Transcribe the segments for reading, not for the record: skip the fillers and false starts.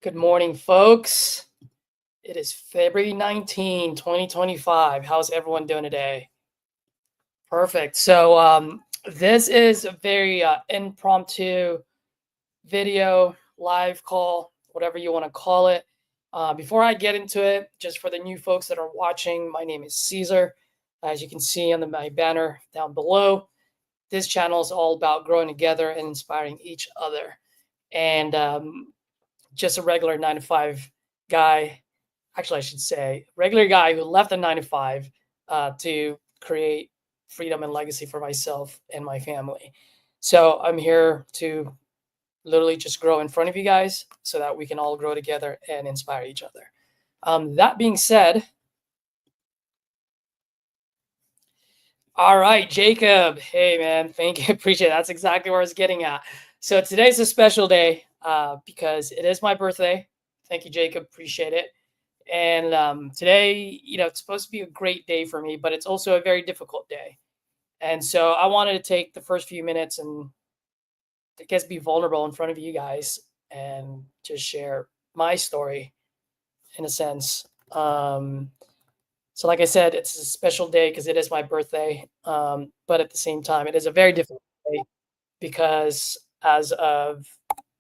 Good morning, folks. It is February 19, 2025. How's everyone doing today? Perfect. This is a very impromptu video, live call, whatever you want to call it. Before I get into it, just for the new folks that are watching, my name is Caesar. As you can see on my banner down below, this channel is all about growing together and inspiring each other. And just a regular 9 to 5 guy. Actually, I should say regular guy who left the 9 to 5 to create freedom and legacy for myself and my family. So I'm here to literally just grow in front of you guys so that we can all grow together and inspire each other. That being said, all right, Jacob. Hey, man. Thank you. Appreciate it. That's exactly where I was getting at. So today's a special day because it is my birthday. Thank you, Jacob. Appreciate it. And today, it's supposed to be a great day for me, but it's also a very difficult day. And so I wanted to take the first few minutes and I guess be vulnerable in front of you guys and just share my story in a sense. So like I said, it's a special day because it is my birthday. But at the same time, it is a very difficult day because as of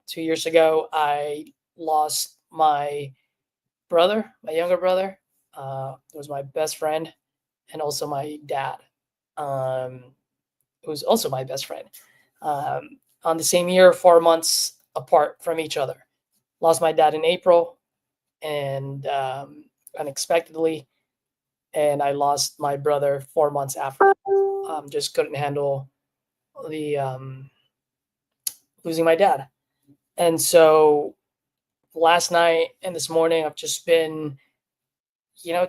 2 years ago, I lost my brother, my younger brother. It was my best friend and also my dad, who's also my best friend. On the same year, 4 months apart from each other. Lost my dad in April and unexpectedly, and I lost my brother 4 months after. Just couldn't handle the losing my dad. And so last night and this morning, I've just been,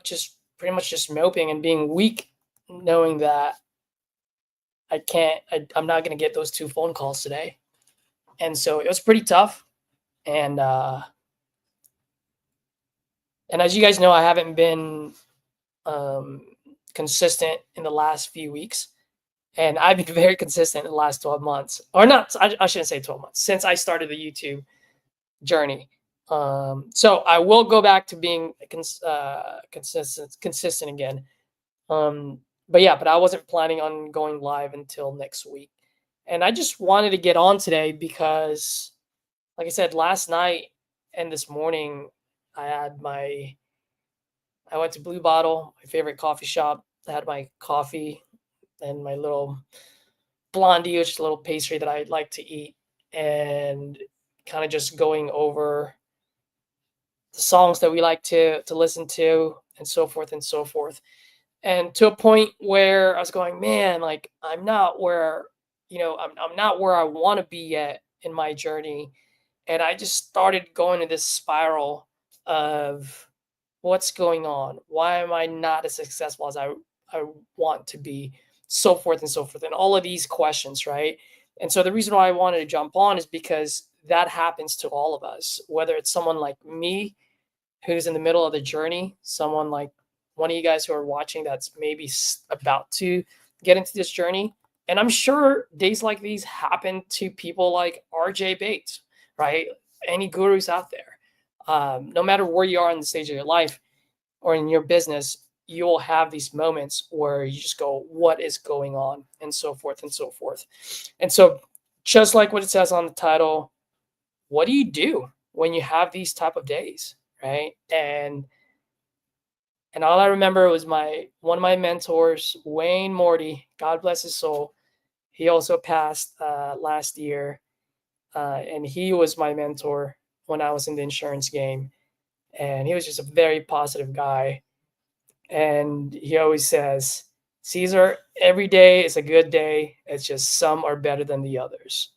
just pretty much just moping and being weak, knowing that I'm not going to get those 2 phone calls today. And so it was pretty tough. And as you guys know, I haven't been consistent in the last few weeks. And I've been very consistent in the last 12 months. Or not, I shouldn't say 12 months, since I started the YouTube journey. So I will go back to being consistent again. But I wasn't planning on going live until next week. And I just wanted to get on today because, like I said, last night and this morning, I went to Blue Bottle, my favorite coffee shop. I had my coffee and my little blondie, which is a little pastry that I like to eat, and kind of just going over the songs that we like to listen to and so forth and so forth. And to a point where I was going, man, like I'm not where, I'm not where I want to be yet in my journey. And I just started going to this spiral of what's going on? Why am I not as successful as I want to be? So forth and so forth. And all of these questions, right? And so the reason why I wanted to jump on is because that happens to all of us, whether it's someone like me who's in the middle of the journey, someone like one of you guys who are watching that's maybe about to get into this journey. And I'm sure days like these happen to people like RJ Bates, right? Any gurus out there. No matter where you are in the stage of your life or in your business, you'll have these moments where you just go, what is going on? And so forth and so forth. And so just like what it says on the title, what do you do when you have these type of days, right? And all I remember was one of my mentors, Wayne Morty, God bless his soul. He also passed last year, and he was my mentor when I was in the insurance game. And he was just a very positive guy. And he always says, Caesar, every day is a good day. It's just some are better than the others.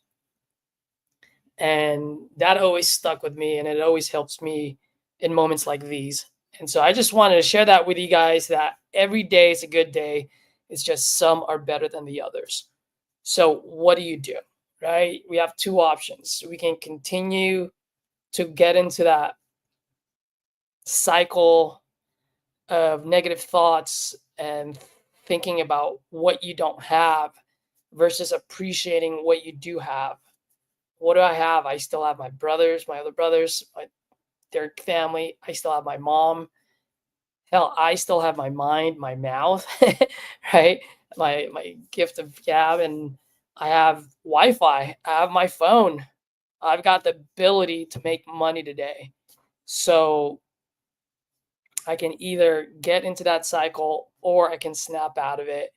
And that always stuck with me, and it always helps me in moments like these. And so I just wanted to share that with you guys, that every day is a good day. It's just some are better than the others. So what do you do, right? We have 2 options. We can continue to get into that cycle of negative thoughts and thinking about what you don't have versus appreciating what you do have. What do I have? I still have my brothers, my other brothers, their family. I still have my mom. Hell, I still have my mind, my mouth, right? My gift of gab, and I have Wi-Fi. I have my phone. I've got the ability to make money today. So I can either get into that cycle or I can snap out of it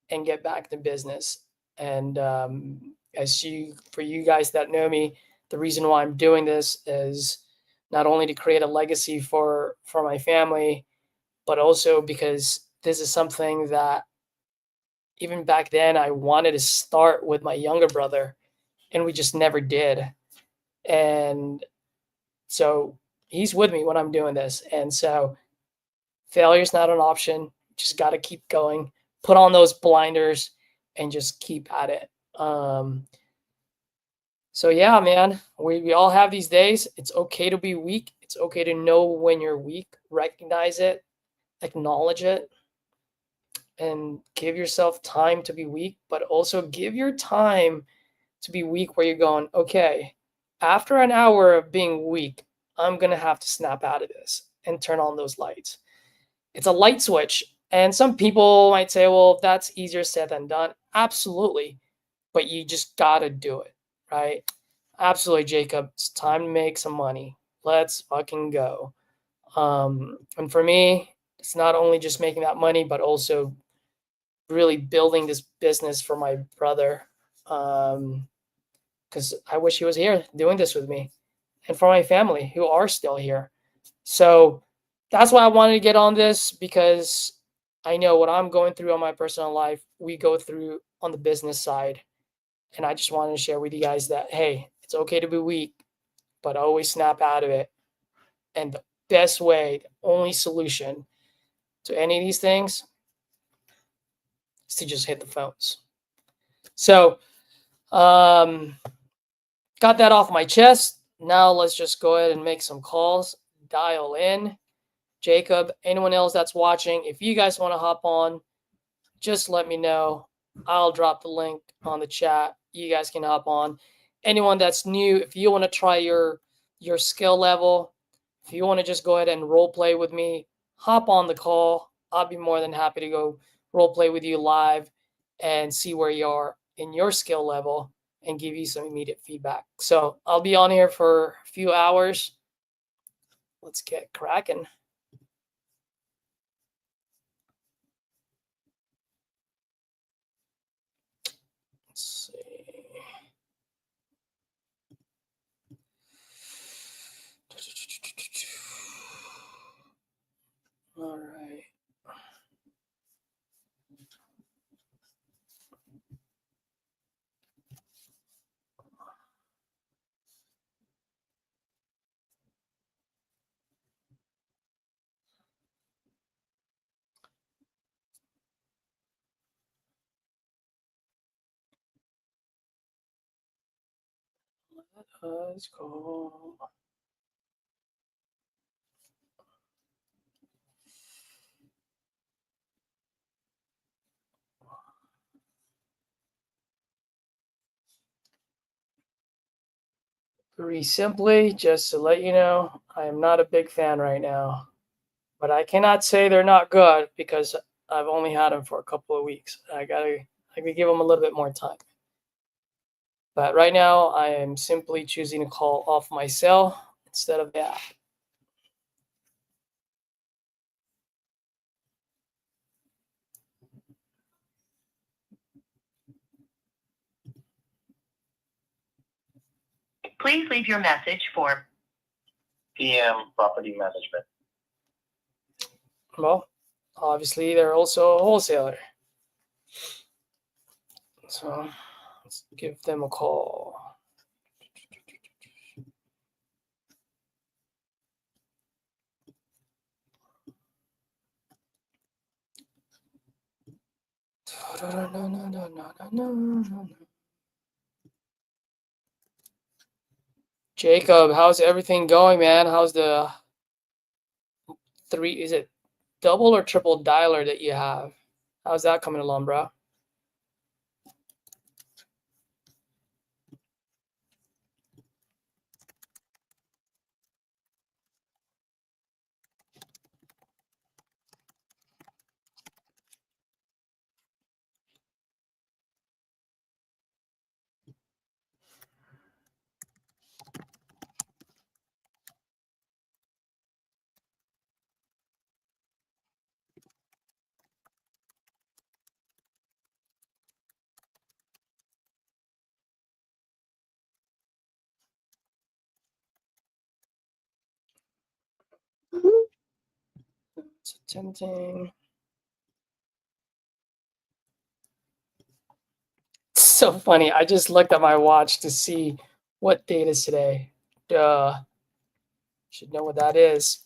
and get back to business. And for you guys that know me, the reason why I'm doing this is not only to create a legacy for my family, but also because this is something that even back then I wanted to start with my younger brother, and we just never did. And so he's with me when I'm doing this. And so failure is not an option. Just got to keep going, put on those blinders, and just keep at it. So yeah, man, we all have these days. It's okay to be weak. It's okay to know when you're weak, recognize it, acknowledge it, and give yourself time to be weak, but also give your time to be weak where you're going, okay, after an hour of being weak, I'm going to have to snap out of this and turn on those lights. It's a light switch. And some people might say, well, that's easier said than done. Absolutely. But you just got to do it, right? Absolutely, Jacob. It's time to make some money. Let's fucking go. And for me, it's not only just making that money, but also really building this business for my brother. Because I wish he was here doing this with me, and for my family who are still here. So that's why I wanted to get on this, because I know what I'm going through on my personal life, we go through on the business side. And I just wanted to share with you guys that, hey, it's okay to be weak, but always snap out of it. And the best way, the only solution to any of these things is to just hit the phones. So, got that off my chest. Now let's just go ahead and make some calls. Dial in. Jacob, anyone else that's watching, if you guys want to hop on, just let me know. I'll drop the link on the chat. You guys can hop on. Anyone that's new, if you want to try your skill level, if you want to just go ahead and role play with me, hop on the call. I'll be more than happy to go role play with you live and see where you are in your skill level and give you some immediate feedback. So I'll be on here for a few hours. Let's get cracking. Let's see. All right. Let's go. Very simply, just to let you know, I am not a big fan right now. But I cannot say they're not good because I've only had them for a couple of weeks. I gotta give them a little bit more time. But right now, I am simply choosing to call off my cell instead of the app. Please leave your message for PM Property Management. Well, obviously, they're also a wholesaler. So let's give them a call. Jacob, how's everything going, man? How's the is it double or triple dialer that you have? How's that coming along, bro? Tempting. It's so funny. I just looked at my watch to see what date is today. Duh. Should know what that is.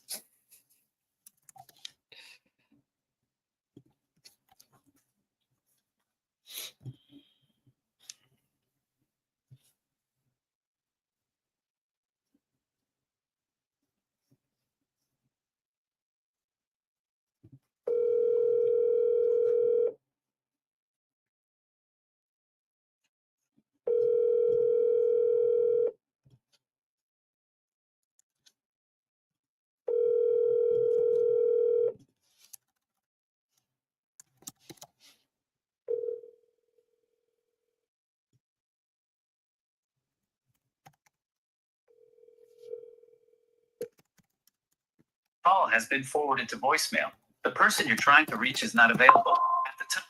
Call has been forwarded to voicemail. The person you're trying to reach is not available at the time.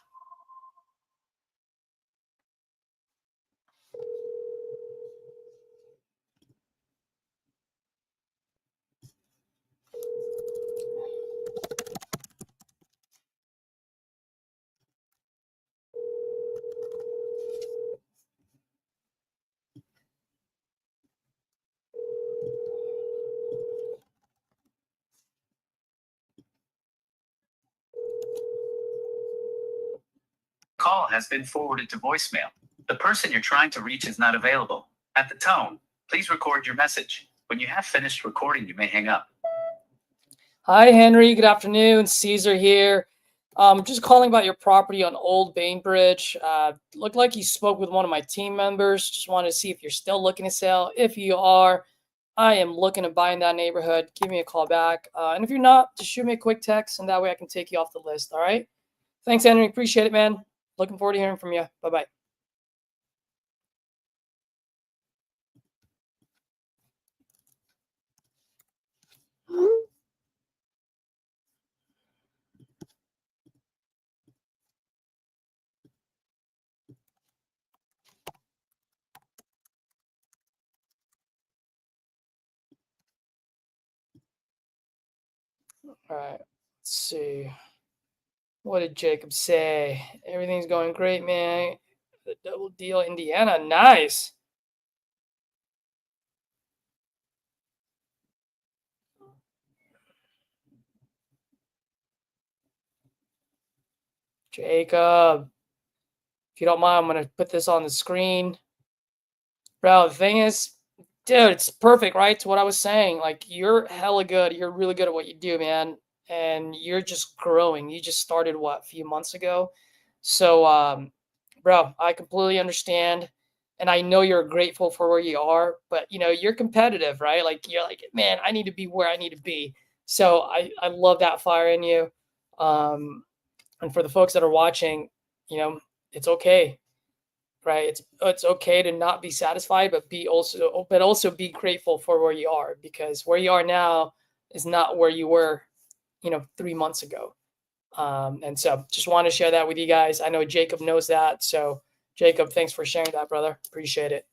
Call has been forwarded to voicemail. The person you're trying to reach is not available. At the tone, please record your message. When you have finished recording, you may hang up. Hi, Henry. Good afternoon. Caesar here. Just calling about your property on Old Bainbridge. Looked like you spoke with one of my team members. Just wanted to see if you're still looking to sell. If you are, I am looking to buy in that neighborhood. Give me a call back. And if you're not, just shoot me a quick text, and that way I can take you off the list. All right. Thanks, Henry. Appreciate it, man. Looking forward to hearing from you. Bye-bye. All right. Let's see. What did Jacob say? Everything's going great, man. The double deal, Indiana. Nice. Jacob, if you don't mind, I'm going to put this on the screen. Bro, the thing is, dude, it's perfect, right? To what I was saying. Like, you're hella good. You're really good at what you do, man. And you're just growing. You just started, what, a few months ago? So, bro, I completely understand. And I know you're grateful for where you are, but, you're competitive, right? Like, you're like, man, I need to be where I need to be. So I love that fire in you. And for the folks that are watching, it's okay, right? It's okay to not be satisfied, but also be grateful for where you are, because where you are now is not where you were, 3 months ago. And so just want to share that with you guys. I know Jacob knows that. So Jacob, thanks for sharing that, brother. Appreciate it.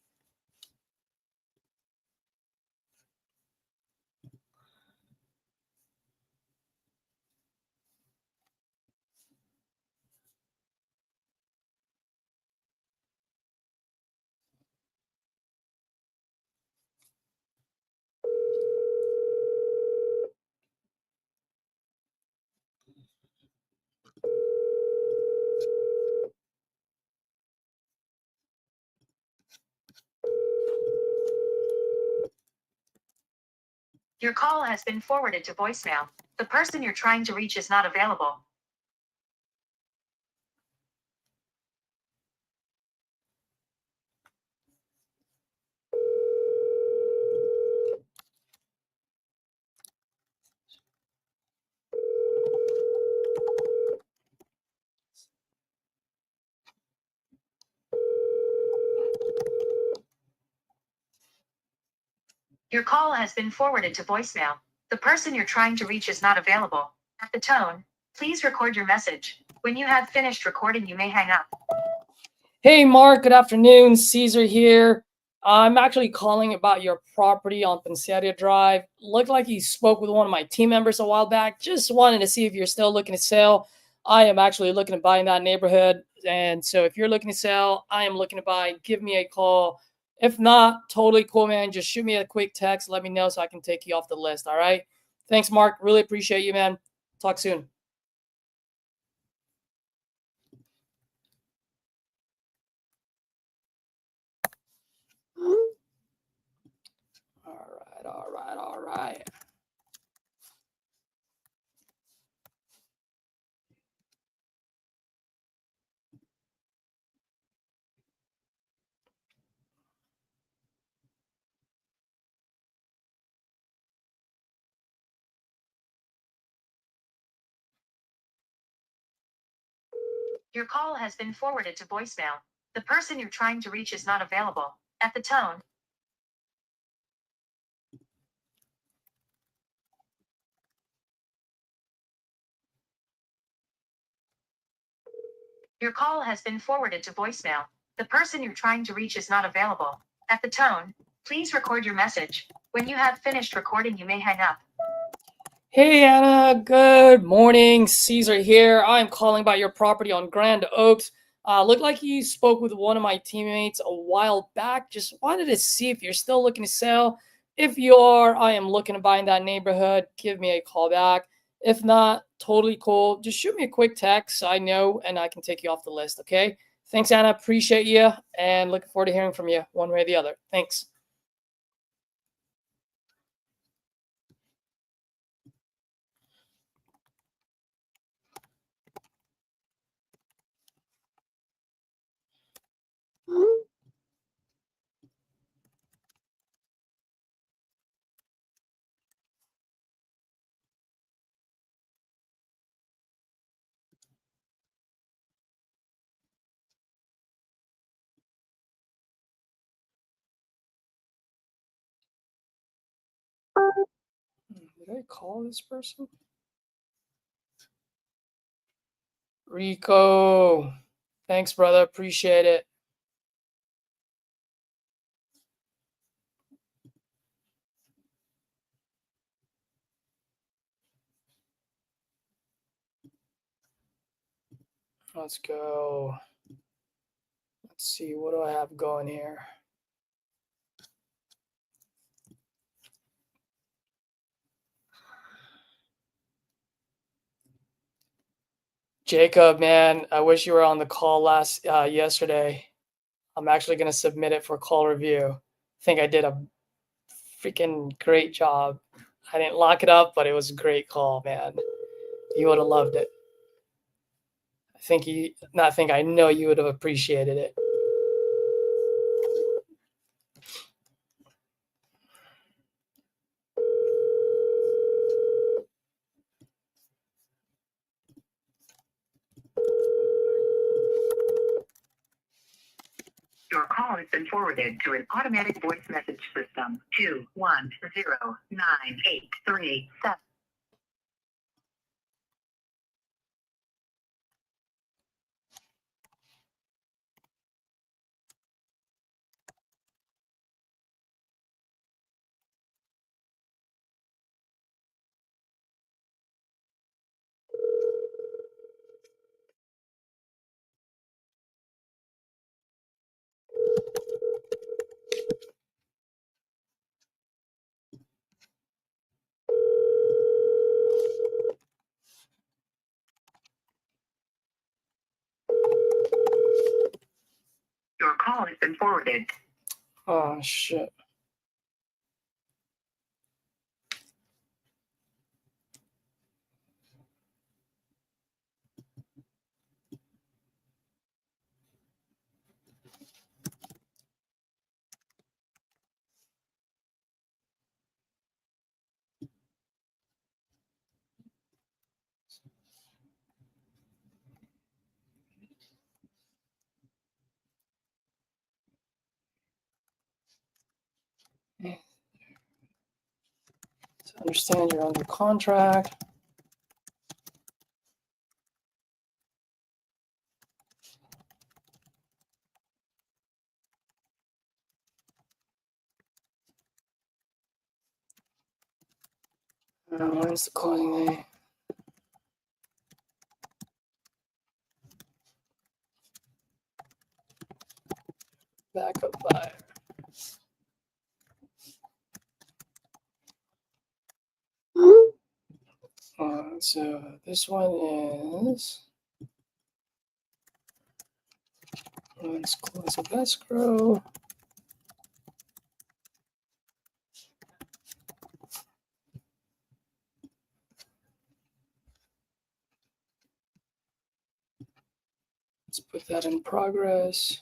Your call has been forwarded to voicemail. The person you're trying to reach is not available. Your call has been forwarded to voicemail. The person you're trying to reach is not available. At the tone, please record your message. When you have finished recording, you may hang up. Hey, Mark. Good afternoon. Caesar here. I'm actually calling about your property on Pensaria Drive. Looked like you spoke with one of my team members a while back. Just wanted to see if you're still looking to sell. I am actually looking to buy in that neighborhood. And so if you're looking to sell, I am looking to buy. Give me a call. If not, totally cool, man. Just shoot me a quick text. Let me know so I can take you off the list. All right. Thanks, Mark. Really appreciate you, man. Talk soon. All right. Your call has been forwarded to voicemail. The person you're trying to reach is not available. At the tone, your call has been forwarded to voicemail. The person you're trying to reach is not available. At the tone, please record your message. When you have finished recording, you may hang up. Hey Anna, good morning. Caesar here. I'm calling about your property on Grand Oaks. Looked like you spoke with one of my teammates a while back. Just wanted to see if you're still looking to sell. If you are, I am looking to buy in that neighborhood. Give me a call back. If not, totally cool. Just shoot me a quick text so I know and I can take you off the list, okay? Thanks, Anna. Appreciate you and looking forward to hearing from you one way or the other. Thanks. Did I call this person? Rico. Thanks, brother. Appreciate it. Let's go. Let's see. What do I have going here? Jacob, man, I wish you were on the call yesterday. I'm actually going to submit it for call review. I think I did a freaking great job. I didn't lock it up, but it was a great call, man. You would have loved it. I know you would have appreciated it. Your call has been forwarded to an automatic voice message system. 2109837. Your call has been forwarded. Oh, shit. To understand you're under contract. When's the closing day? Backup buyer. So this one is, let's close up escrow. Let's put that in progress.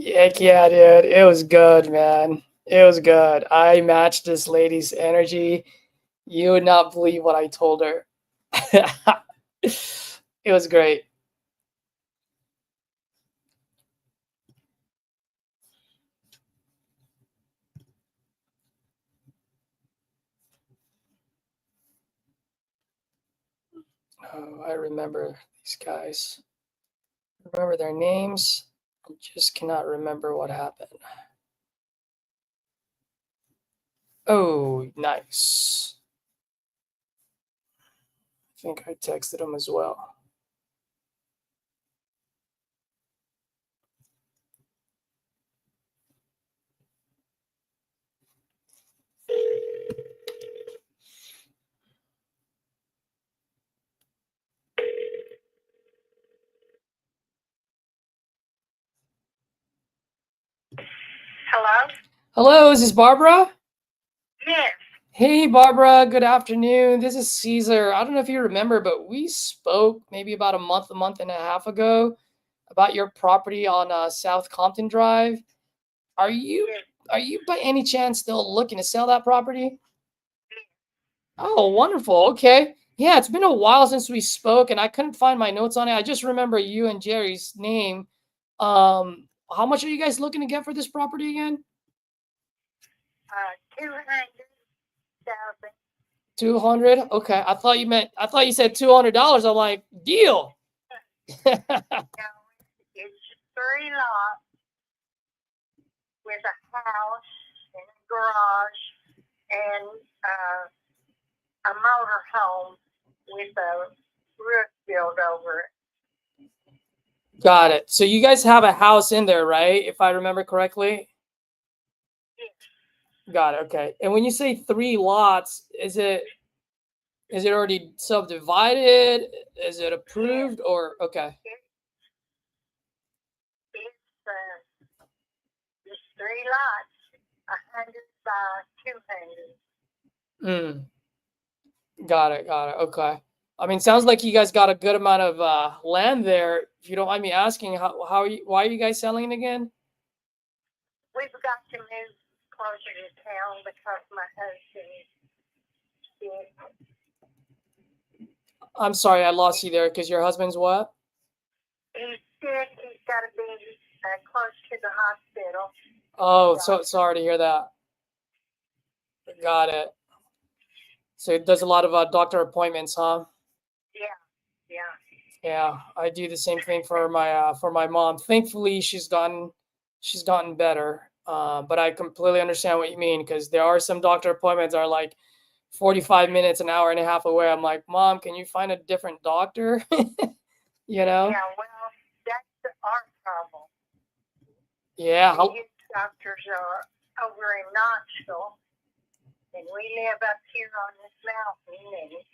Heck yeah, dude. It was good, man. It was good. I matched this lady's energy. You would not believe what I told her. It was great. Oh, I remember these guys. Remember their names. I just cannot remember what happened. Oh, nice. I think I texted him as well. Hello? Hello, is this Barbara? Yes. Hey, Barbara, good afternoon. This is Caesar. I don't know if you remember, but we spoke maybe about a month and a half ago about your property on South Compton Drive. Are you by any chance still looking to sell that property? Oh, wonderful. Okay. Yeah, it's been a while since we spoke and I couldn't find my notes on it. I just remember you and Jerry's name. How much are you guys looking to get for this property again? 200,000. 200? Okay. I thought you said $200. I'm like, deal. No, it's 3 lots with a house and a garage and a motor home with a roof built over it. Got it. So you guys have a house in there, right? If I remember correctly. Got it. Okay. And when you say 3 lots, is it already subdivided? Is it approved or okay? It's 3 lots, 100 by 200. Got it. Okay. I mean, sounds like you guys got a good amount of land there. If you don't mind me asking, why are you guys selling it again? We've got to move closer to town because my husband is sick. I'm sorry, I lost you there because your husband's what? He's sick. He's got to be close to the hospital. Oh, so sorry to hear that. Got it. So it does a lot of doctor appointments, huh? Yeah, I do the same thing for my mom. Thankfully, she's gotten better. But I completely understand what you mean because there are some doctor appointments that are like 45 minutes, an hour and a half away. I'm like, Mom, can you find a different doctor? You know? Yeah, well, that's our problem. Yeah. His doctors are over in Knoxville, and we live up here on this mountain, and it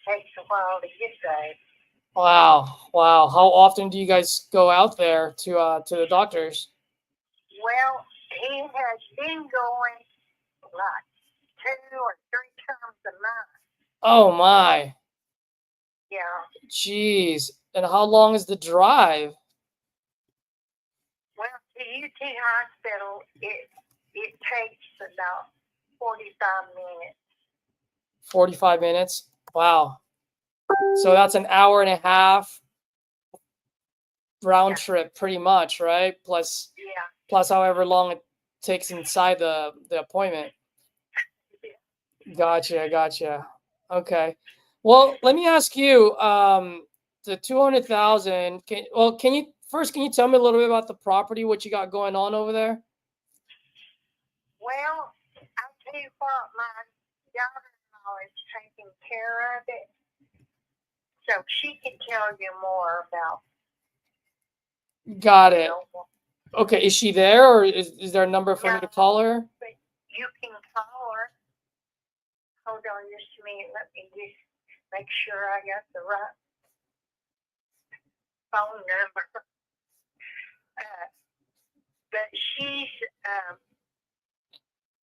takes a while to get there. Wow. How often do you guys go out there to the doctors? Well, he has been going like 2 or 3 times a month. Oh my. Yeah. Jeez. And how long is the drive? Well, to UT Hospital, it takes about 45 minutes. 45 minutes? Wow. So that's an hour and a half round trip pretty much, right? Plus however long it takes inside the appointment. Gotcha. Okay. Well, let me ask you, the 200,000, can first, can you tell me a little bit about the property, what you got going on over there? Well, I'll tell you what, my daughter-in-law is taking care of it, so she can tell you more about, Got you it. know, Okay, is she there, or is there a number for me to No. call her? but you can call her. Hold on just a minute. Let me just make sure I got the right phone number. But she's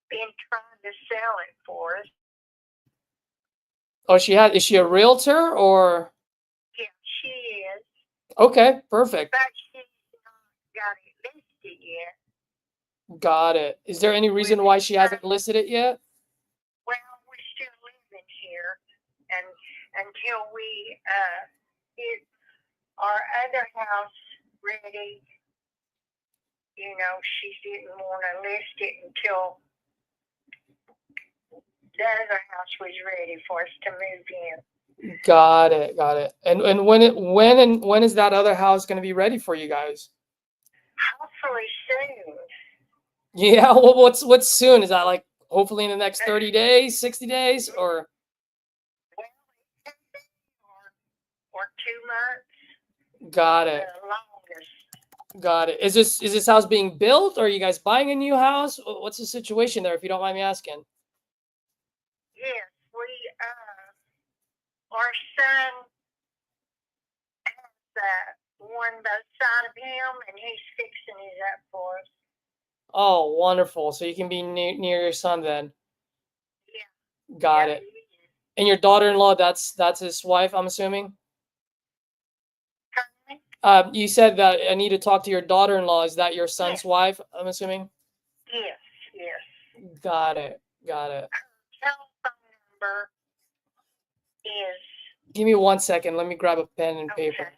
been trying to sell it for us. Oh, is she a realtor, or? Yeah, she is, Okay, perfect. but she's not got it listed yet. Got it. Is there any reason why she hasn't listed it yet? Well, we're still living here, and until we get our other house ready, you know, she didn't want to list it until the other house was ready for us to move in. Got it. Got it. And when is that other house going to be ready for you guys? Hopefully soon. Yeah. Well, what's soon? Is that like hopefully in the next 30 days, 60 days, or? Well, it could be, or 2 months. Got it. The longest. Got it. Is this house being built, or are you guys buying a new house? What's the situation there, if you don't mind me asking? Yes, our son has one by the side of him, and he's fixing it up for us. Oh, wonderful. So you can be near your son then. Yeah. Got Yeah, it. he is. And your daughter-in-law, that's his wife, I'm assuming? Pardon me? You said that I need to talk to your daughter-in-law. Is that your son's wife, I'm assuming? Yes, yes. Got it. Got it. Telephone number is Give me 1 second. Let me grab a pen and paper.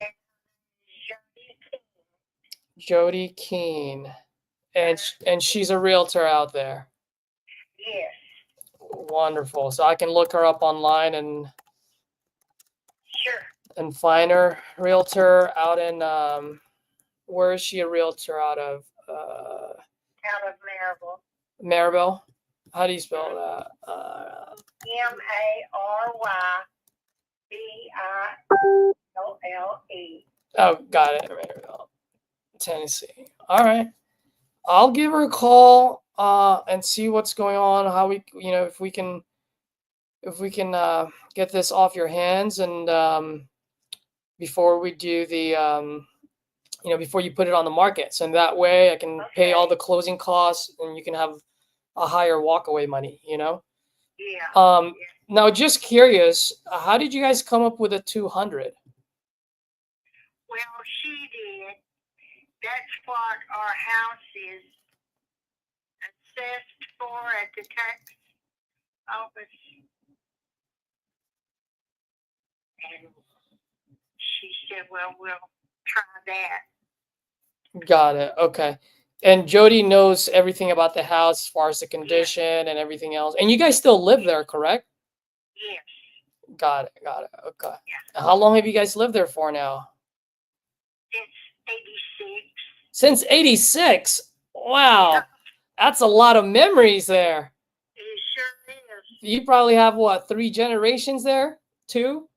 okay. Jody Keene. And she's a realtor out there. Yes. Wonderful. So I can look her up online and Sure. find her. Realtor out in where is she a realtor out of? Out of Maryville. Maribel. How do you spell that? Maryville. Oh, got it. Maribel, Tennessee. All right. I'll give her a call and see what's going on. How we, if we can get this off your hands, and before we do the before you put it on the market, so that way I can pay all the closing costs and you can have a higher walkaway money. Yeah. Now, just curious, how did you guys come up with a 200? Well, she did. That's what our house is assessed for at the tax office. And she said, well, we'll try that. Got it. Okay. And Jody knows everything about the house as far as the condition and everything else. And you guys still live there, correct? Yes. Got it. Got it. Okay. Yeah. How long have you guys lived there for now? Since 86. Since 86. Wow. That's a lot of memories there. It sure is. You probably have what, 3 generations there? 2?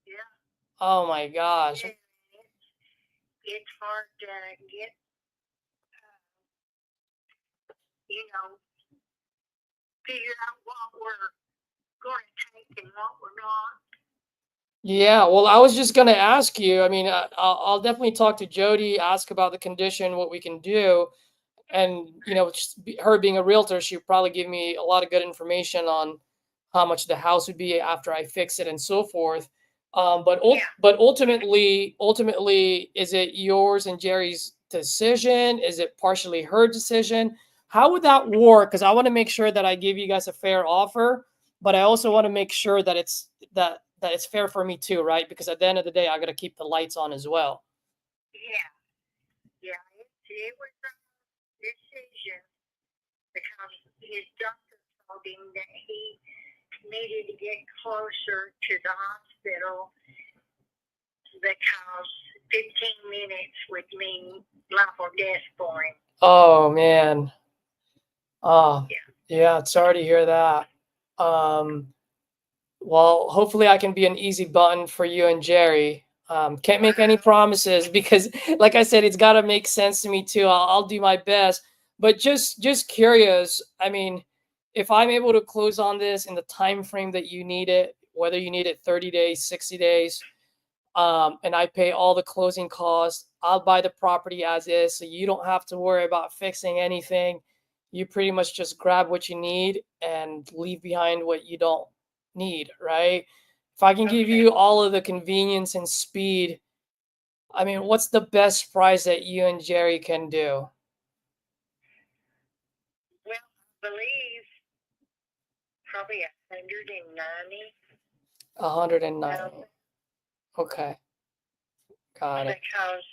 Yeah. Oh my gosh. Yeah. It's hard to get, figure out what we're going to take and what we're not. Yeah, well, I was just going to ask you. I mean, I'll definitely talk to Jody, ask about the condition, what we can do. And, her being a realtor, she'll probably give me a lot of good information on how much the house would be after I fix it and so forth. But ultimately, is it yours and Jerry's decision? Is it partially her decision? How would that work? Because I want to make sure that I give you guys a fair offer, but I also want to make sure that it's fair for me too, right? Because at the end of the day, I got to keep the lights on as well. Yeah. it was a decision because his doctor told him that he needed to get closer to the hospital because 15 minutes would mean life or death for him. Oh man. Oh, Yeah. yeah, sorry to hear that. Well, hopefully I can be an easy button for you and Jerry. Can't make any promises because, like I said, it's got to make sense to me too. I'll do my best, but just curious. I mean, if I'm able to close on this in the time frame that you need it, whether you need it 30 days, 60 days, and I pay all the closing costs, I'll buy the property as is, so you don't have to worry about fixing anything. You pretty much just grab what you need and leave behind what you don't need, right? If I can give Okay. you all of the convenience and speed, I mean, what's the best price that you and Jerry can do? Well, I believe probably 190. 190. Okay. Got it. Because,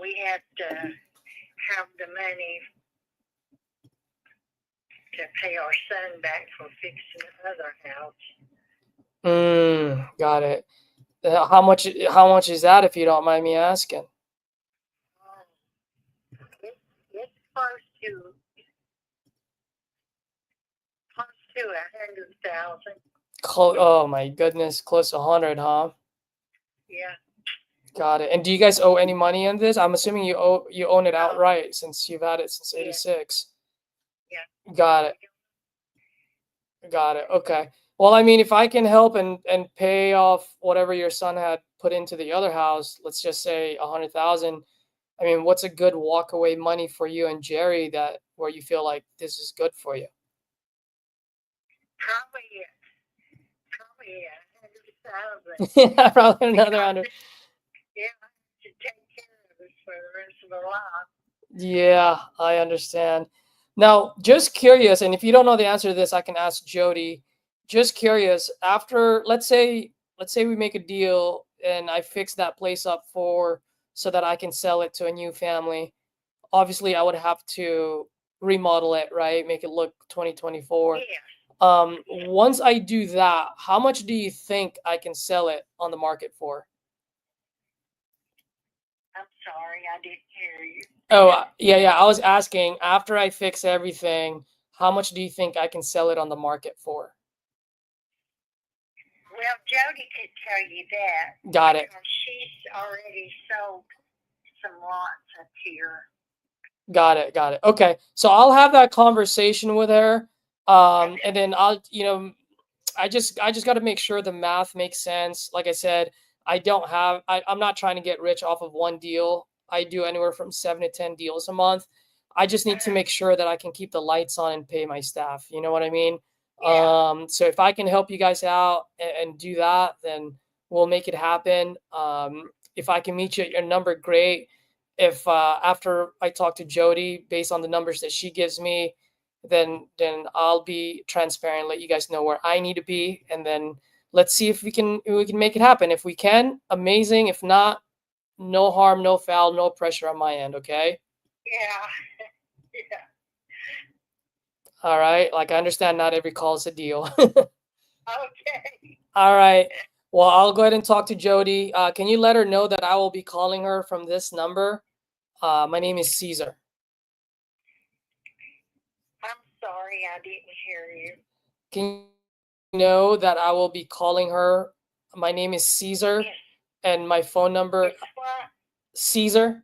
we have to have the money to pay our son back for fixing the other house. Got it. How much is that, if you don't mind me asking? It's close to 100,000. Oh my goodness, close to 100, huh? Yeah. Got it. And do you guys owe any money on this? I'm assuming you own it No. outright since you've had it since Yeah. 86. Yeah. Got it. Got it. Okay. Well, I mean, if I can help and pay off whatever your son had put into the other house, let's just say 100,000. I mean, what's a good walk away money for you and Jerry that where you feel like this is good for you? Probably 100,000. Yeah, probably another 100. Yeah, to take care of us for the rest of our life. Yeah, I understand. Now, just curious, and if you don't know the answer to this, I can ask Jody. Just curious, after let's say we make a deal and I fix that place up so that I can sell it to a new family. Obviously, I would have to remodel it, right? Make it look 2024. Yeah. Once I do that, how much do you think I can sell it on the market for? I'm sorry, I didn't hear you. Oh, yeah. I was asking, after I fix everything, how much do you think I can sell it on the market for? Well, Jody could tell you that. Got it. Because she's already sold some lots up here. Got it. Okay. So I'll have that conversation with her. And then I just got to make sure the math makes sense. Like I said, I'm not trying to get rich off of one deal. I do anywhere from 7 to 10 deals a month. I just need to make sure that I can keep the lights on and pay my staff. You know what I mean? Yeah. So if I can help you guys out and do that, then we'll make it happen. If I can meet you at your number, great. If after I talk to Jody, based on the numbers that she gives me, then I'll be transparent, let you guys know where I need to be, and then let's see if we can make it happen. If we can, amazing. If not, no harm, no foul, no pressure on my end. Okay. Yeah. Yeah. All right. Like, I understand not every call is a deal. Okay. All right. Well, I'll go ahead and talk to Jody. Can you let her know that I will be calling her from this number? My name is Caesar. I'm sorry, I didn't hear you. Can you know that I will be calling her? My name is Caesar, Yes. and my phone number, It's what? Caesar.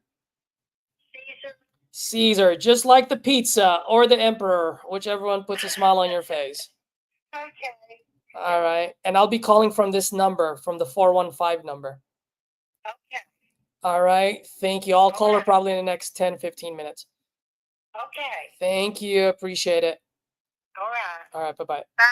Caesar? Caesar, just like the pizza or the emperor, whichever one puts a smile on your face. Okay. All right. And I'll be calling from this number, from the 415 number. Okay. All right. Thank you. I'll call her Okay. probably in the next 10, 15 minutes. Okay. Thank you. Appreciate it. All right. All right. Bye-bye. Bye.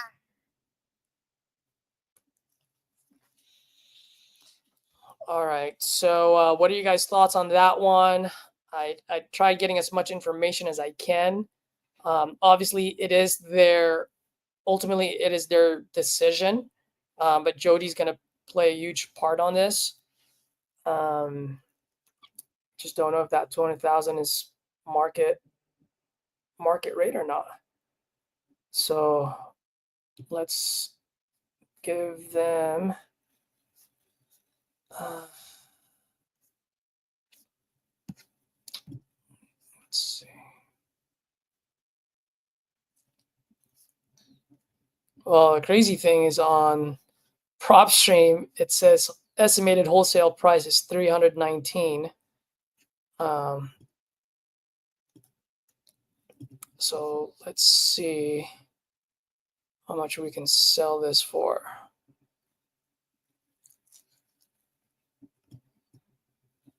All right. So what are you guys' thoughts on that one? I tried getting as much information as I can. Obviously, ultimately, it is their decision. But Jody's going to play a huge part on this. Just don't know if that 200,000 is market rate or not. So let's give them let's see. Well, the crazy thing is on PropStream, it says estimated wholesale price is 319. So let's see how much we can sell this for.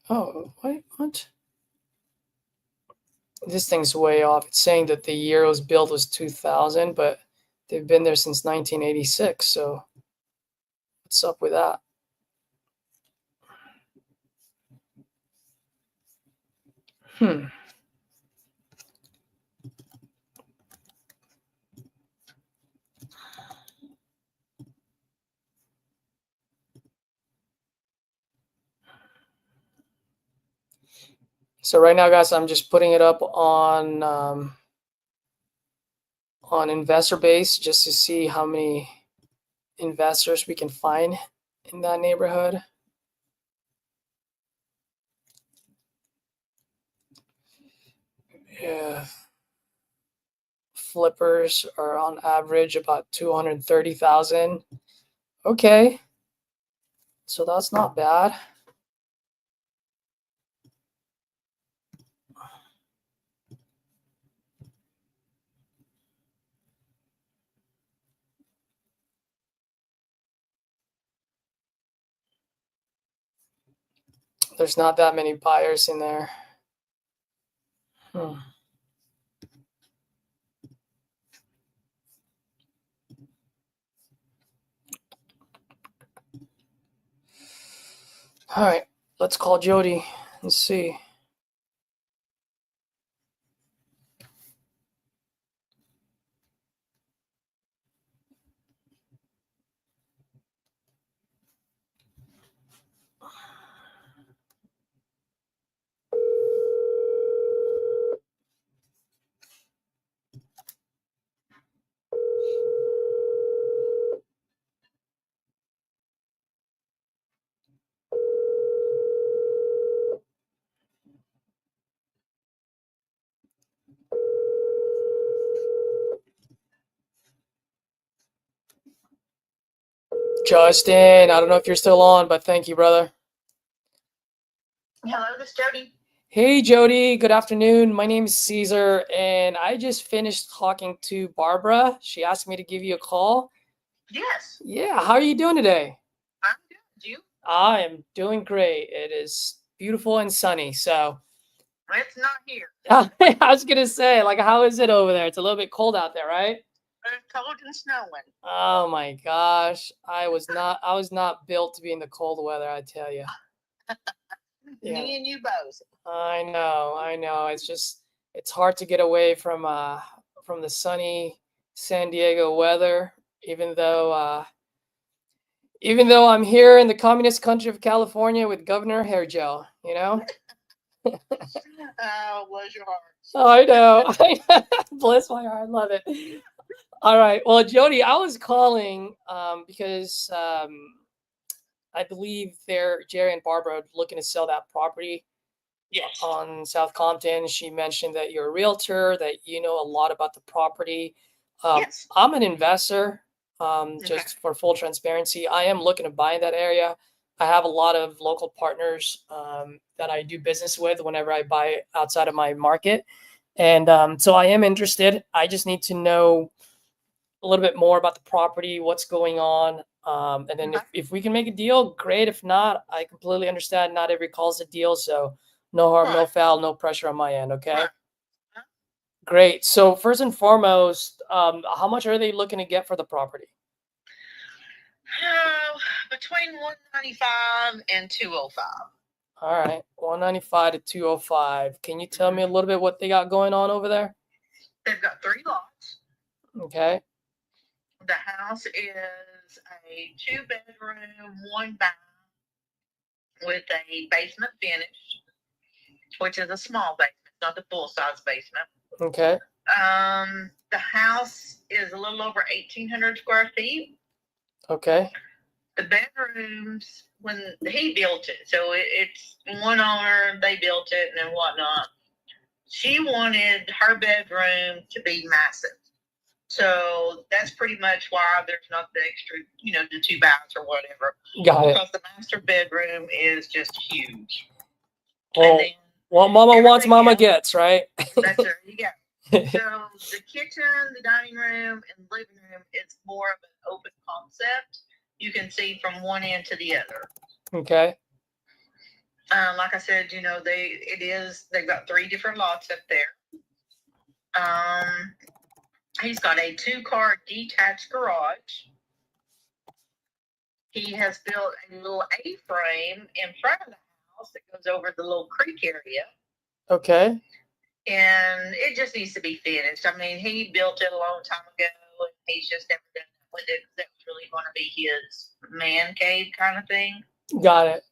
Oh, wait, what? This thing's way off. It's saying that the year it was built was 2000, but they've been there since 1986. So what's up with that? So right now, guys, I'm just putting it up on investor base just to see how many investors we can find in that neighborhood. Yeah. Flippers are on average about 230,000. Okay. So that's not bad. There's not that many buyers in there. All right, let's call Jody and see. Justin, I don't know if you're still on, but thank you, brother. Hello, this is Jody. Hey, Jody. Good afternoon. My name is Caesar, and I just finished talking to Barbara. She asked me to give you a call. Yes, Yeah, how are you doing today? I'm good. You? I am doing great. It is beautiful and sunny. So It's not here. I was gonna say, like, how is it over there? It's a little bit cold out there, right? It's cold and snowing. Oh my gosh. I was not built to be in the cold weather, I tell you. Yeah. Me and you both. I know. It's hard to get away from the sunny San Diego weather, even though I'm here in the communist country of California with Governor Hair Gel, you know? Oh, bless your heart. Oh, I know. Bless my heart. Love it. All right. Well, Jody, I was calling because I believe Jerry and Barbara are looking to sell that property. Yes. On South Compton. She mentioned that you're a realtor, that you know a lot about the property. Yes. I'm an investor, Okay. just for full transparency. I am looking to buy in that area. I have a lot of local partners that I do business with whenever I buy outside of my market. And so I am interested. I just need to know a little bit more about the property, what's going on. And then Okay. if we can make a deal, great. If not, I completely understand. Not every call's a deal. So no harm, no Right. foul, no pressure on my end. Okay. Right. Great. So first and foremost, how much are they looking to get for the property? Between 195 and 205. All right. 195 to 205. Can you tell me a little bit what they got going on over there? They've got 3 lots. Okay. The house is a 2-bedroom, 1 bath with a basement finish. which is a small basement, not the full-size basement. Okay. The house is a little over 1,800 square feet. Okay. The bedrooms, when he built it, so it's one owner, they built it and whatnot. She wanted her bedroom to be massive. So that's pretty much why there's not the extra, the 2 baths or whatever. Got it. Because the master bedroom is just huge. Well, And then what mama wants, everything mama else- gets, right? That's there you go. So the kitchen, the dining room, and living room is more of an open concept. You can see from one end to the other. Okay. Like I said, they've got 3 different lots up there. He's got a 2-car detached garage. He has built a little A-frame in front of the house that goes over the little creek area. Okay. And it just needs to be finished. I mean, he built it a long time ago, and he's just never done it with it. That was really going to be his man cave kind of thing. Got it.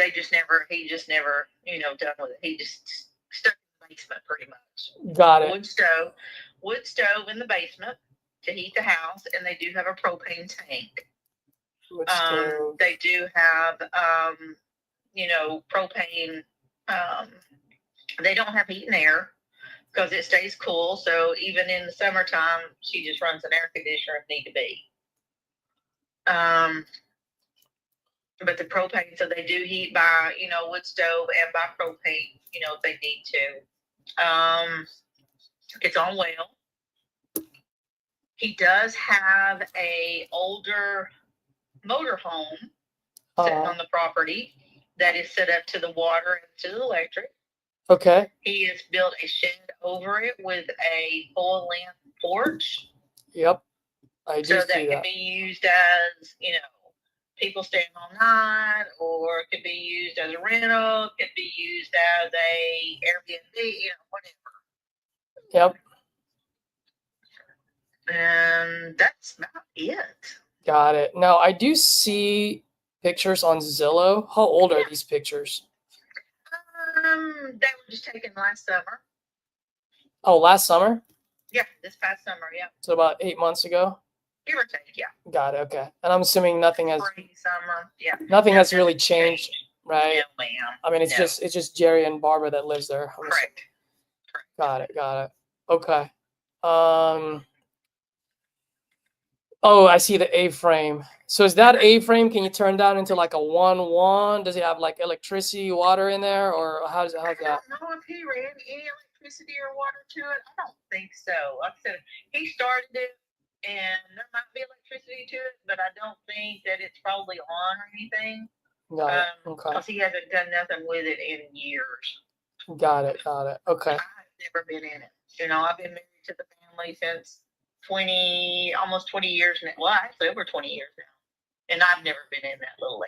He just never, done with it. He just stuck in the basement pretty much. Got it. Wood stove in the basement to heat the house, and they do have a propane tank. Wood stove. They do have, propane. They don't have heat and air because it stays cool. So even in the summertime, she just runs an air conditioner if need to be. But the propane, so they do heat by, wood stove and by propane, if they need to. It's on well. He does have a older motor home sitting on the property that is set up to the water and to the electric. Okay. He has built a shed over it with a full-length porch. Yep. I do So see that can that. be used as, people staying all night, or it could be used as a rental, it could be used as a Airbnb, whatever. Yep. And that's about it. Got it. Now I do see pictures on Zillow. How old are these pictures? They were just taken last summer. Oh, last summer? Yeah, this past summer, yeah. So about 8 months ago? Give or take, yeah. Got it. Okay. And I'm assuming nothing has Spring, summer, yeah. has really changed, right? No, ma'am. I mean, it's No. just Jerry and Barbara that lives there. I'm assuming. Correct. Got it. Got it. Okay. Oh, I see the A-frame. So is that A-frame? Can you turn that into like a 1-1? Does it have like electricity, water in there, or how's that? I don't know if he ran any electricity or water to it. I don't think so. Like I said, he started it, and there might be electricity to it, but I don't think that it's probably on or anything. Got it. Okay. Because he hasn't done nothing with it in years. Got it. Got it. Okay. I've never been in it. I've been married to the family since almost 20 years now. Well, actually over 20 years now. And I've never been in that little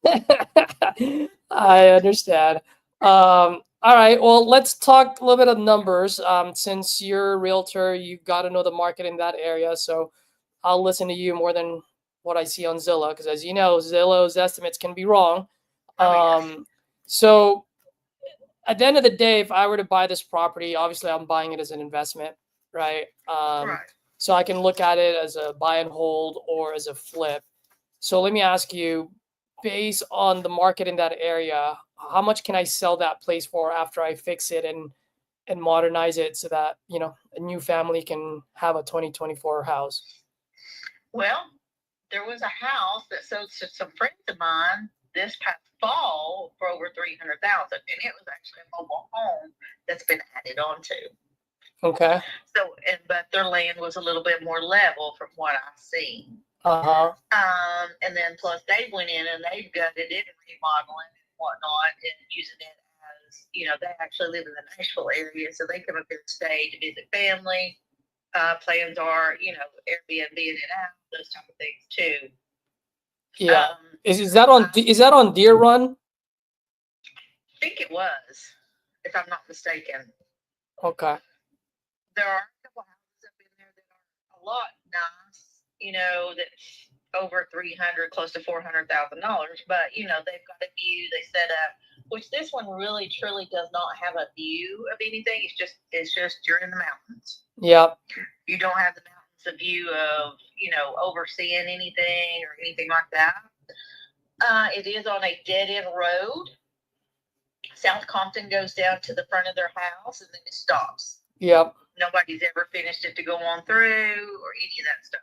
A-frame. I understand. All right. Well, let's talk a little bit of numbers. Since you're a realtor, you've got to know the market in that area. So I'll listen to you more than what I see on Zillow, because as you know, Zillow's estimates can be wrong. Yes. So at the end of the day, if I were to buy this property, obviously I'm buying it as an investment, right? Right. So I can look at it as a buy and hold or as a flip. So let me ask you, based on the market in that area, how much can I sell that place for after I fix it and modernize it so that, a new family can have a 2024 house? Well, there was a house that sold to some friends of mine this past fall for over $300,000, and it was actually a mobile home that's been added onto. Okay. So, but their land was a little bit more level from what I've seen. And then plus they went in and they gutted it and remodeling and whatnot and using it as, they actually live in the Nashville area, so they come up here and stay to visit family. Plans are, Airbnb it out, those type of things too. Yeah. Is that on Deer Run? I think it was, if I'm not mistaken. Okay. There are a couple houses up in there that are a lot nice, that's over 300, close to $400,000. But they've got a view. They set up which this one really truly does not have a view of anything. It's just you're in the mountains. Yep. You don't have the mountains of view of, overseeing anything or anything like that. It is on a dead end road. South Compton goes down to the front of their house and then it stops. Yep. Nobody's ever finished it to go on through or any of that stuff.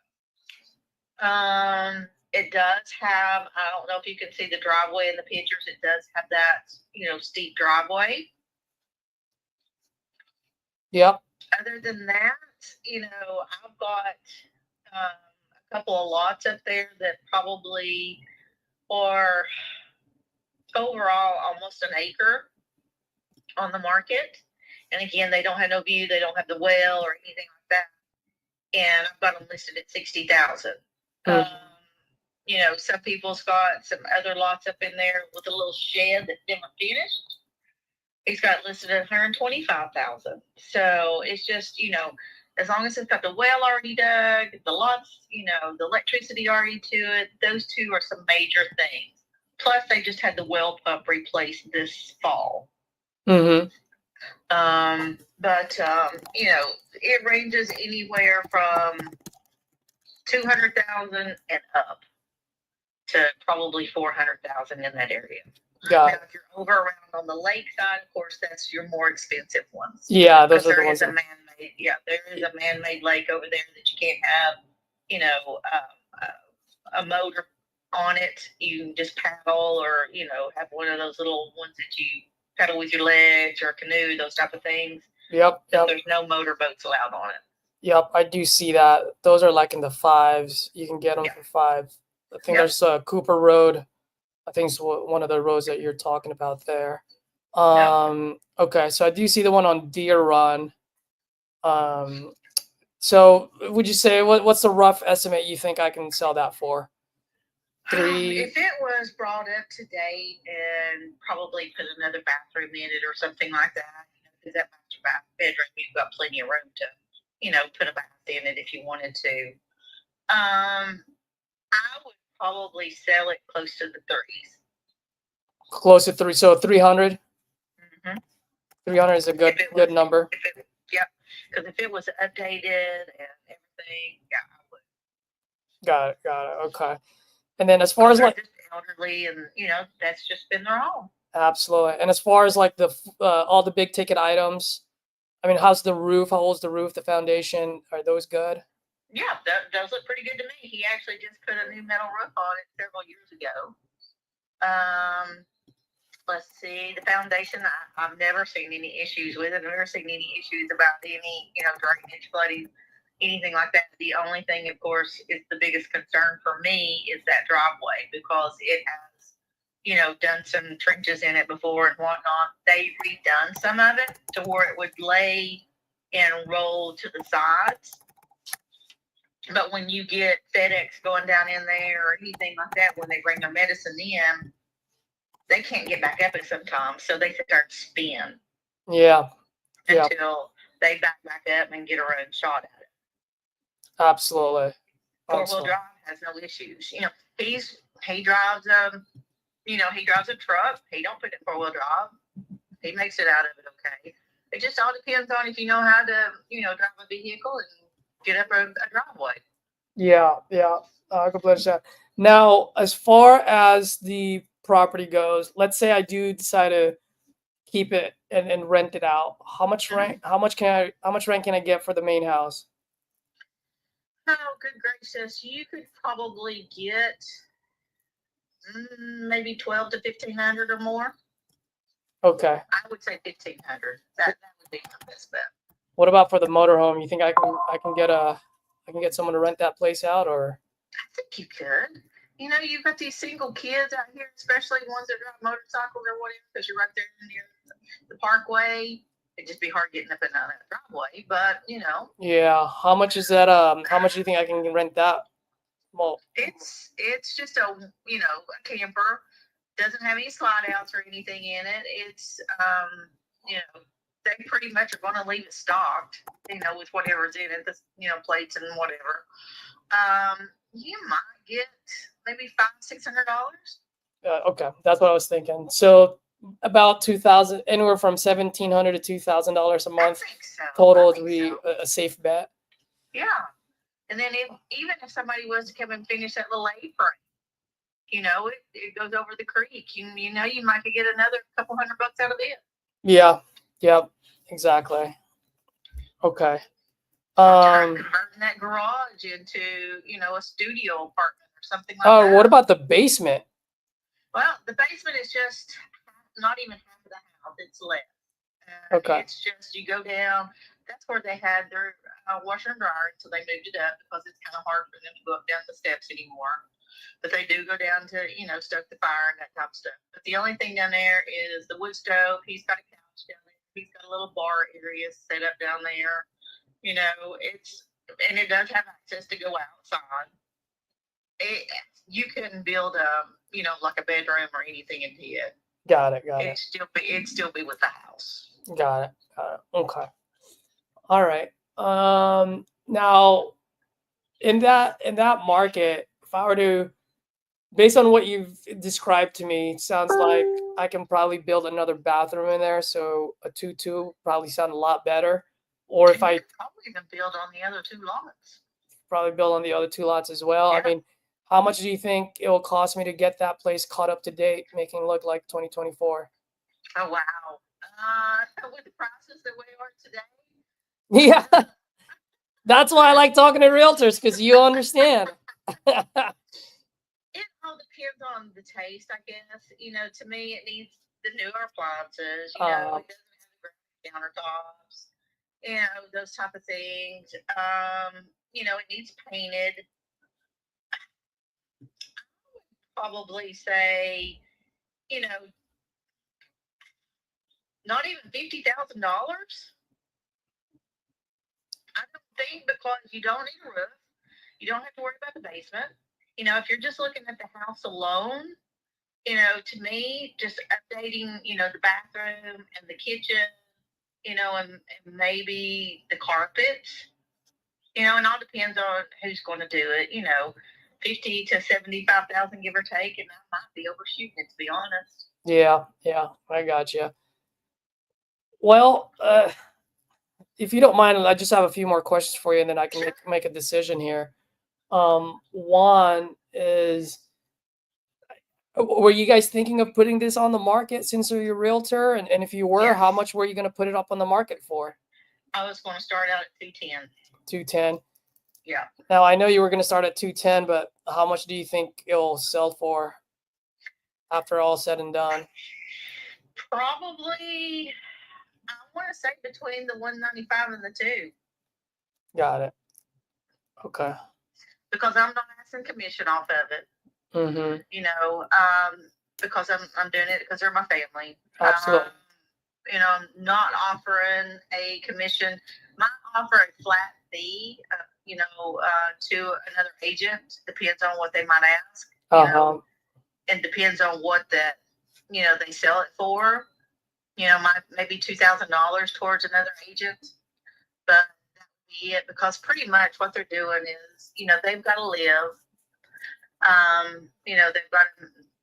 It does have, I don't know if you can see the driveway in the pictures. It does have that, steep driveway. Yep. Other than that, I've got a couple of lots up there that probably are overall almost an acre on the market. And again, they don't have no view. They don't have the well or anything like that. And I've got them listed at 60,000. Some people's got some other lots up in there with a little shed that's never finished. He's got it listed at 125,000. So it's just, as long as it's got the well already dug, the lots, the electricity already to it, those two are some major things. Plus, they just had the well pump replaced this fall. Mm-hmm. It ranges anywhere from 200,000 and up to probably 400,000 in that area. Got Now, it. if you're over around on the lake side, of course, that's your more expensive ones. Yeah, those Because are the there ones. is a man-made, there is a man-made lake over there that you can't have, a motor on it. You can just paddle or, have one of those little ones that you paddle with your legs or a canoe, those type of things. Yep. Yep. There's no motorboats allowed on it. Yep. I do see that. Those are like in the $5s. You can get them for $5. I think Yep. there's Cooper Road. I think it's one of the roads that you're talking about there. Okay, so I do see the one on Deer Run. So would you say what's the rough estimate you think I can sell that for? If it was brought up to date and probably put another bathroom in it or something like that, because that master bedroom, you've got plenty of room to, put a bath in it if you wanted to. I would probably sell it close to the 30s. Close to 3, so 300. Mm-hmm. 300 is a good number. Yep, because if it was updated and everything, yeah, I would. Got it. Okay. And then as far as like just elderly and that's just been their home. Absolutely. And as far as like the all the big ticket items, I mean, how's the roof? How old's the roof? The foundation? Are those good? Yeah, that does look pretty good to me. He actually just put a new metal roof on it several years ago. Let's see, the foundation, I've never seen any issues with it. I've never seen any issues about any, drainage, flooding, anything like that. The only thing, of course, is the biggest concern for me is that driveway, because it has, done some trenches in it before and whatnot. They redone some of it to where it would lay and roll to the sides. But when you get FedEx going down in there or anything like that, when they bring their medicine in, they can't get back up it sometimes. So they start spin. Yeah. Until they back up and get a run shot at it. Absolutely. Four-wheel drive has no issues. He drives he drives a truck. He don't put it four-wheel drive. He makes it out of it okay. It just all depends on if you know how to, drive a vehicle and get up a driveway. Yeah. I completely understand. Now, as far as the property goes, let's say I do decide to keep it and rent it out. How much rent? How much rent can I get for the main house? Oh, good gracious! You could probably get maybe 12 to 1,500 or more. Okay. I would say 1,500. That would be my best bet. What about for the motorhome? You think I can get someone to rent that place out, or? I think you could. You've got these single kids out here, especially ones that drive motorcycles or whatever, because you're right there near the parkway. It'd just be hard getting up and down that driveway, but Yeah. How much is that? How much do you think I can rent that? Well, it's just a a camper. Doesn't have any slide outs or anything in it. It's they pretty much are going to leave it stocked, with whatever's in it, the plates and whatever. You might get maybe $500-$600. okay, that's what I was thinking. So about 2,000, anywhere from $1,700 to $2,000 a I month think so. total I would think be so. a safe bet. Yeah. And then even if somebody was to come and finish that little apron, you know, it goes over the creek. You know, you might could get another couple $100 out of it. Yeah. Yep. Exactly. Okay. Converting that garage into, you know, a studio apartment or something like Oh, that. what about the basement? Well, the basement is just not even half of the house. It's less. Okay. It's just you go down. That's where they had their washer and dryer, so they moved it up because it's kind of hard for them to go up down the steps anymore. But they do go down to, you know, stoke the fire and that type of stuff. But the only thing down there is the wood stove. He's got a couch down there. He's got a little bar area set up down there. You know, and it does have access to go outside. You couldn't build you know, like a bedroom or anything into it. Got it. Got it. It'd still be with the house. Got it. Got it. Okay. All right. Now in that market, if I were to, based on what you've described to me, it sounds like I can probably build another bathroom in there. So a 2-2 probably sound a lot better. Or if And you I could probably even build on the other 2 lots. probably build on the other 2 lots as well. Yeah. I mean, how much do you think it will cost me to get that place caught up to date, making it look like 2024? Oh wow! With the prices that we are today, Yeah. That's why I like talking to realtors, because you understand. it all depends on the taste, I guess. You know, to me, it needs the newer appliances. You know, it doesn't have the granite countertops. You know, those type of things. You know, it needs painted. I would probably say, you know, not even $50,000. I don't think, because you don't need a roof. You don't have to worry about the basement. You know, if you're just looking at the house alone, you know, to me, just updating, you know, the bathroom and the kitchen, you know, and maybe the carpets, you know, and all depends on who's going to do it, you know, 50 to 75,000, give or take, and I might be overshooting it, to be honest. Yeah, I got you. Well, if you don't mind, I just have a few more questions for you, and then I can make a decision here. One is, were you guys thinking of putting this on the market since you're a realtor? And if you were, Yes. how much were you going to put it up on the market for? I was going to start out at 210. 210. Yeah. Now, I know you were going to start at 210, but how much do you think it'll sell for after all said and done? Probably, I want to say between the 195 and the 2. Got it. Okay. Because I'm not asking commission off of it. Mm-hmm. You know, because I'm doing it because they're my family. Absolutely. You know, I'm not offering a commission. Might offer a flat fee, you know, to another agent. Depends on what they might ask. You know, and depends on what that, you know, they sell it for. You know, maybe $2,000 towards another agent, but that would be it, because pretty much what they're doing is, you know, they've got to live. You know, they've got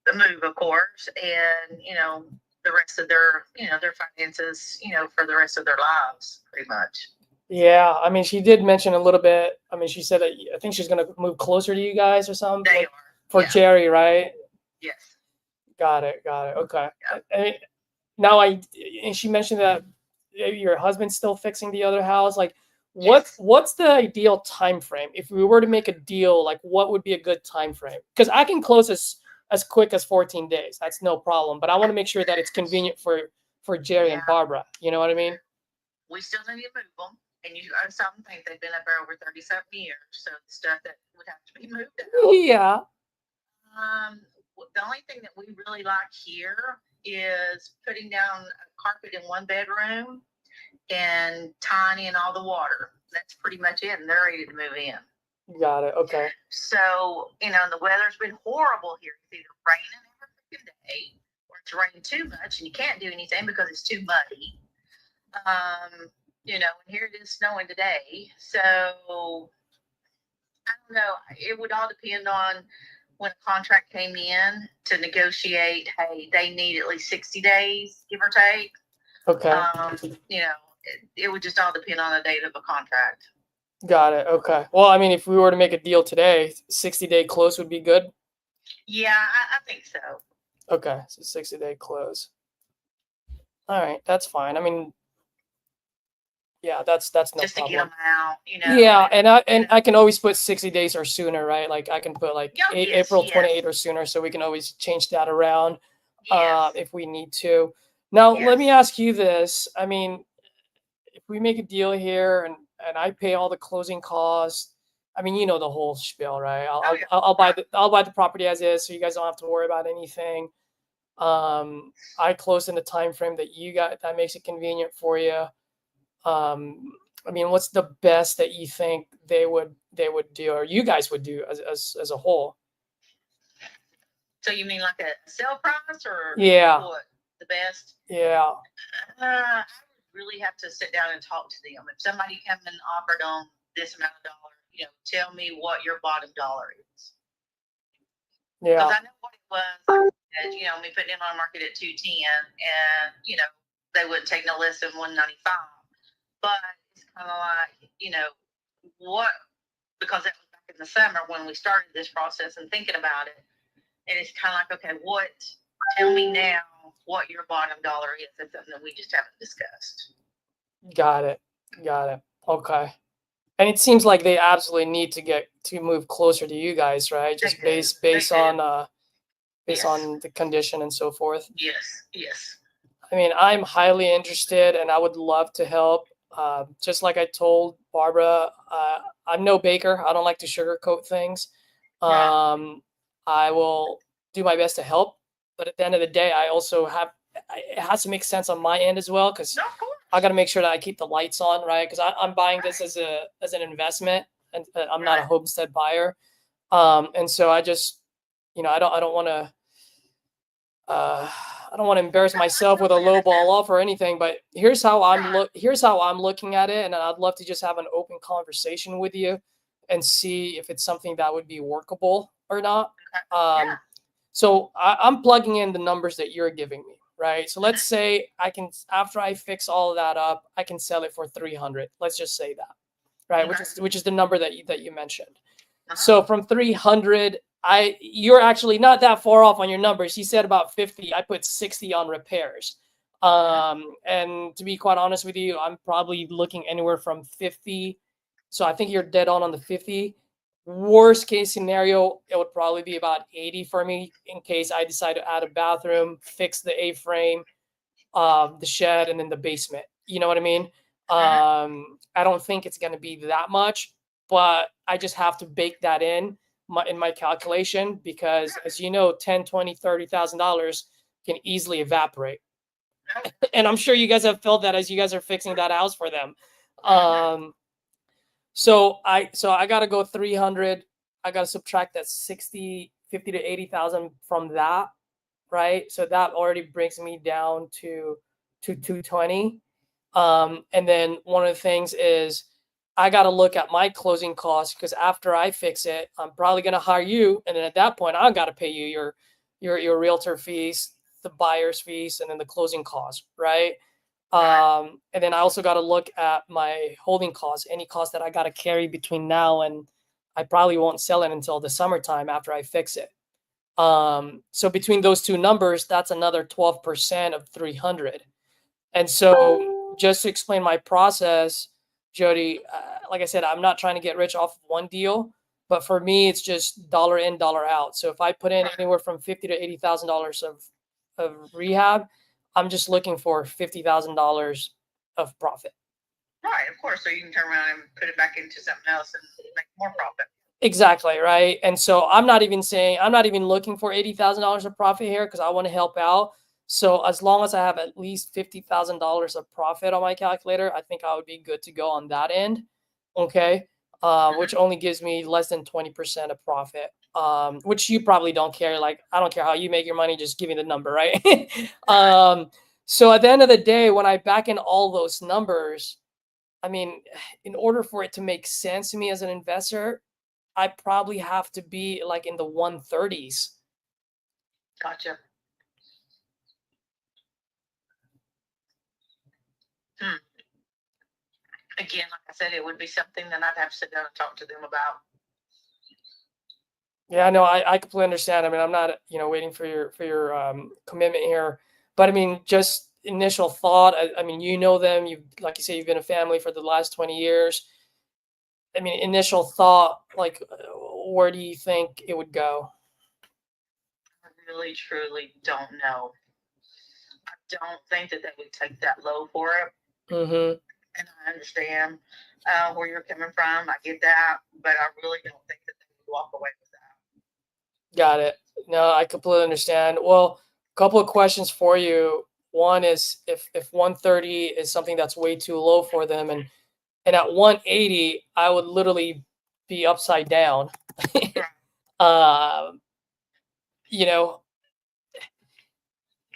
to move, of course, and, you know, the rest of their, you know, their finances, you know, for the rest of their lives, pretty much. Yeah, I mean, she did mention a little bit. I mean, she said that I think she's going to move closer to you guys or something. They like, are. For Yeah. Jerry, right? Yes. Got it. Okay. Yeah. And now and she mentioned that your husband's still fixing the other house. Like, what's the ideal time frame? If we were to make a deal, like, what would be a good time frame? Because I can close as quick as 14 days. That's no problem. But I want to make sure that it's convenient for Jerry and Barbara. You know what I mean? We still need to move them. And you something think they've been up there over 30-something years. So the stuff that would have to be moved out. Yeah. The only thing that we really like here is putting down a carpet in one bedroom and tying in all the water. That's pretty much it, and they're ready to move in. Got it. Okay. So, you know, the weather's been horrible here. It's either raining every freaking day, or it's raining too much, and you can't do anything because it's too muddy. You know, and here it is snowing today. So, I don't know. It would all depend on when a contract came in to negotiate, hey, they need at least 60 days, give or take. Okay. You know, it would just all depend on the date of a contract. Got it. Okay. Well, I mean, if we were to make a deal today, 60-day close would be good. Yeah, I think so. Okay. So 60-day close. All right. That's fine. I mean, yeah, that's no Just to get problem. them out, you know. Yeah, and I can always put 60 days or sooner, right? Like I can put like Oh, yes, April yes. 28 or sooner, so we can always change that around Yes. if we need to. Now, let me Yes. ask you this. I mean, if we make a deal here and I pay all the closing costs, I mean, you know the whole spiel, right? Oh, yeah. I'll buy the property as is, so you guys don't have to worry about anything. I close in the time frame that you got that makes it convenient for you. I mean, what's the best that you think they would do, or you guys would do as a whole? So you mean like a sale price or Yeah. what? The best? Yeah. I would really have to sit down and talk to them. If somebody come and offered them this amount of dollars, you know, tell me what your bottom dollar is. Yeah. Because I know what it was. You know, we put it on the market at 210, and you know they wouldn't take no less than 195. But it's kind of like, you know, what, because that was back in the summer when we started this process and thinking about it. And it's kind of like, okay, what, tell me now what your bottom dollar is. That's something that we just haven't discussed. Got it. Got it. Okay. And it seems like they absolutely need to move closer to you guys, right? Just They do. based They do. on based Yes. on the condition and so forth. Yes, yes. I mean, I'm highly interested and I would love to help. Just like I told Barbara, I'm no baker. I don't like to sugarcoat things. Right. I will do my best to help, but at the end of the day, I also it has to make sense on my end as well, because No, of course. I got to make sure that I keep the lights on, right? Because I'm buying this as an investment, and I'm not a Right. homestead buyer. And so I just, I don't want to. I don't want to embarrass myself with a low ball offer or anything, but here's how I'm looking at it, and I'd love to just have an open conversation with you and see if it's something that would be workable or not. Yeah. So I'm plugging in the numbers that you're giving me, right? So let's say after I fix all of that up, I can sell it for 300. Let's just say that, right? Okay. Which is the number that you mentioned. Uh-huh. So from 300, you're actually not that far off on your numbers. You said about 50. I put 60 on repairs. And to be quite honest with you, I'm probably looking anywhere from 50. So I think you're dead on the 50. Worst case scenario, it would probably be about 80 for me in case I decide to add a bathroom, fix the A-frame, the shed, and then the basement. You know what I mean? I don't think it's going to be that much, but I just have to bake that in my calculation, because as you know, 10, 20, $30,000 can easily evaporate. And I'm sure you guys have felt that as you guys are fixing that house for them. So I got to go 300. I got to subtract that 50 to 80,000 from that, right? So that already brings me down to 220. And then one of the things is I got to look at my closing costs, because after I fix it, I'm probably going to hire you. And then at that point, I got to pay you your realtor fees, the buyer's fees, and then the closing costs, right? And then I also got to look at my holding costs, any costs that I got to carry between now and I probably won't sell it until the summertime after I fix it. So between those two numbers, that's another 12% of 300. And so just to explain my process, Jody, like I said, I'm not trying to get rich off of one deal, but for me, it's just dollar in, dollar out. So if I put in anywhere from $50,000 to $80,000 of rehab, I'm just looking for $50,000 of profit. Right, of course. So you can turn around and put it back into something else and make more profit. Exactly, right? And so I'm not even looking for $80,000 of profit here, because I want to help out. So as long as I have at least $50,000 of profit on my calculator, I think I would be good to go on that end. Okay. Which only gives me less than 20% of profit. Which you probably don't care. Like, I don't care how you make your money, just give me the number, right? So at the end of the day, when I back in all those numbers, I mean, in order for it to make sense to me as an investor, I probably have to be like in the 130s. Gotcha. Again, like I said, it would be something that I'd have to sit down and talk to them about. Yeah, no, I completely understand. I mean, I'm not, waiting for your commitment here, but I mean, just initial thought. I mean, you know them. You, like you say, you've been a family for the last 20 years. I mean, initial thought, like, where do you think it would go? I really, truly don't know. I don't think that they would take that low for it. Mm-hmm. And I understand where you're coming from. I get that, but I really don't think that they would walk away with that. Got it. No, I completely understand. Well, a couple of questions for you. One is if 130 is something that's way too low for them, and at 180, I would literally be upside down. Um, you know,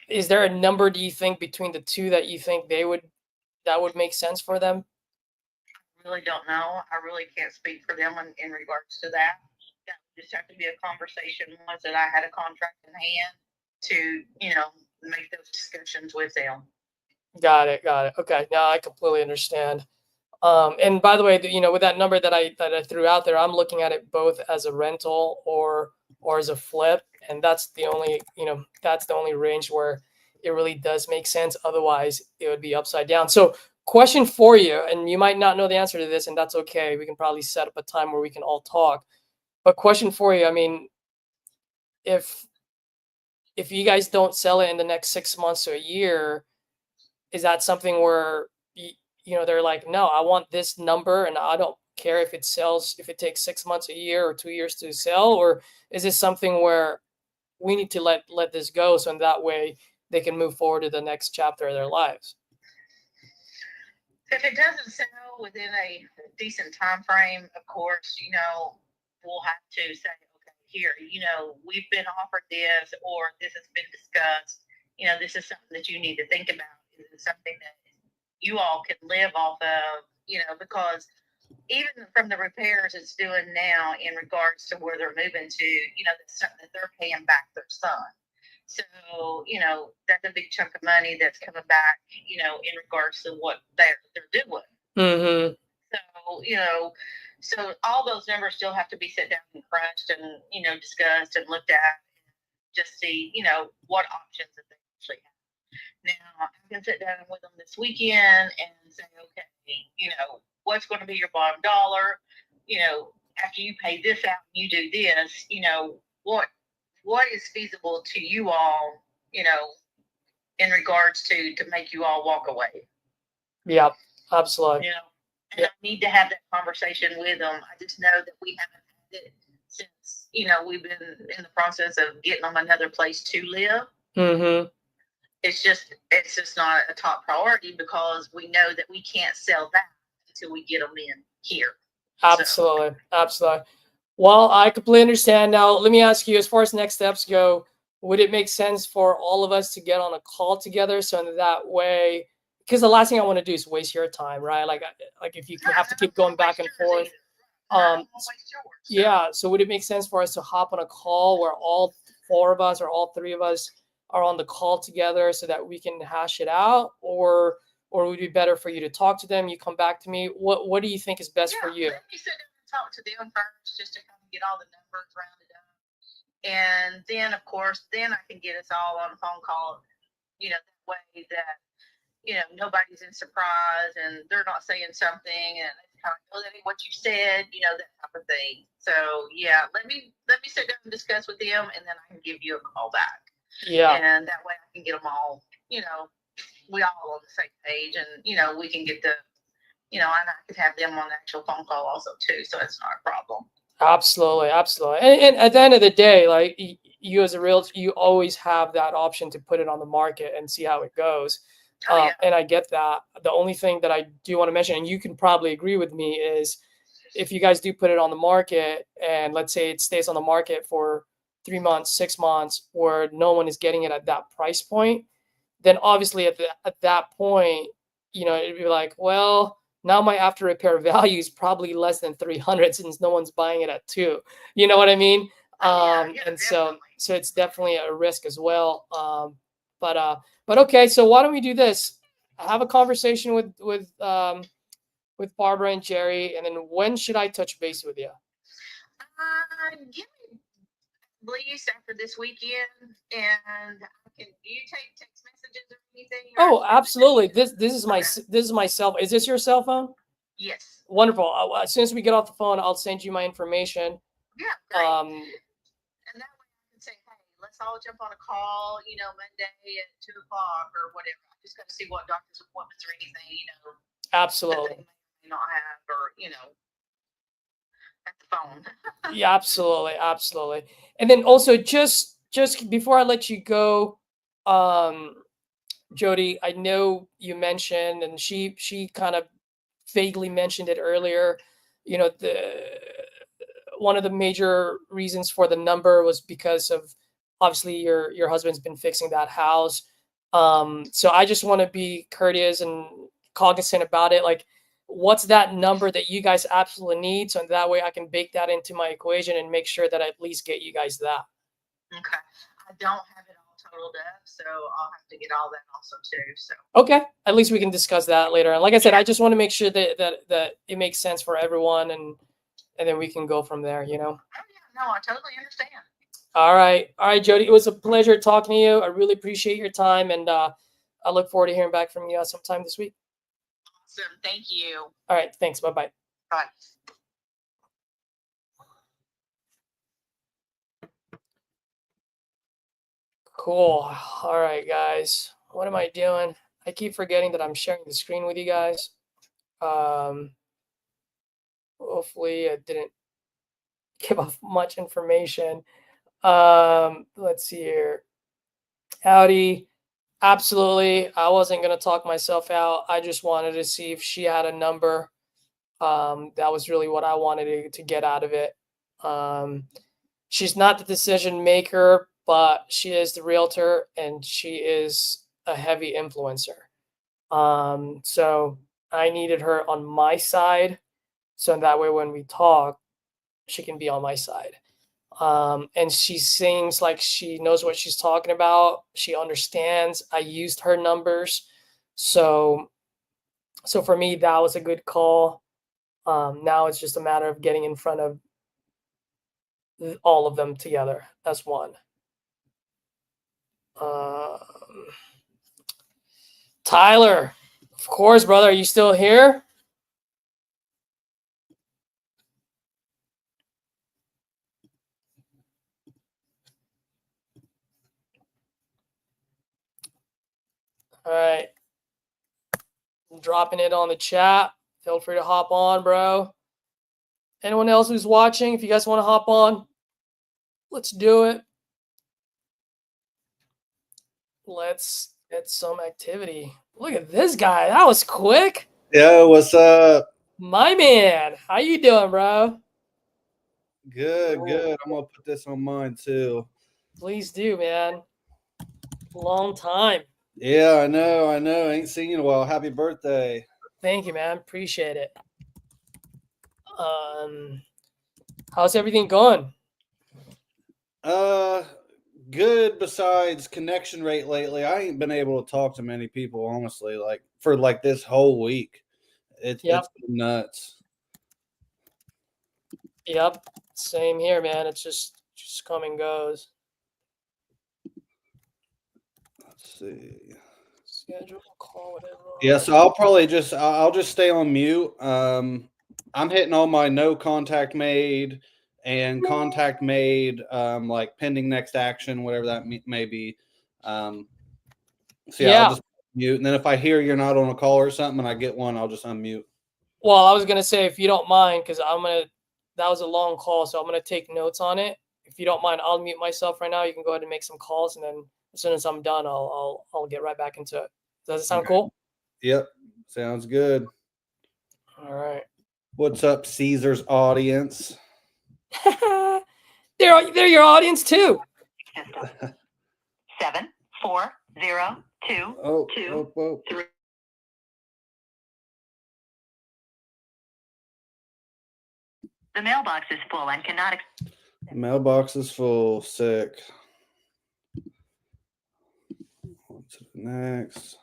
is there a number, do you think, between the two that you think that would make sense for them? I really don't know. I really can't speak for them in regards to that. That would just have to be a conversation once that I had a contract in hand to, make those discussions with them. Got it. Got it. Okay. No, I completely understand. And by the way, with that number that I threw out there, I'm looking at it both as a rental or as a flip, and that's the only range where it really does make sense. Otherwise, it would be upside down. So, question for you, and you might not know the answer to this, and that's okay. We can probably set up a time where we can all talk. But question for you, I mean, if you guys don't sell it in the next 6 months or a year, is that something where they're like, no, I want this number, and I don't care if it sells, if it takes 6 months, a year, or 2 years to sell, or is this something where we need to let this go, so in that way they can move forward to the next chapter of their lives? If it doesn't sell within a decent time frame, of course, we'll have to say, okay, here, we've been offered this, or this has been discussed. This is something that you need to think about. Is it something that you all can live off of? Because even from the repairs it's doing now in regards to where they're moving to, that's something that they're paying back their son. So, that's a big chunk of money that's coming back, in regards to what they're doing. Mm-hmm. So, so all those numbers still have to be set down and crunched and, discussed and looked at, just see, what options that they actually have. Now, I can sit down with them this weekend and say, okay, what's going to be your bottom dollar? After you pay this out and you do this, what is feasible to you all, in regards to make you all walk away? Yeah, absolutely. And I need to have that conversation with them. I just know that we haven't had it since, we've been in the process of getting them another place to live. Mm-hmm. It's just not a top priority because we know that we can't sell that until we get them in here. Absolutely. Absolutely. Well, I completely understand. Now, let me ask you, as far as next steps go, would it make sense for all of us to get on a call together, so in that way, because the last thing I want to do is waste your time, right? Like if you have to keep going back and forth. Yeah. So would it make sense for us to hop on a call where all four of us or all three of us are on the call together so that we can hash it out, or would it be better for you to talk to them? You come back to me. What do you think is best for you? Let me sit down and talk to them first, just to kind of get all the numbers rounded up, and then of course, then I can get us all on a phone call. That way that nobody's in surprise and they're not saying something and it's kind of, oh, that ain't what you said, that type of thing. So yeah, let me sit down and discuss with them, and then I can give you a call back. Yeah. And that way I can get them all, we all on the same page, and we can get the, and I could have them on the actual phone call also too. So it's not a problem. Absolutely. Absolutely. And at the end of the day, like you as a realtor, you always have that option to put it on the market and see how it goes. And I get that. The only thing that I do want to mention, and you can probably agree with me, is if you guys do put it on the market and let's say it stays on the market for 3 months, 6 months, where no one is getting it at that price point, then obviously at that point, it'd be like, well, Now my after repair value is probably less than 300 since no one's buying it at 2. You know what I mean? And so it's definitely a risk as well. But okay, so why don't we do this? Have a conversation with Barbara and Jerry, and then when should I touch base with you? Give me at least after this weekend, and do you take text messages or anything? Oh, absolutely. This is my cell. Is this your cell phone? Yes. Wonderful. As soon as we get off the phone, I'll send you my information. Yeah. Great. And that way I can say, hey, let's all jump on a call, Monday at 2:00 or whatever. I just got to see what doctor's appointments or anything, Absolutely. that they may not have, or, at the phone. Yeah, absolutely. And then also just before I let you go, Jody, I know you mentioned, and she kind of vaguely mentioned it earlier, one of the major reasons for the number was because of obviously your husband's been fixing that house. So I just want to be courteous and cognizant about it. Like, what's that number that you guys absolutely need? So that way I can bake that into my equation and make sure that I at least get you guys that. Okay. I don't have it all totaled up, so I'll have to get all that also too. So okay, at least we can discuss that later. And like I said, I just want to make sure that it makes sense for everyone, and then we can go from there. Oh yeah, no, I totally understand. All right, Jody, it was a pleasure talking to you. I really appreciate your time, and I look forward to hearing back from you sometime this week. Awesome, thank you. All right, thanks. Bye. Bye. Cool. All right, guys. What am I doing? I keep forgetting that I'm sharing the screen with you guys. Hopefully I didn't give off much information. Let's see here. Howdy. Absolutely. I wasn't going to talk myself out. I just wanted to see if she had a number. That was really what I wanted to get out of it. She's not the decision maker, but she is the realtor and she is a heavy influencer. So I needed her on my side. So that way, when we talk, she can be on my side. And she seems like she knows what she's talking about. She understands. I used her numbers. So for me, that was a good call. Now it's just a matter of getting in front of all of them together as one. Tyler, of course, brother. Are you still here? All right. I'm dropping it on the chat. Feel free to hop on, bro. Anyone else who's watching, if you guys want to hop on, let's do it. Let's get some activity. Look at this guy. That was quick. Yo, what's up? My man. How you doing, bro? Good. I'm gonna put this on mine too. Please do, man. Long time. Yeah, I know. Ain't seen you in a while. Happy birthday. Thank you, man. Appreciate it. How's everything going? Good. Besides connection rate lately, I ain't been able to talk to many people, honestly. Like for this whole week, it's been nuts. Yep. Same here, man. It's just come and goes. Let's see. Schedule a call, whatever. Yeah, so I'll just stay on mute. I'm hitting all my no contact made and contact made, like pending next action, whatever that may be. So I'll just mute, and then if I hear you're not on a call or something and I get one, I'll just unmute. Well, I was gonna say, if you don't mind, because that was a long call, so I'm gonna take notes on it. If you don't mind, I'll mute myself right now. You can go ahead and make some calls, and then as soon as I'm done, I'll get right back into it. Does it sound cool? Yep, sounds good. All right. What's up, Caesar's audience? They're your audience too. 7 4 0 2 2 3 The mailbox is full and cannot. Mailbox is full. Sick. On to the next.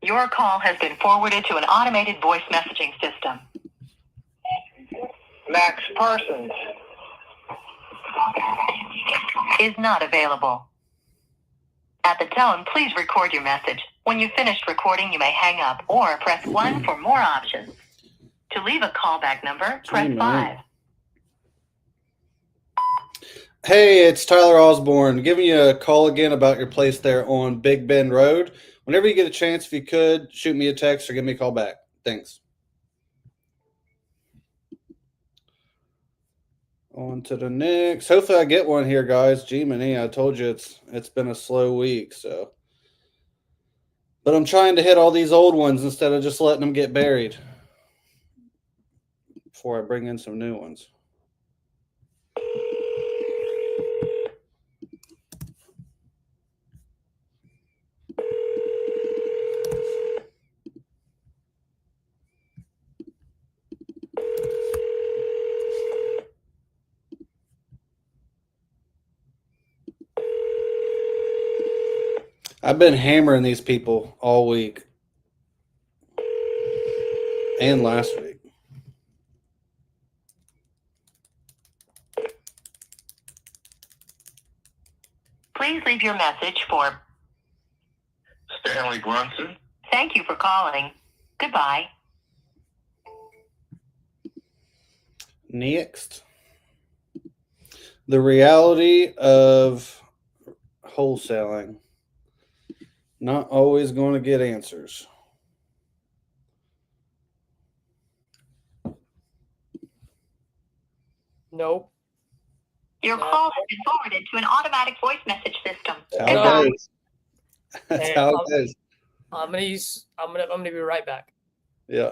Your call has been forwarded to an automated voice messaging system. Max Parsons. Is not available. At the tone, please record your message. When you've finished recording, you may hang up or press 1 for more options. To leave a callback number, press 5. Hey, it's Tyler Osborne giving you a call again about your place there on Big Bend Road. Whenever you get a chance, if you could, shoot me a text or give me a call back. Thanks. On to the next. Hopefully I get one here, guys. G-Mini, I told you it's been a slow week, so. But I'm trying to hit all these old ones instead of just letting them get buried before I bring in some new ones. I've been hammering these people all week and last week. Please leave your message for Stanley Brunson. Thank you for calling. Goodbye. Next. The reality of wholesaling. Not always going to get answers. Nope. Your call has been forwarded to an automatic voice message system. That's how it goes. That's Hey, how it goes. I'm gonna be right back. Yeah.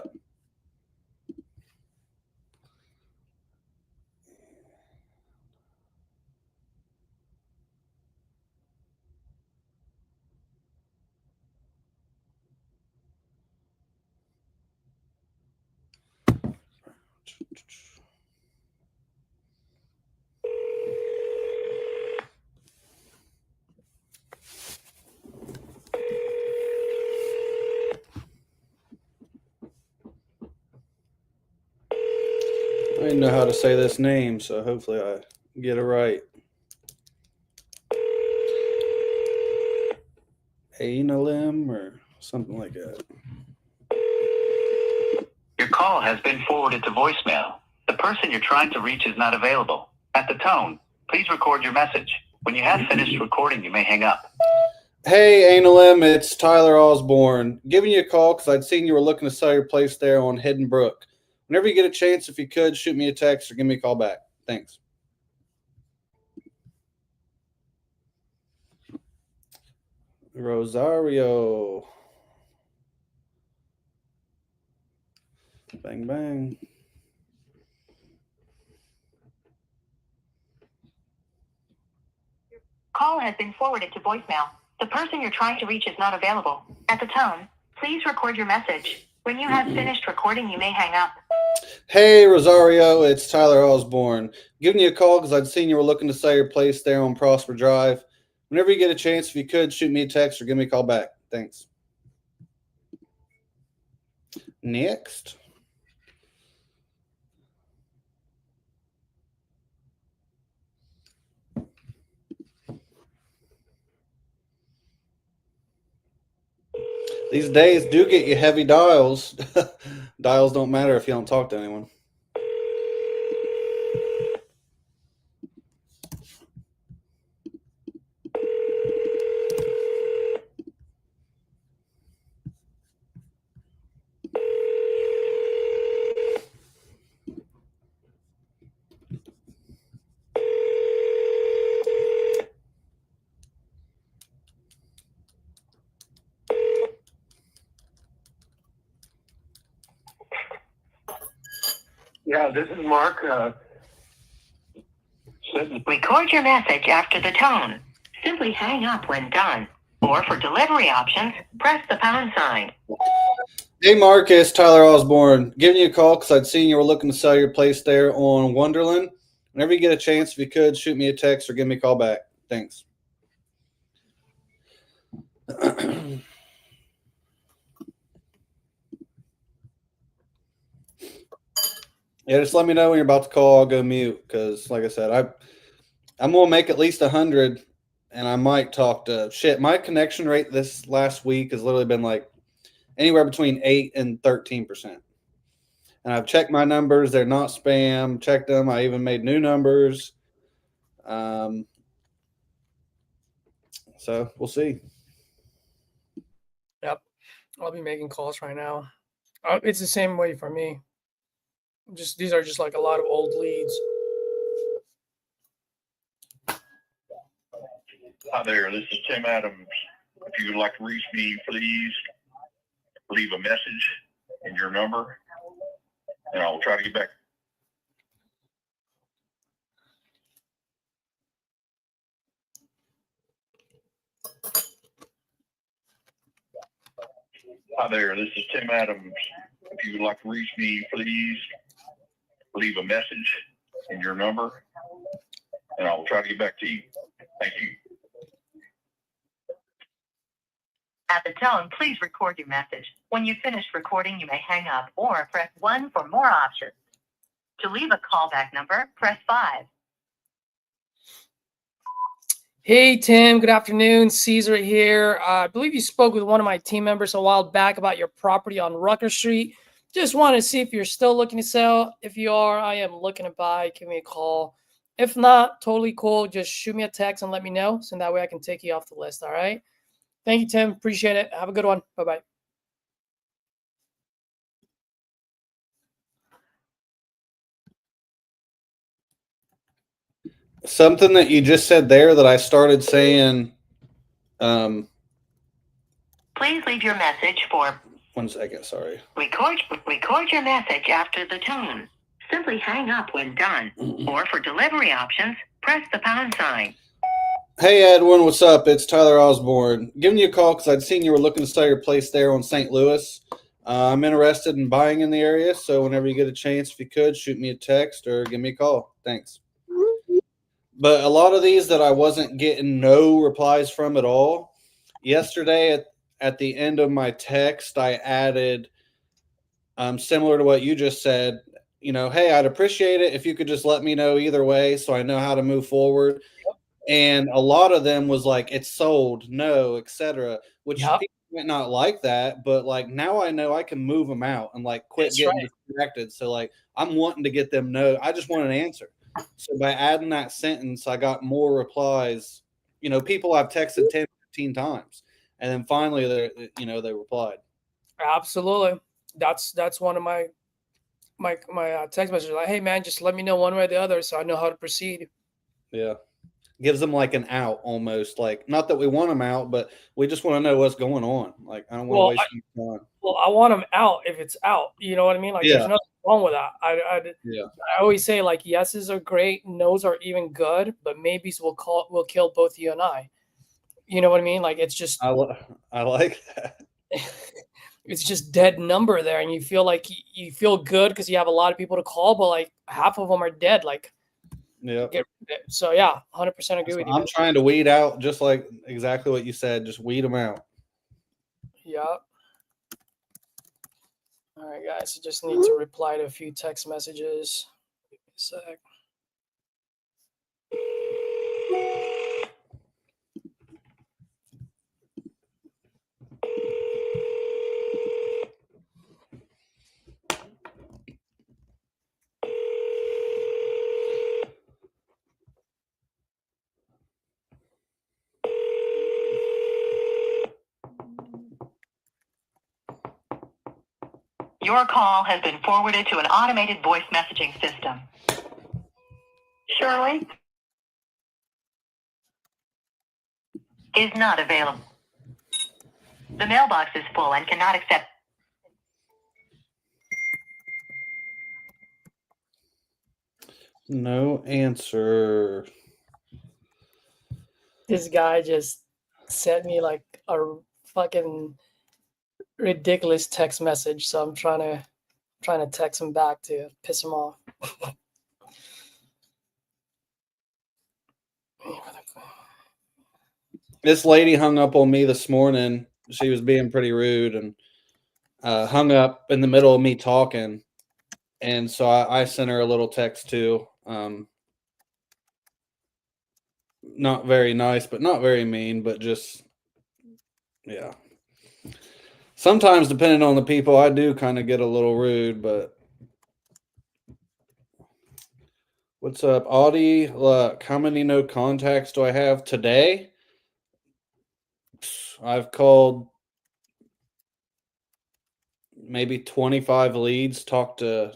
I didn't know how to say this name, so hopefully I get it right. Analim or something like that. Your call has been forwarded to voicemail. The person you're trying to reach is not available. At the tone, please record your message. When you have finished recording, you may hang up. Hey, Analim, it's Tyler Osborne. Giving you a call because I'd seen you were looking to sell your place there on Hidden Brook. Whenever you get a chance, if you could, shoot me a text or give me a call back. Thanks. Rosario. Bang, bang. Call has been forwarded to voicemail. The person you're trying to reach is not available. At the tone, please record your message. When you have finished recording, you may hang up. Hey, Rosario, it's Tyler Osborne. Giving you a call because I'd seen you were looking to sell your place there on Prosper Drive. Whenever you get a chance, if you could, shoot me a text or give me a call back. Thanks. Next. These days do get you heavy dials. Dials don't matter if you don't talk to anyone. Yeah, this is Mark. Record your message after the tone. Simply hang up when done. Or for delivery options, press the pound sign. Hey, Marcus, Tyler Osborne. Giving you a call because I'd seen you were looking to sell your place there on Wonderland. Whenever you get a chance, if you could, shoot me a text or give me a call back. Thanks. Yeah, just let me know when you're about to call. I'll go mute because, like I said, I'm gonna make at least 100, and I might talk to shit. My connection rate this last week has literally been like anywhere between 8 and 13%. And I've checked my numbers; they're not spam. Checked them. I even made new numbers. So we'll see. Yep. I'll be making calls right now. It's the same way for me. Just these are just like a lot of old leads. Hi there, this is Tim Adams. If you would like to reach me, please leave a message and your number, and I will try to get back. Hi there, this is Tim Adams. If you would like to reach me, please leave a message and your number, and I will try to get back to you. Thank you. At the tone, please record your message. When you finish recording, you may hang up or press 1 for more options. To leave a callback number, press 5. Hey, Tim. Good afternoon. Caesar here. I believe you spoke with one of my team members a while back about your property on Rucker Street. Just wanted to see if you're still looking to sell. If you are, I am looking to buy. Give me a call. If not, totally cool. Just shoot me a text and let me know, so that way I can take you off the list. All right. Thank you, Tim. Appreciate it. Have a good one. Bye-bye. Something that you just said there that I started saying. Please leave your message for 1 second. Sorry. record your message after the tone. Simply hang up when done. Or for delivery options, press the pound sign. Hey, Edwin, what's up? It's Tyler Osborne. Giving you a call because I'd seen you were looking to sell your place there on St. Louis. I'm interested in buying in the area, so whenever you get a chance, if you could, shoot me a text or give me a call. Thanks. But a lot of these that I wasn't getting no replies from at all. Yesterday at the end of my text, I added, similar to what you just said, hey, I'd appreciate it if you could just let me know either way so I know how to move forward. And a lot of them was like, it's sold, no, etc. Which Yep. people might not like that, but like now I know I can move them out and like quit That's getting right. distracted. So like I'm wanting to get them no. I just want an answer. So by adding that sentence, I got more replies. People I've texted 10, 15 times, and then finally they replied. Absolutely. That's one of my text messages. Like, hey man, just let me know one way or the other so I know how to proceed. Yeah. Gives them like an out almost, like not that we want them out, but we just want to know what's going on. Like I don't want to waste any time. Well, I want them out if it's out. You know what I mean? Like, there's nothing wrong with that. I always say like yeses are great, nos are even good, but maybes will kill both you and I. You know what I mean? Like it's just I like that. It's just dead number there, and you feel like you feel good because you have a lot of people to call, but like half of them are dead. Like, yeah. So yeah, 100% agree with you. I'm trying to weed out just like exactly what you said. Just weed them out. Yeah. All right, guys. I just need to reply to a few text messages. Give me a sec. Your call has been forwarded to an automated voice messaging system. Shirley is not available. The mailbox is full and cannot accept. No answer. This guy just sent me like a fucking ridiculous text message, so I'm trying to text him back to piss him off. This lady hung up on me this morning. She was being pretty rude and hung up in the middle of me talking. And so I sent her a little text too. Not very nice, but not very mean, but just, yeah. Sometimes, depending on the people, I do kind of get a little rude, but what's up, Audie? Look, how many no contacts do I have today? I've called maybe 25 leads, talked to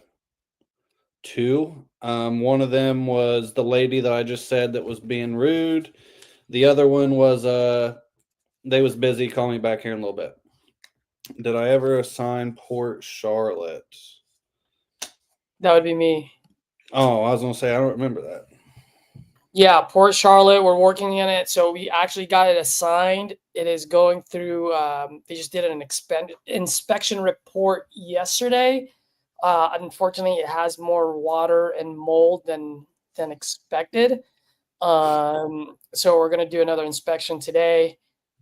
2. One of them was the lady that I just said that was being rude. The other one was they was busy. Call me back here in a little bit. Did I ever assign Port Charlotte? That would be me. Oh, I was gonna say I don't remember that. Yeah, Port Charlotte, we're working on it. So we actually got it assigned. It is going through, they just did an inspection report yesterday. Unfortunately, it has more water and mold than expected. So we're going to do another inspection today.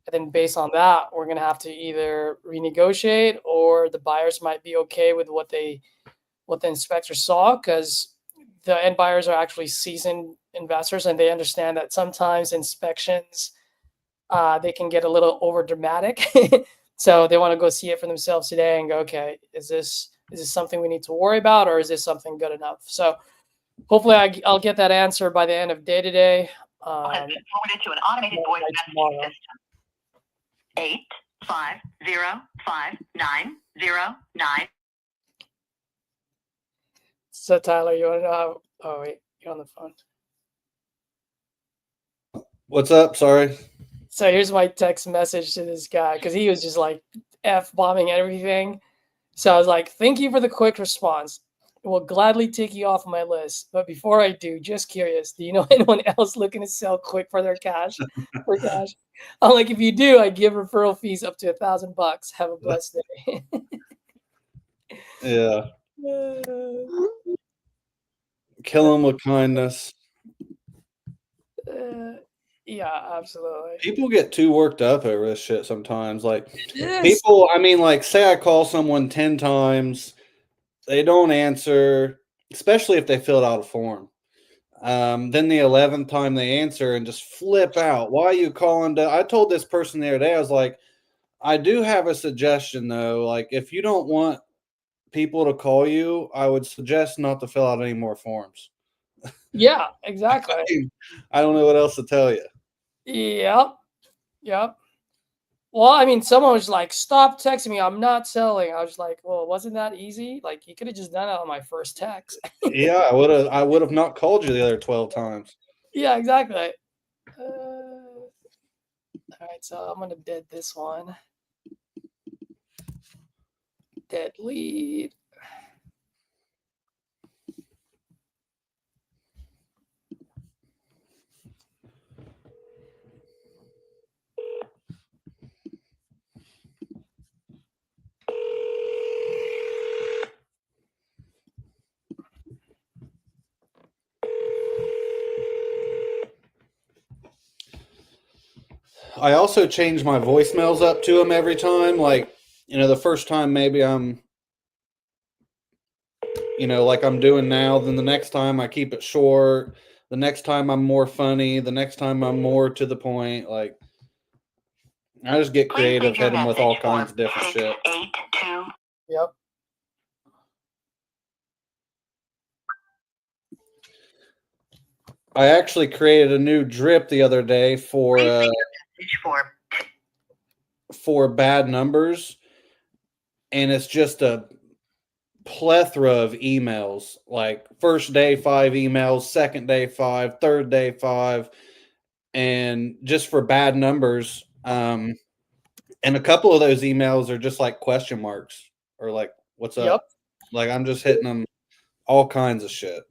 And then based on that, we're going to have to either renegotiate, or the buyers might be okay with what the inspector saw, because the end buyers are actually seasoned investors, and they understand that sometimes inspections, they can get a little over dramatic. So they want to go see it for themselves today and go, okay, is this something we need to worry about, or is this something good enough? So hopefully I'll get that answer by the end of day today. Has been forwarded to an automated voice messaging system. 8505909. So Tyler, you want to know how? Oh wait, you're on the phone. What's up? Sorry. So here's my text message to this guy, because he was just like F-bombing everything. So I was like, thank you for the quick response. Will gladly take you off my list. But before I do, just curious, do you know anyone else looking to sell quick for their cash? For cash? I'm like, if you do, I give referral fees up to $1,000. Have a blessed day. Yeah. Kill them with kindness. Yeah, absolutely. People get too worked up over this shit sometimes. Like Yes. people, I mean, like say I call someone 10 times, they don't answer, especially if they filled out a form. Then the 11th time they answer and just flip out. Why are you calling? I told this person the other day, I was like, I do have a suggestion though. Like if you don't want people to call you, I would suggest not to fill out any more forms. Yeah, exactly. I don't know what else to tell you. Yep. Well, I mean, someone was like, stop texting me. I'm not selling. I was like, well, wasn't that easy? Like, you could have just done it on my first text. Yeah, I would have not called you the other 12 times. Yeah, exactly. All right, so I'm going to dead this one. Dead lead. I also change my voicemails up to them every time. Like, the first time maybe I'm, like I'm doing now. Then the next time I keep it short. The next time I'm more funny. The next time I'm more to the point. Like, I just get creative, hit them with all kinds of different shit. 682. Yep. I actually created a new drip the other day for bad numbers, and it's just a plethora of emails. Like first day 5 emails, second day 5, third day 5, and just for bad numbers. And a couple of those emails are just like question marks or like, what's up? Yep. Like I'm just hitting them all kinds of shit.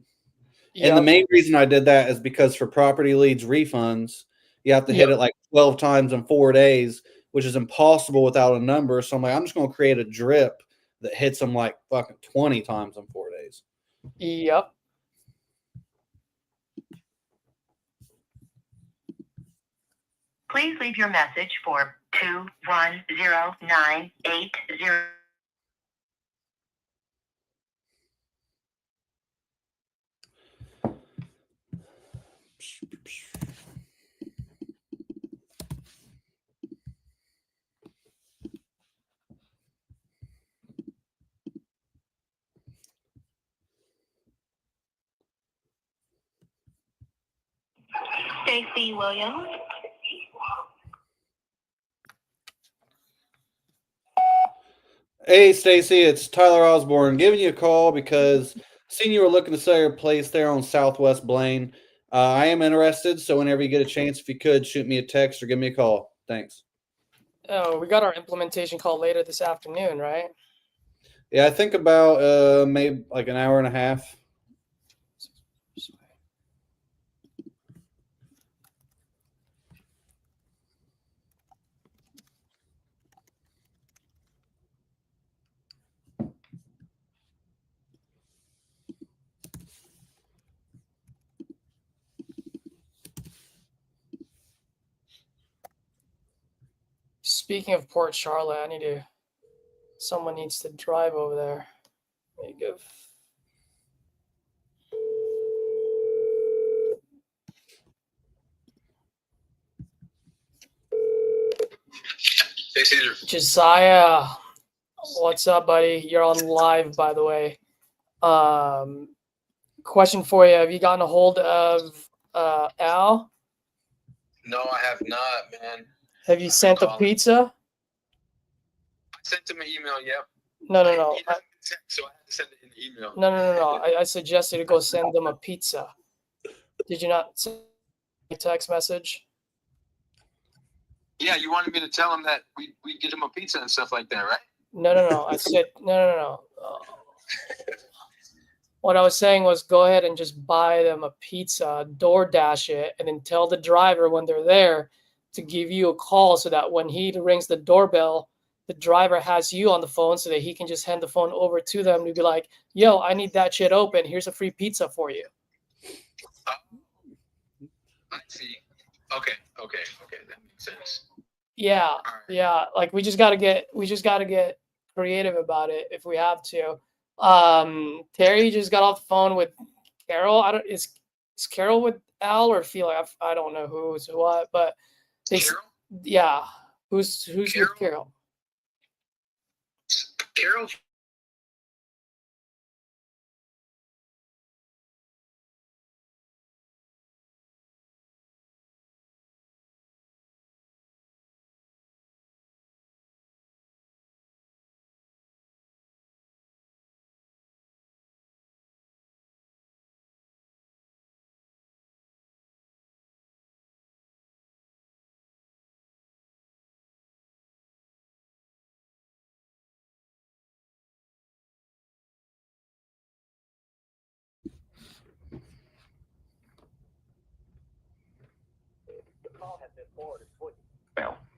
And the Yep. main reason I did that is because for property leads refunds, you have to hit Yep. it like 12 times in 4 days, which is impossible without a number. So I'm like, I'm just going to create a drip that hits them like fucking 20 times in 4 days. Yep. Please leave your message for 210980. Stacy Williams. Hey, Stacy, it's Tyler Osborne giving you a call because seen you were looking to sell your place there on Southwest Blaine. I am interested, so whenever you get a chance, if you could, shoot me a text or give me a call. Thanks. Oh, we got our implementation call later this afternoon, right? Yeah, I think about maybe like an hour and a half. Speaking of Port Charlotte, someone needs to drive over there. Let me give. Josiah, what's up, buddy? You're on live, by the way. Question for you: have you gotten a hold of Al? No, I have not, man. Have you sent the pizza? I sent him an email, yep. No. He doesn't text, so I had to send it in the email. No. I suggested to go send them a pizza. Did you not send a text message? Yeah, you wanted me to tell him that we get him a pizza and stuff like that, right? No. I said no. What I was saying was go ahead and just buy them a pizza, DoorDash it, and then tell the driver when they're there to give you a call so that when he rings the doorbell, the driver has you on the phone so that he can just hand the phone over to them to be like, yo, I need that shit open. Here's a free pizza for you. I see. Okay. That makes sense. Yeah. All right. Yeah. Like we just gotta get creative about it if we have to. Terry just got off the phone with Carol. Is Carol with Al or Felix? I don't know who's what, but Carol? Yeah. Who's Carol? with Carol? Carol?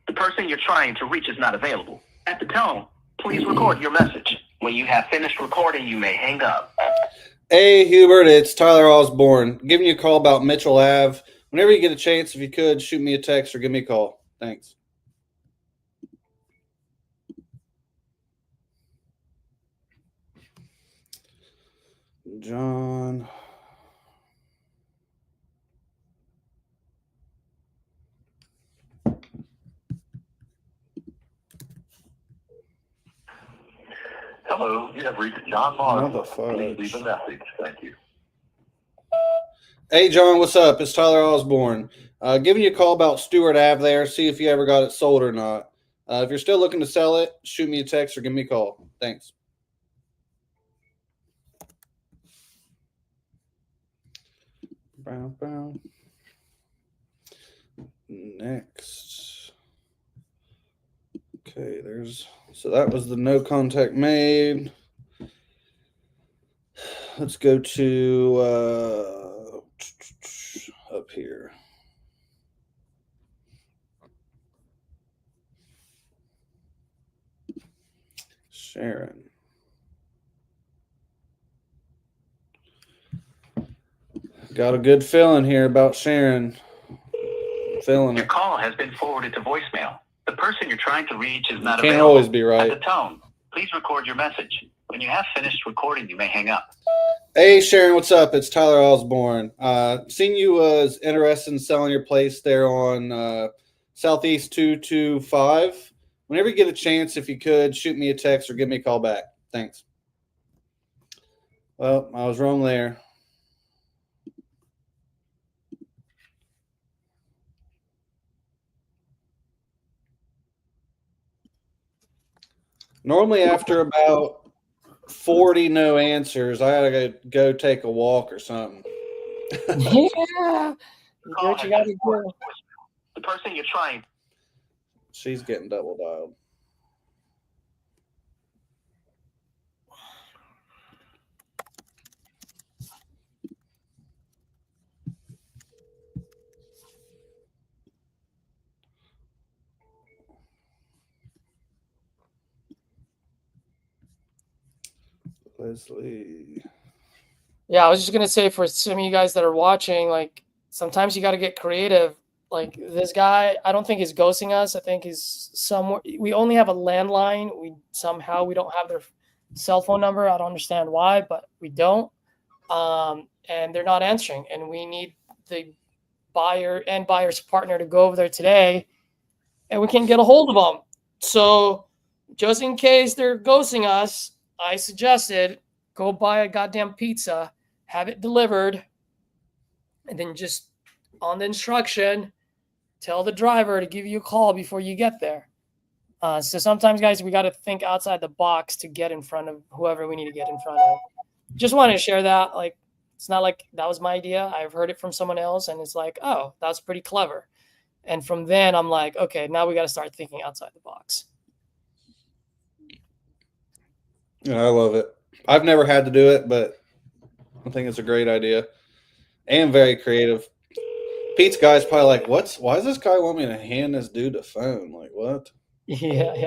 The person you're trying to reach is not available. At the tone, please record your message. When you have finished recording, you may hang up. Hey, Hubert, it's Tyler Osborne giving you a call about Mitchell Ave. Whenever you get a chance, if you could, shoot me a text or give me a call. Thanks. John. Hello, you have reached John Morrison. Please leave a message. Thank you. Hey, John, what's up? It's Tyler Osborne. Giving you a call about Stewart Ave there. See if you ever got it sold or not. If you're still looking to sell it, shoot me a text or give me a call. Thanks. Bow. Next. Okay, so that was the no contact made. Let's go to up here. Sharon. Got a good feeling here about Sharon. Feeling Your it. call has been forwarded to voicemail. The person you're trying to reach is not Can't available. always be right. At the tone, please record your message. When you have finished recording, you may hang up. Hey Sharon, what's up? It's Tyler Osborne. Seen you was interested in selling your place there on Southeast 225. Whenever you get a chance, if you could, shoot me a text or give me a call back. Thanks. Well, I was wrong there. Normally, after about 40 no answers, I gotta go take a walk or something. Yeah. You do what you gotta do. The person you're trying. She's getting double dialed. Leslie. Yeah, I was just gonna say for some of you guys that are watching, like sometimes you got to get creative. Like this guy, I don't think he's ghosting us. I think he's somewhere. We only have a landline. We don't have their cell phone number. I don't understand why, but we don't. And they're not answering. And we need the buyer and buyer's partner to go over there today, and we can get a hold of them. So just in case they're ghosting us, I suggested go buy a goddamn pizza, have it delivered, and then just on the instruction, tell the driver to give you a call before you get there. So sometimes, guys, we got to think outside the box to get in front of whoever we need to get in front of. Just wanted to share that. Like, it's not like that was my idea. I've heard it from someone else, and it's like, oh, that's pretty clever. And from then, I'm like, okay, now we got to start thinking outside the box. Yeah, I love it. I've never had to do it, but I think it's a great idea and very creative. Pete's guy's probably like, why does this guy want me to hand this dude a phone? Like, what? Yeah.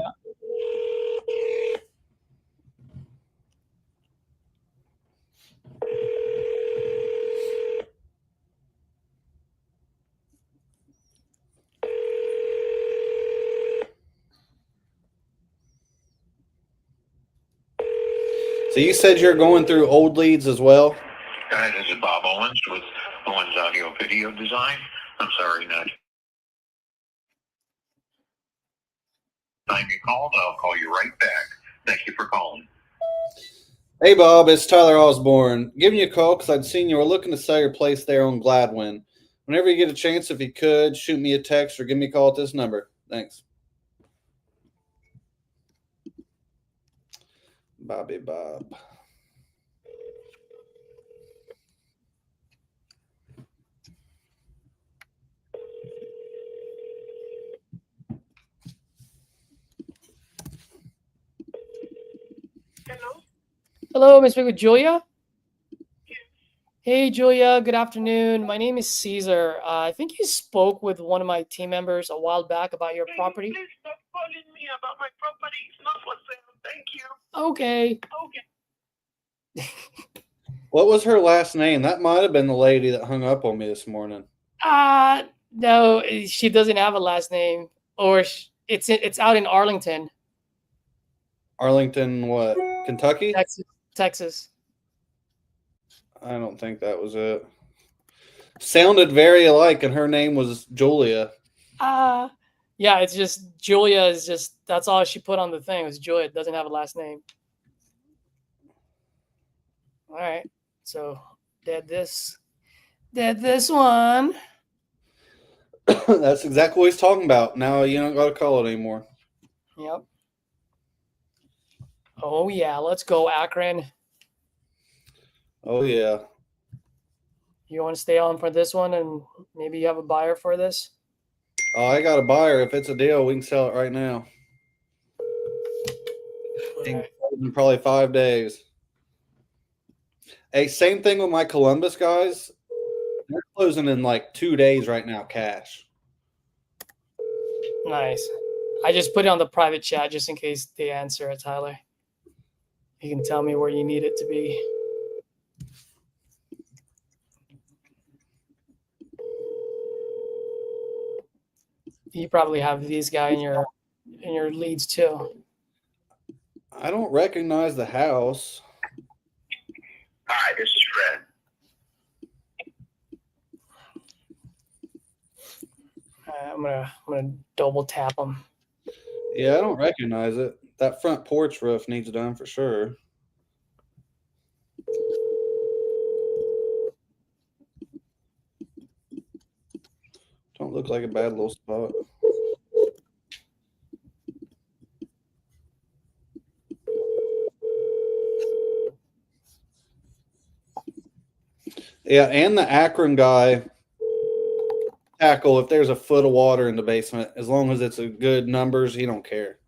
So you said you're going through old leads as well? Hi, this is Bob Owens with Owens Audio Video Design. I'm sorry, not time you called. I'll call you right back. Thank you for calling. Hey, Bob, it's Tyler Osborne. Giving you a call because I'd seen you were looking to sell your place there on Gladwin. Whenever you get a chance, if you could, shoot me a text or give me a call at this number. Thanks. Bobby Bob. Hello? Hello, Ms. with Julia. Hey, Julia. Good afternoon. My name is Caesar. I think you spoke with one of my team members a while back about your property. Please stop calling me about my property. It's not for sale. Thank you. Okay. What was her last name? That might have been the lady that hung up on me this morning. No, she doesn't have a last name, or it's out in Arlington, Arlington, what? Kentucky? Texas. I don't think that was it. Sounded very alike, and her name was Julia. Yeah, it's just Julia is just that's all she put on the thing was Julia. It doesn't have a last name. All right, so did this one. That's exactly what he's talking about. Now you don't got to call it anymore. Yep. Oh yeah, let's go Akron. Oh yeah. You want to stay on for this one, and maybe you have a buyer for this? Oh, I got a buyer. If it's a deal, we can sell it right now. Right. In probably 5 days. Hey, same thing with my Columbus guys. They're closing in like 2 days right now, cash. Nice. I just put it on the private chat just in case they answer it, Tyler. You can tell me where you need it to be. You probably have these guys in your leads too. I don't recognize the house. Hi, this is Fred. I'm gonna double tap them. Yeah, I don't recognize it. That front porch roof needs done for sure. Don't look like a bad little spot. Yeah, and the Akron guy tackle if there's a foot of water in the basement, as long as it's a good numbers, he don't care.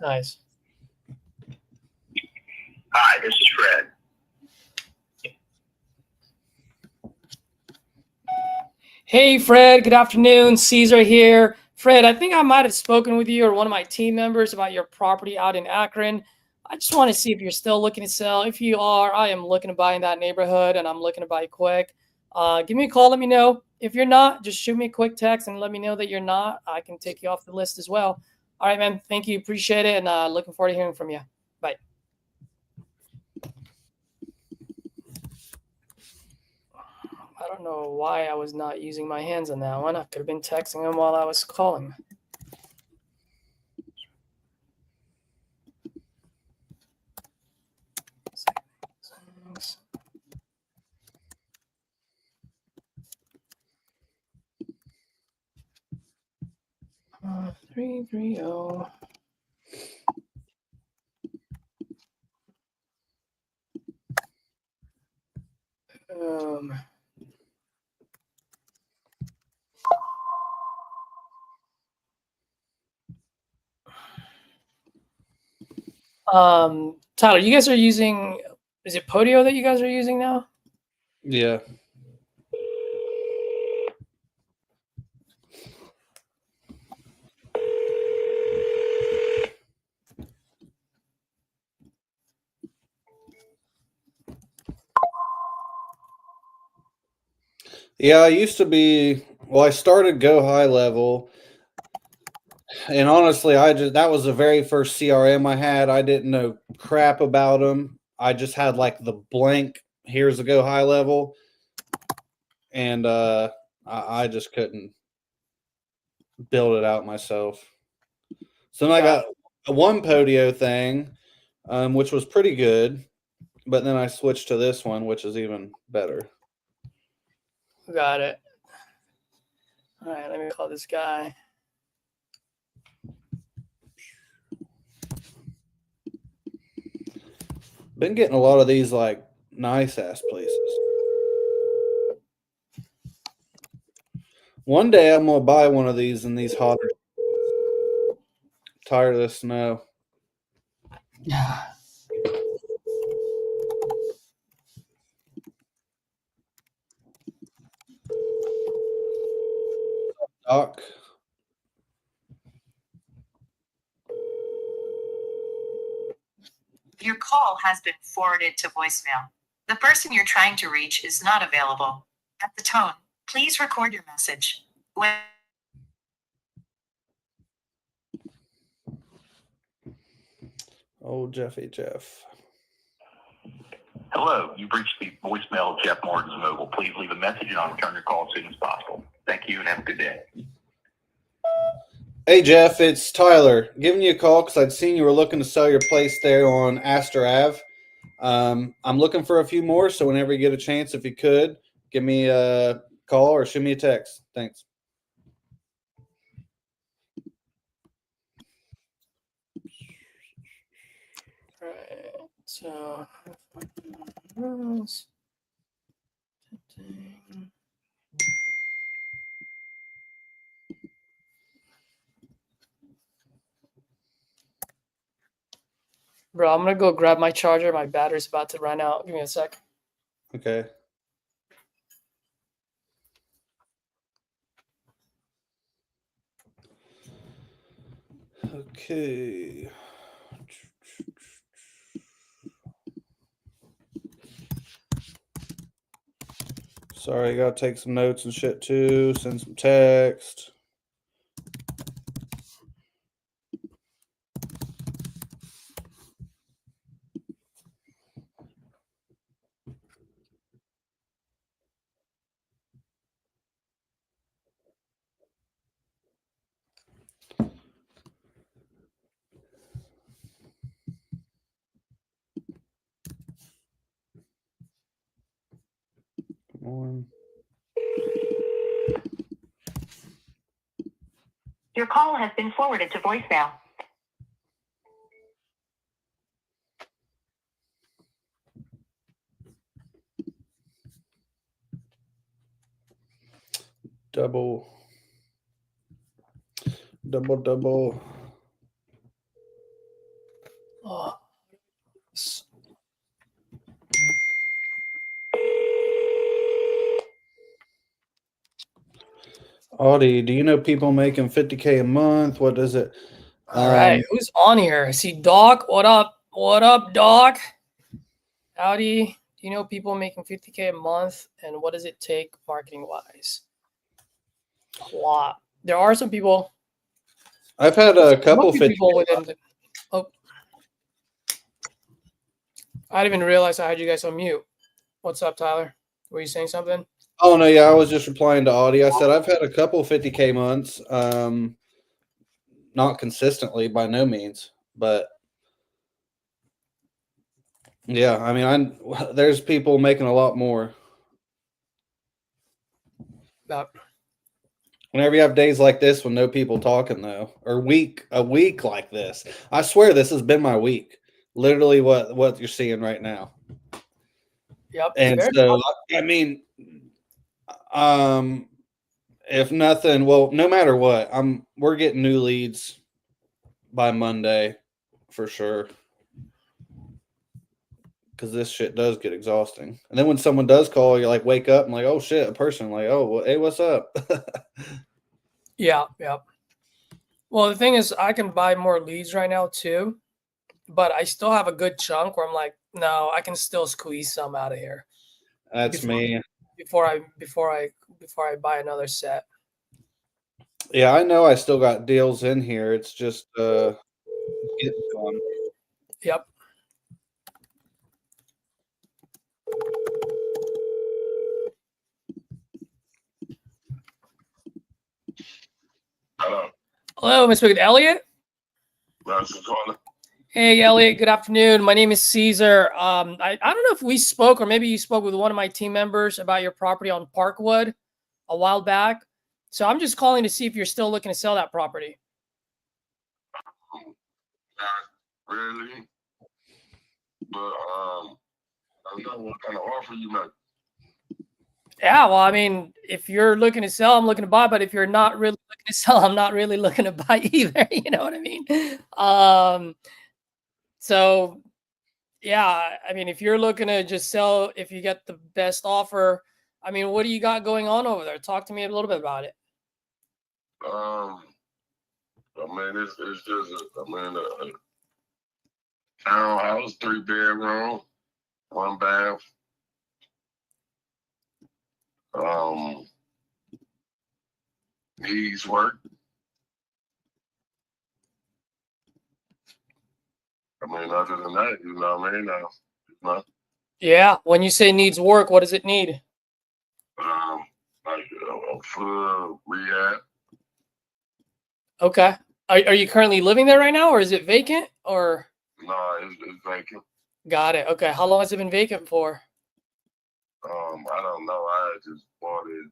Nice. Hi, this is Fred. Hey, Fred. Good afternoon. Caesar here. Fred, I think I might have spoken with you or one of my team members about your property out in Akron. I just want to see if you're still looking to sell. If you are, I am looking to buy in that neighborhood, and I'm looking to buy quick. Give me a call. Let me know. If you're not, just shoot me a quick text and let me know that you're not. I can take you off the list as well. All right, man. Thank you. Appreciate it, and looking forward to hearing from you. Bye. I don't know why I was not using my hands on that one. I could have been texting him while I was calling. Thanks. 330. Tyler, you guys are using, is it Podio that you guys are using now? Yeah. Yeah, I used to be, well, I started Go High Level. And honestly, that was the very first CRM I had. I didn't know crap about them. I just had like the blank, here's a Go High Level. And I just couldn't build it out myself. So then I got a one Podio thing, which was pretty good. But then I switched to this one, which is even better. Got it. All right, let me call this guy. Been getting a lot of these like nice ass places. One day I'm gonna buy one of these in these hotter. Tired of the snow. Yeah. Doc. Your call has been forwarded to voicemail. The person you're trying to reach is not available. At the tone, please record your message. Oh, Jeff. Hello, you've reached the voicemail of Jeff Martin's Mobile. Please leave a message and I'll return your call as soon as possible. Thank you and have a good day. Hey, Jeff, it's Tyler. Giving you a call because I'd seen you were looking to sell your place there on Astor Ave. I'm looking for a few more, so whenever you get a chance, if you could, give me a call or shoot me a text. Thanks. All right, so Bro, I'm gonna go grab my charger. My battery's about to run out. Give me a sec. Okay. Okay. Sorry, I gotta take some notes and shit too. Send some text. Come on. Your call has been forwarded to voicemail. Double. Oh. Audie, do you know people making 50K a month? What is it? All right, who's on here? I see Doc. What up? What up, Doc? Howdy. Do you know people making 50K a month, and what does it take marketing wise? A lot. There are some people. I've had a couple Most 50 people within. Oh, I didn't even realize I had you guys on mute. What's up, Tyler? Were you saying something? Oh no, yeah, I was just replying to Audie. I said I've had a couple 50K months. Not consistently by no means, but yeah, I mean, there's people making a lot more. About Whenever you have days like this when no people talking though, or a week like this, I swear this has been my week. Literally, what you're seeing right now. yep. And so, I mean, if nothing, well, no matter what, we're getting new leads by Monday for sure. Because this shit does get exhausting. And then when someone does call, you like wake up and like, oh shit, a person like, oh, well, hey, what's up? Yeah. Well, the thing is, I can buy more leads right now too, but I still have a good chunk where I'm like, no, I can still squeeze some out of here. That's me. Before I buy another set. Yeah, I know I still got deals in here. It's just getting fun. Yep. Hello. Hello, Mr. Elliot. That's the caller. Hey, Elliot. Good afternoon. My name is Caesar. I don't know if we spoke or maybe you spoke with one of my team members about your property on Parkwood a while back. So I'm just calling to see if you're still looking to sell that property. Not really. But I don't know what kind of offer you make. Yeah, well, I mean, if you're looking to sell, I'm looking to buy. But if you're not really looking to sell, I'm not really looking to buy either. You know what I mean? So, yeah, I mean, if you're looking to just sell, if you get the best offer, I mean, what do you got going on over there? Talk to me a little bit about it. I mean, it's just a townhouse, 3-bedroom, 1 bath. Needs work. I mean, other than that, you know what I mean? Yeah, when you say needs work, what does it need? Like a full rehab. Okay. Are you currently living there right now, or is it vacant? Or No, it's vacant. got it. Okay. How long has it been vacant for? I don't know. I just bought it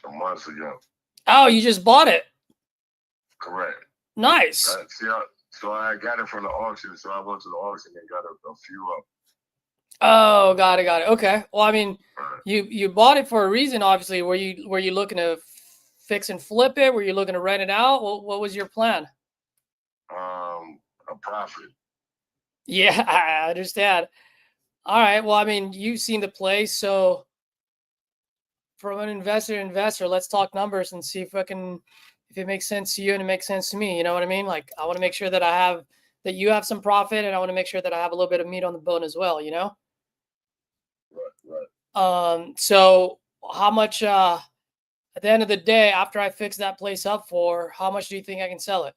some months ago. Oh, you just bought it. Correct. Nice. So I got it from the auction. So I went to the auction and got a few up. Oh, got it. Okay. Well, I mean, you bought it for a reason, obviously. Were you looking to fix and flip it? Were you looking to rent it out? What was your plan? a profit. Yeah, I understand. All right. Well, I mean, you've seen the place, so from an investor to investor, let's talk numbers and see if it makes sense to you and it makes sense to me. You know what I mean? Like, I want to make sure that you have some profit, and I want to make sure that I have a little bit of meat on the bone as well. You know? Right. So how much? At the end of the day, after I fix that place up how much do you think I can sell it?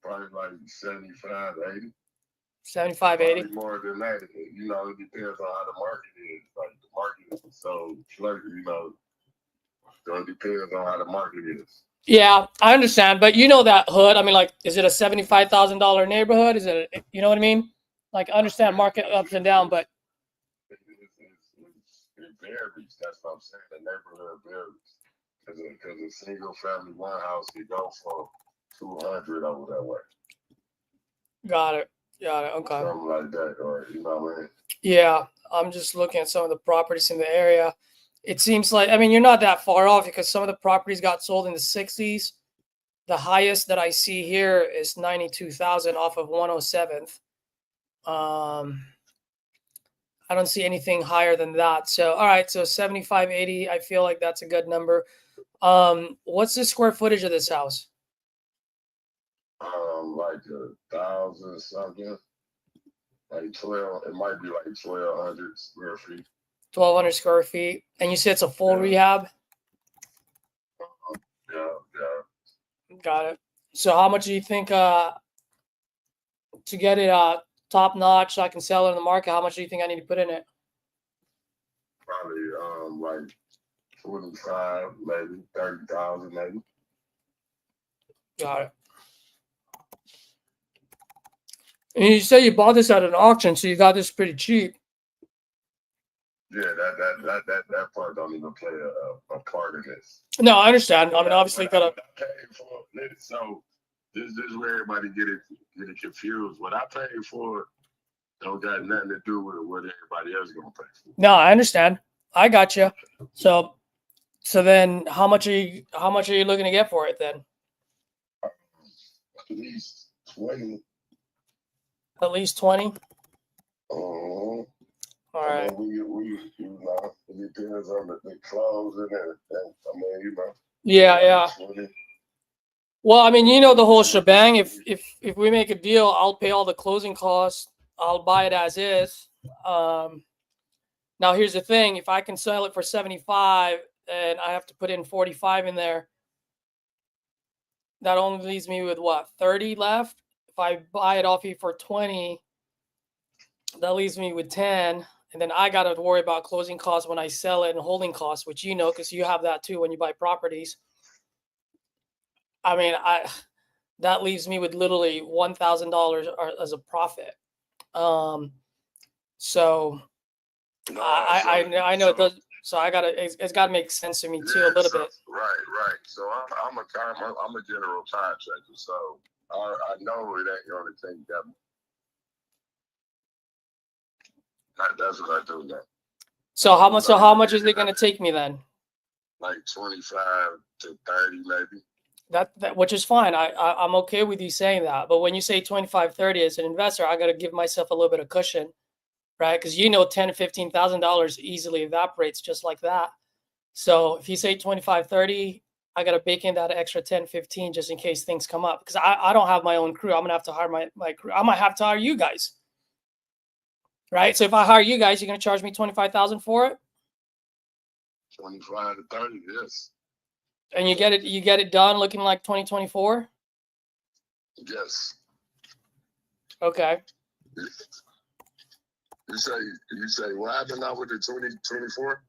Probably like 75, 80. 75, 80. Probably more than that. You know, it depends on how the market is. Like the market is so flirty, you know. So it depends on how the market is. Yeah, I understand, but you know that hood. I mean, like, is it a $75,000 neighborhood? Is it, you know what I mean? Like, I understand market ups and down, but It varies. That's what I'm saying. The neighborhood varies. Because a single family one house could go for 200 over that way. got it. Okay. Something like that, or you know what I mean? Yeah, I'm just looking at some of the properties in the area. It seems like, I mean, you're not that far off because some of the properties got sold in the 60s. The highest that I see here is 92,000 off of 107th. I don't see anything higher than that. So, all right, so 75, 80, I feel like that's a good number. What's the square footage of this house? Like 1,000 something, like 12. It might be like 1,200 square feet. 1,200 square feet. And you said it's a full rehab? Yeah. Got it. So how much do you think to get it top notch so I can sell it in the market, how much do you think I need to put in it? Probably like 25, maybe 30,000, maybe. Got it. And you say you bought this at an auction, so you got this pretty cheap. Yeah, that part don't even play a part in this. No, I understand. I mean, obviously, I paid for it. So this is where everybody get it confused. What I paid for don't got nothing to do with what everybody else gonna pay for. No, I understand. I got you. So then, how much are you looking to get for it then? At least 20. At least 20. All right. I mean, you know, it depends on the clothes and everything. I mean, you know. Yeah. 20. Well, I mean, you know the whole shebang. If we make a deal, I'll pay all the closing costs. I'll buy it as is. Now here's the thing: if I can sell it for 75 and I have to put in 45 in there, that only leaves me with what, 30 left? If I buy it off you for 20, that leaves me with 10. And then I got to worry about closing costs when I sell it and holding costs, which you know, because you have that too when you buy properties. I mean, that leaves me with literally $1,000 as a profit. So I know it does. So it's got to make sense to me too a little bit. Right. So I'm a general contractor, so I know it ain't the only thing that. That's what I do now. So how much is it going to take me then? Like 25 to 30, maybe. That which is fine. I'm okay with you saying that. But when you say 25, 30 as an investor, I got to give myself a little bit of cushion, right? Because you know, $10,000 to $15,000 easily evaporates just like that. So if you say 25, 30, I got to bake in that extra 10, 15 just in case things come up. Because I don't have my own crew. I'm gonna have to hire my crew. I might have to hire you guys. Right. So if I hire you guys, you're gonna charge me 25,000 for it? 25 to 30, yes. And you get it done looking like 2024? Yes. Okay. You say what happened now with the 2024?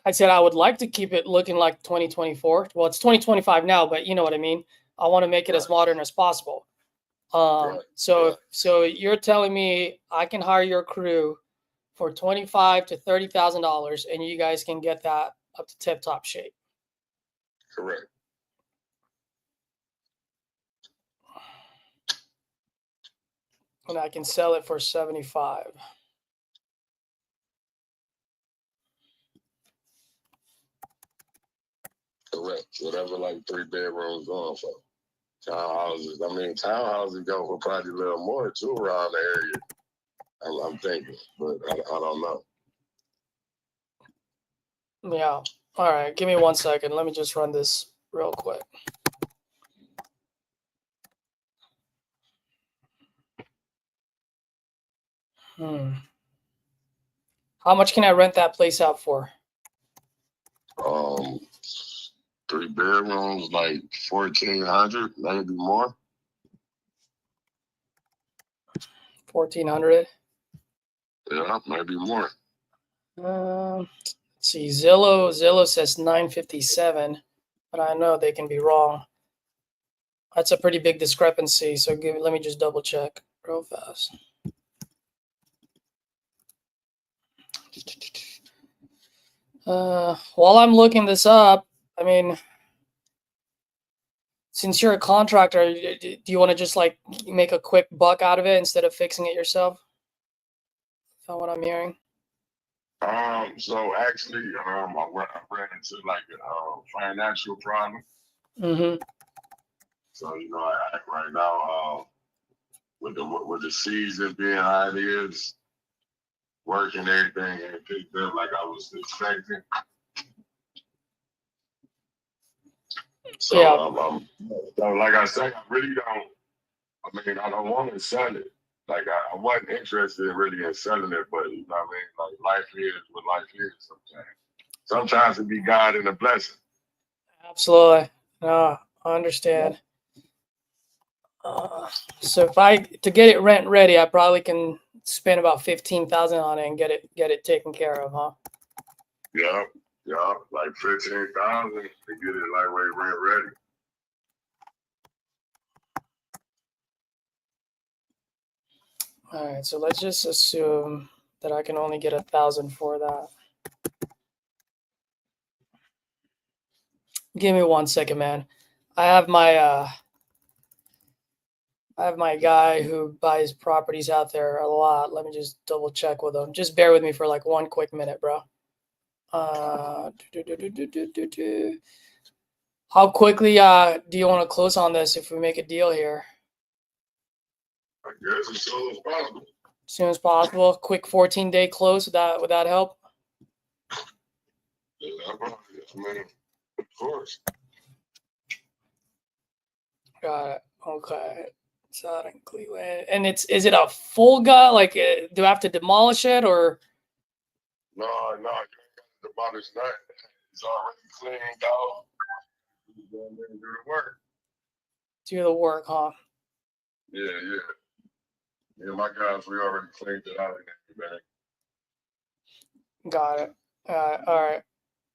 I said I would like to keep it looking like 2024. Well, it's 2025 now, but you know what I mean. I want to make it as modern as possible. So you're telling me I can hire your crew for $25,000 to $30,000, and you guys can get that up to tip-top shape. Correct. And I can sell it for 75. Correct. Whatever, like 3 bedrooms going for. Townhouses. I mean, townhouses go for probably a little more too around the area. I'm thinking, but I don't know. Yeah. All right. Give me 1 second. Let me just run this real quick. How much can I rent that place out for? 3 bedrooms, like 1,400, maybe more. 1,400. Yeah, maybe more. Let's see. Zillow says 957, but I know they can be wrong. That's a pretty big discrepancy. So let me just double check real fast. While I'm looking this up, I mean, since you're a contractor, do you want to just like make a quick buck out of it instead of fixing it yourself? Is that what I'm hearing? So actually, I ran into like a financial problem. Mm-hmm. So right now, with the season being how it is, work and everything ain't picked up like I was expecting. So, Yeah. So like I say, I really don't. I mean, I don't want to sell it. Like I wasn't interested really in selling it, but you know what I mean. Like life is what life is. Sometimes it be God and a blessing. Absolutely. No, I understand. So to get it rent ready, I probably can spend about 15,000 on it and get it taken care of, huh? Yeah, like 15,000 to get it lightweight rent ready. All right, so let's just assume that I can only get 1,000 for that. Give me 1 second, man. I have my guy who buys properties out there a lot. Let me just double check with him. Just bear with me for like 1 quick minute, bro. How quickly do you want to close on this if we make a deal here? I guess as soon as possible. As soon as possible. Quick 14-day close. Would that help? Yeah, I mean, of course. Got it. Okay. It's out in Cleveland. And is it a full gut? Like, do I have to demolish it or? No, you ain't got to demolish that. It's already cleaned out. You go in there and do the work. Do the work, huh? Yeah. Yeah, my guys, we already cleaned it out in there, man. Got it. All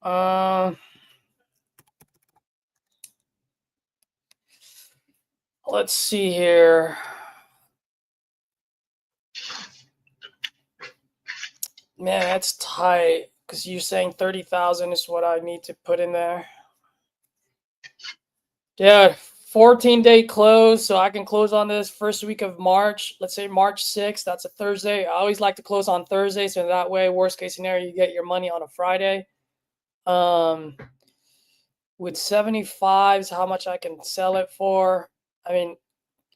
right. Let's see here. Man, that's tight because you're saying 30,000 is what I need to put in there. Yeah, 14-day close, so I can close on this first week of March. Let's say March 6th. That's a Thursday. I always like to close on Thursday, so that way, worst case scenario, you get your money on a Friday. With 75s, how much I can sell it for? I mean,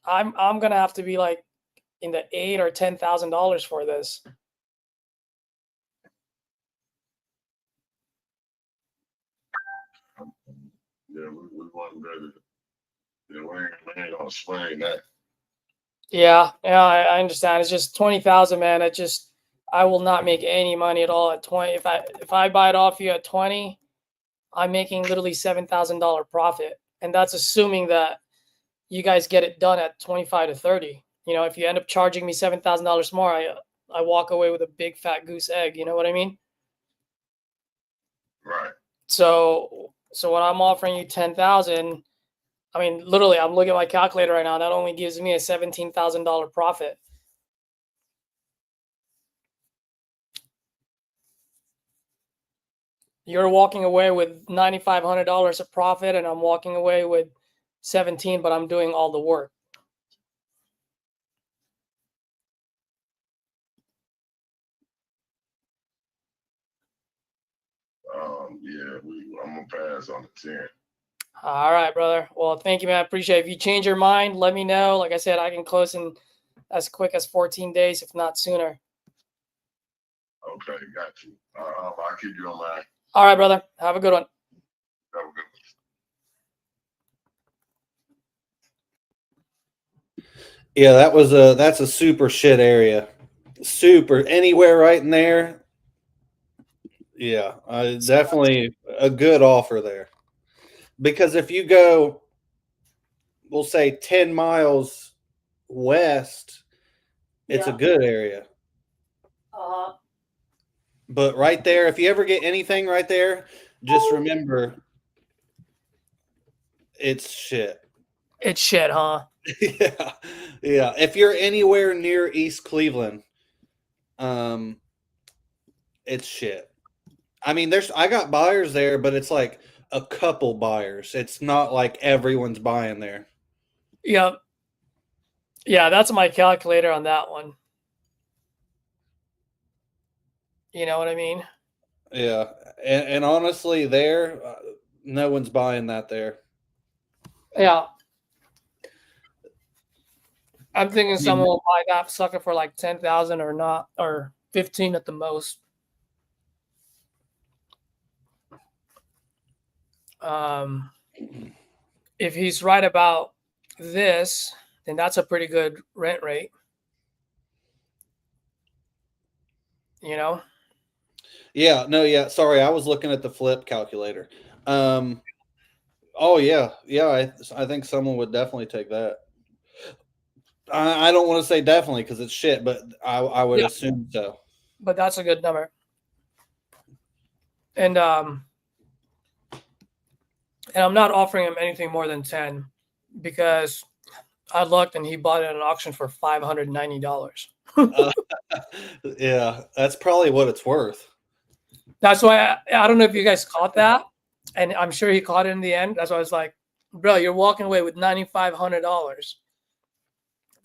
I'm gonna have to be like in the $8,000 or $10,000 for this. Yeah, we want better. Yeah, we ain't gonna swing that. Yeah, I understand. It's just 20,000, man. I will not make any money at all at 20. If I buy it off you at 20, I'm making literally $7,000 profit, and that's assuming that you guys get it done at 25 to 30. You know, if you end up charging me $7,000 more, I walk away with a big fat goose egg. You know what I mean? Right. So when I'm offering you 10,000, I mean, literally, I'm looking at my calculator right now. That only gives me a $17,000 profit. You're walking away with $9,500 of profit, and I'm walking away with 17, but I'm doing all the work. Yeah, I'm gonna pass on the 10. All right, brother. Well, thank you, man. I appreciate it. If you change your mind, let me know. Like I said, I can close in as quick as 14 days, if not sooner. Okay, got you. I'll keep you on mind. All right, brother. Have a good one. Have a good one. Yeah, that's a super shit area. Super anywhere right in there. Yeah, definitely a good offer there. Because if you go, we'll say 10 miles west, it's a good area. But right there, if you ever get anything right there, just remember it's shit. It's shit, huh? Yeah. Yeah. If you're anywhere near East Cleveland, it's shit. I mean, I got buyers there, but it's like a couple buyers. It's not like everyone's buying there. Yep. Yeah, that's my calculator on that one. You know what I mean? Yeah. And honestly, there, no one's buying that there. Yeah. I'm thinking someone will buy that sucker for like 10,000 or not, or 15 at the most. If he's right about this, then that's a pretty good rent rate. You know? Yeah, no, yeah. Sorry, I was looking at the flip calculator. Oh yeah, yeah. I think someone would definitely take that. I don't want to say definitely because it's shit, but I would assume so. But that's a good number. And I'm not offering him anything more than 10 because I looked and he bought it at an auction for $590. Yeah, that's probably what it's worth. That's why I don't know if you guys caught that, and I'm sure he caught it in the end. That's why I was like, bro, you're walking away with $9,500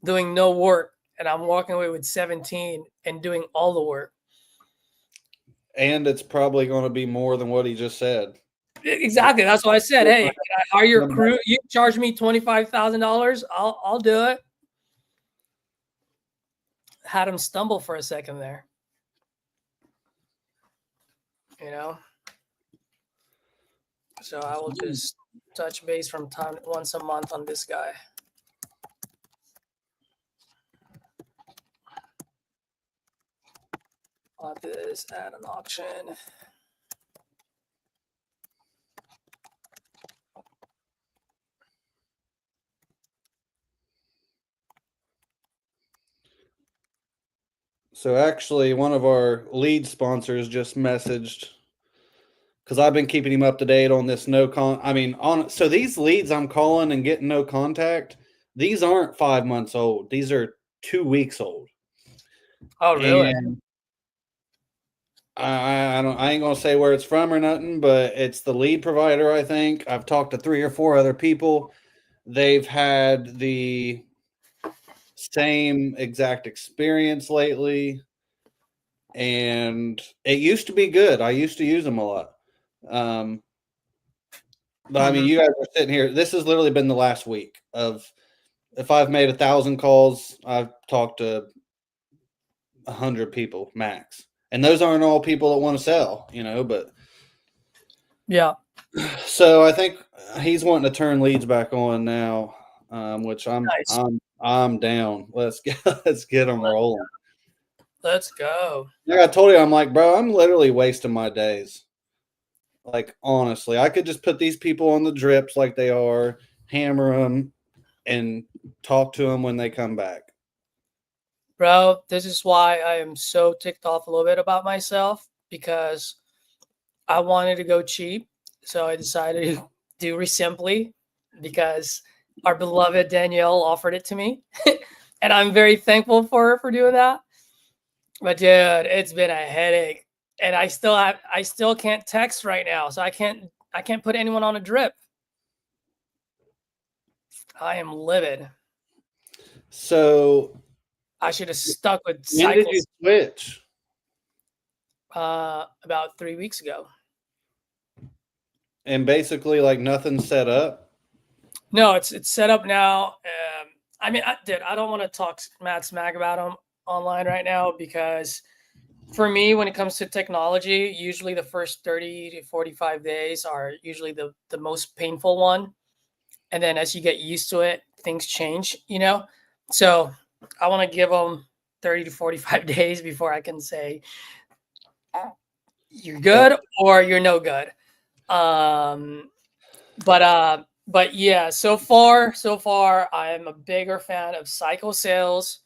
doing no work, and I'm walking away with 17 and doing all the work. And it's probably going to be more than what he just said. Exactly. That's why I said, hey, can I hire your crew? You charge me $25,000. I'll do it. Had him stumble for a second there. You know? So I will just touch base from time once a month on this guy. Bought this at an auction. So actually, one of our lead sponsors just messaged because I've been keeping him up to date on this so these leads I'm calling and getting no contact, these aren't 5 months old. These are 2 weeks old. Oh, really? And I ain't gonna say where it's from or nothing, but it's the lead provider, I think. I've talked to 3 or 4 other people. They've had the same exact experience lately. And it used to be good. I used to use them a lot. But I mean, you guys are sitting here. This has literally been the last week of, if I've made 1,000 calls, I've talked to 100 people max. And those aren't all people that want to sell, but yeah. So I think he's wanting to turn leads back on now, which I'm down. Let's get them rolling. Let's go. Like I told you, I'm like, bro, I'm literally wasting my days. Like, honestly, I could just put these people on the drips like they are, hammer them, and talk to them when they come back. Bro, this is why I am so ticked off a little bit about myself, because I wanted to go cheap. So I decided to do Resimply because our beloved Danielle offered it to me. And I'm very thankful for her for doing that. But dude, it's been a headache. And I still can't text right now. So I can't put anyone on a drip. I am livid. So I should have stuck with When did you switch? about 3 weeks ago. And basically, like nothing's set up. No, it's set up now. I mean, I don't want to talk mad smack about them online right now because for me, when it comes to technology, usually the first 30 to 45 days are usually the most painful one. And then as you get used to it, things change, you know? So I want to give them 30 to 45 days before I can say you're good or you're no good. But yeah, so far I'm a bigger fan of Psycho Sales,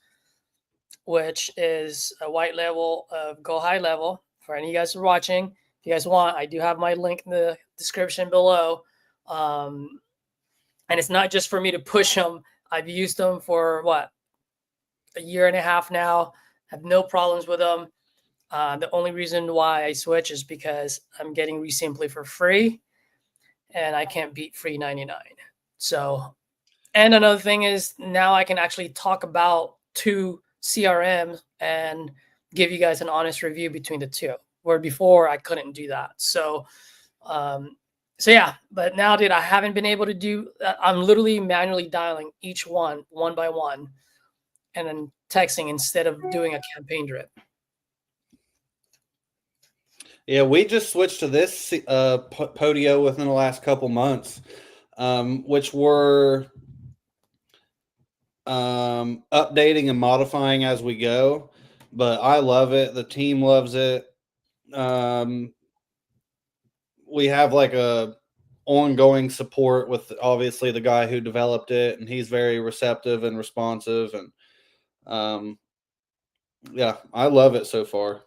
which is a white level of Go High Level. For any of you guys who are watching, if you guys want, I do have my link in the description below. And it's not just for me to push them. I've used them for what, a year and a half now. Have no problems with them. The only reason why I switch is because I'm getting Resimply for free, and I can't beat free 99. So, and another thing is now I can actually talk about two CRMs and give you guys an honest review between the two, where before I couldn't do that. So yeah, but now, dude, I haven't been able to do. I'm literally manually dialing each one by one, and then texting instead of doing a campaign drip. Yeah, we just switched to this Podio within the last couple months, which we're updating and modifying as we go. But I love it. The team loves it. We have like a ongoing support with obviously the guy who developed it, and he's very receptive and responsive, and yeah, I love it so far.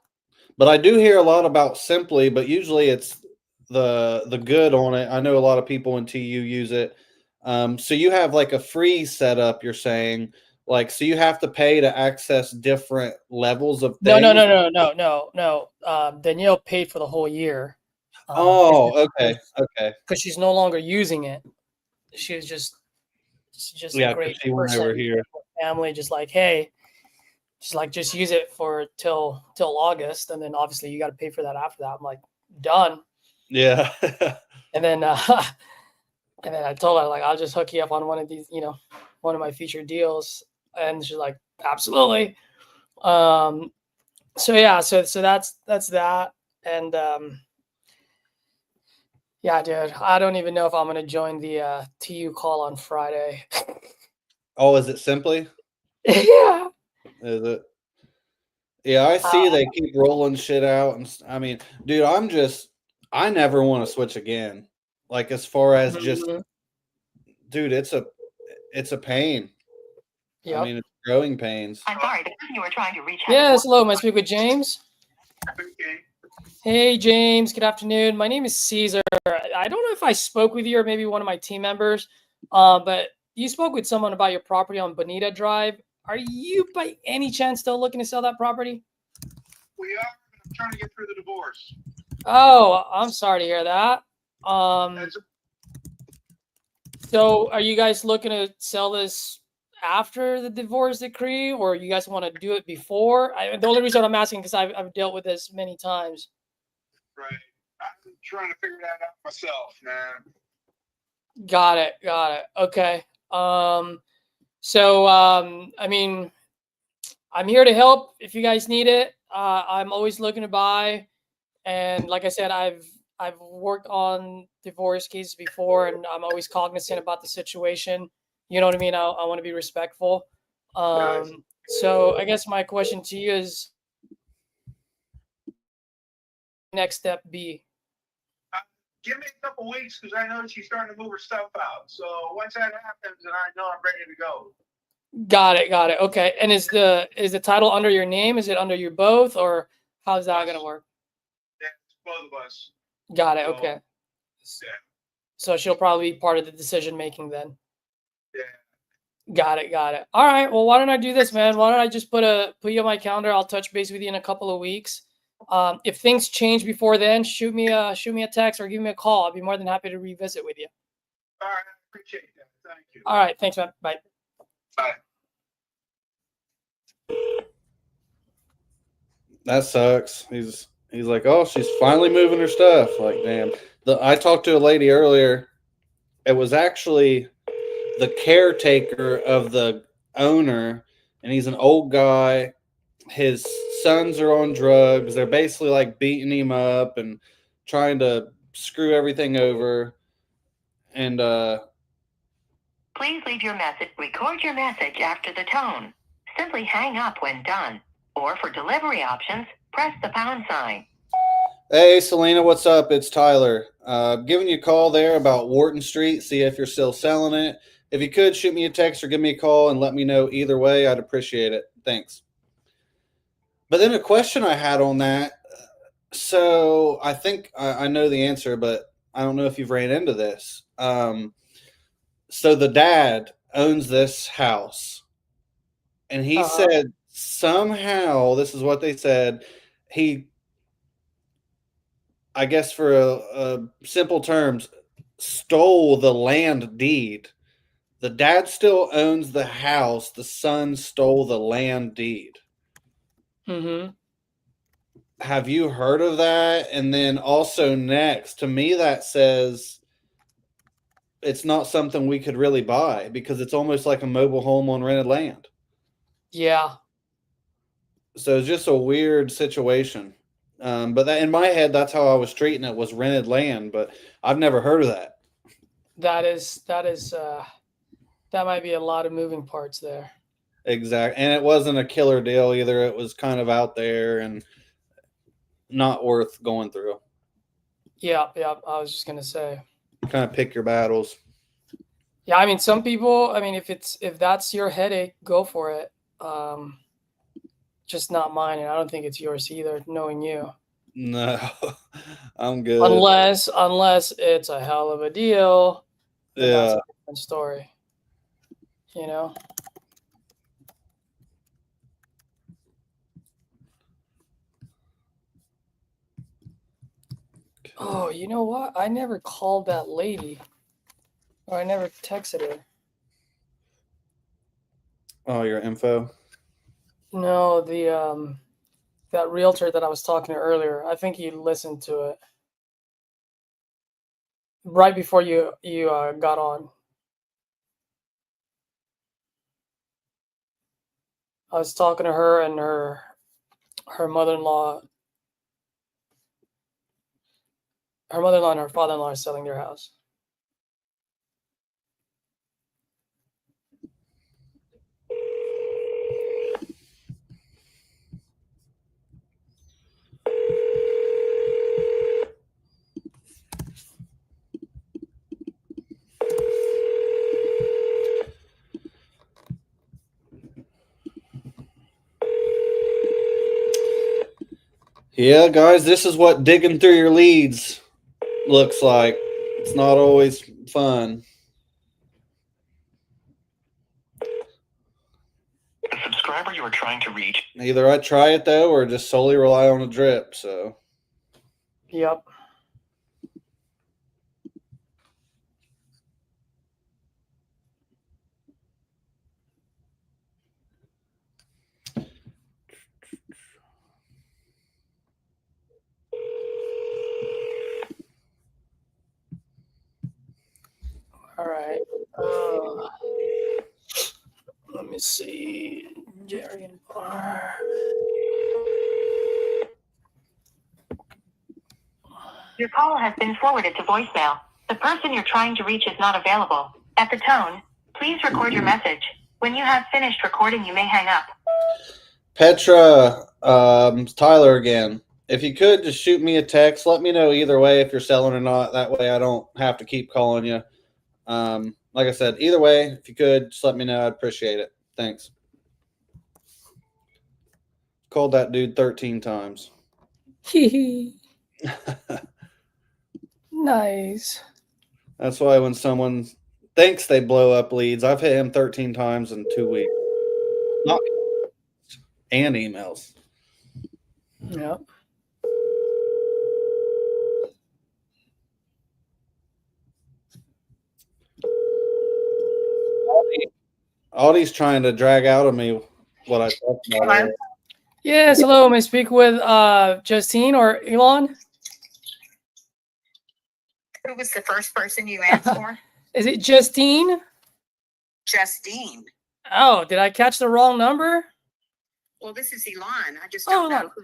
But I do hear a lot about Simply, but usually it's the good on it. I know a lot of people in TU use it. So you have like a free setup, you're saying, like, so you have to pay to access different levels of things? No. Danielle paid for the whole year. Okay. Because she's no longer using it. She's just Yeah, a great she went person. over here. Family, just like, hey, she's like, just use it for till August, and then obviously you got to pay for that after that. I'm like, done. Yeah. And then I told her, like, I'll just hook you up on one of these, one of my featured deals. And she's like, absolutely. So yeah, so that's that. And yeah, dude, I don't even know if I'm gonna join the TU call on Friday. Oh, is it Simply? Yeah. Is it? Yeah, I see they keep rolling shit out, and I mean, dude, I never want to switch again. Like, as far as just, dude, it's a pain. Yep. I mean, it's growing pains. I'm sorry, the person you were trying to reach. Yes, hello. May I speak with James? Hey, James. Good afternoon. My name is Caesar. I don't know if I spoke with you or maybe one of my team members, but you spoke with someone about your property on Bonita Drive. Are you, by any chance, still looking to sell that property? We are. I'm trying to get through the divorce. Oh, I'm sorry to hear that. So are you guys looking to sell this after the divorce decree, or you guys want to do it before? The only reason I'm asking because I've dealt with this many times. Right. I'm trying to figure that out myself, man. Got it. Okay. So I mean, I'm here to help if you guys need it. I'm always looking to buy, and like I said, I've worked on divorce cases before, and I'm always cognizant about the situation. You know what I mean? I want to be respectful. So I guess my question to you is, next step be? Give me a couple weeks because I know that she's starting to move her stuff out. So once that happens, then I know I'm ready to go. Got it. Okay. And is the title under your name? Is it under you both, or how's that gonna work? Yeah, it's both of us. Got it. Okay. Yeah. So she'll probably be part of the decision making then. Yeah. Got it. All right. Well, why don't I do this, man? Why don't I just put you on my calendar? I'll touch base with you in a couple of weeks. If things change before then, shoot me a text or give me a call. I'll be more than happy to revisit with you. All right. I appreciate that. Thank you. All right. Thanks, man. Bye. Bye. That sucks. He's like, oh, she's finally moving her stuff. Like, damn. I talked to a lady earlier. It was actually the caretaker of the owner, and he's an old guy. His sons are on drugs. They're basically like beating him up and trying to screw everything over. And Please leave your message. Record your message after the tone. Simply hang up when done. Or for delivery options, press the pound sign. hey, Selena, what's up? It's Tyler. Giving you a call there about Wharton Street. See if you're still selling it. If you could, shoot me a text or give me a call and let me know either way. I'd appreciate it. Thanks. But then a question I had on that. So I think I know the answer, but I don't know if you've ran into this. So the dad owns this house, and he said somehow, this is what they said, he, I guess for a simple terms, stole the land deed. The dad still owns the house. The son stole the land deed. Mm-hmm. Have you heard of that? And then also next, to me, that says it's not something we could really buy because it's almost like a mobile home on rented land. Yeah. So it's just a weird situation. But that, in my head, that's how I was treating it, was rented land. But I've never heard of that. That might be a lot of moving parts there. Exactly. And it wasn't a killer deal either. It was kind of out there and not worth going through. Yeah. I was just gonna say. Kind of pick your battles. Yeah, I mean, some people. I mean, if that's your headache, go for it. Just not mine, and I don't think it's yours either. Knowing you, No, I'm good. unless it's a hell of a deal, then that's Yeah. a different story. You know. Oh, you know what? I never called that lady, or I never texted her. Oh, your info. No, that realtor that I was talking to earlier. I think he listened to it right before you got on. I was talking to her and her mother-in-law. Her mother-in-law and her father-in-law are selling their house. Yeah, guys, this is what digging through your leads looks like. It's not always fun. The subscriber you are trying to reach. Either I try it though, or just solely rely on a drip. So. Yep. All right. Let me see. Jerry and Bar. Your call has been forwarded to voicemail. The person you're trying to reach is not available. At the tone, please record your message. When you have finished recording, you may hang up. Petra, Tyler again. If you could just shoot me a text, let me know either way if you're selling or not. That way I don't have to keep calling you. Like I said, either way, if you could, just let me know. I'd appreciate it. Thanks. Called that dude 13 times. Nice. That's why when someone thinks they blow up leads, I've hit him 13 times in 2 weeks. Not and emails. Yep. Audie's trying to drag out of me what I talked about. Hello? Yes, hello. May I speak with Justine or Elon? Who was the first person you asked for? Is it Justine? Justine. Oh, did I catch the wrong number? Well, this is Elon. I just Oh, don't know who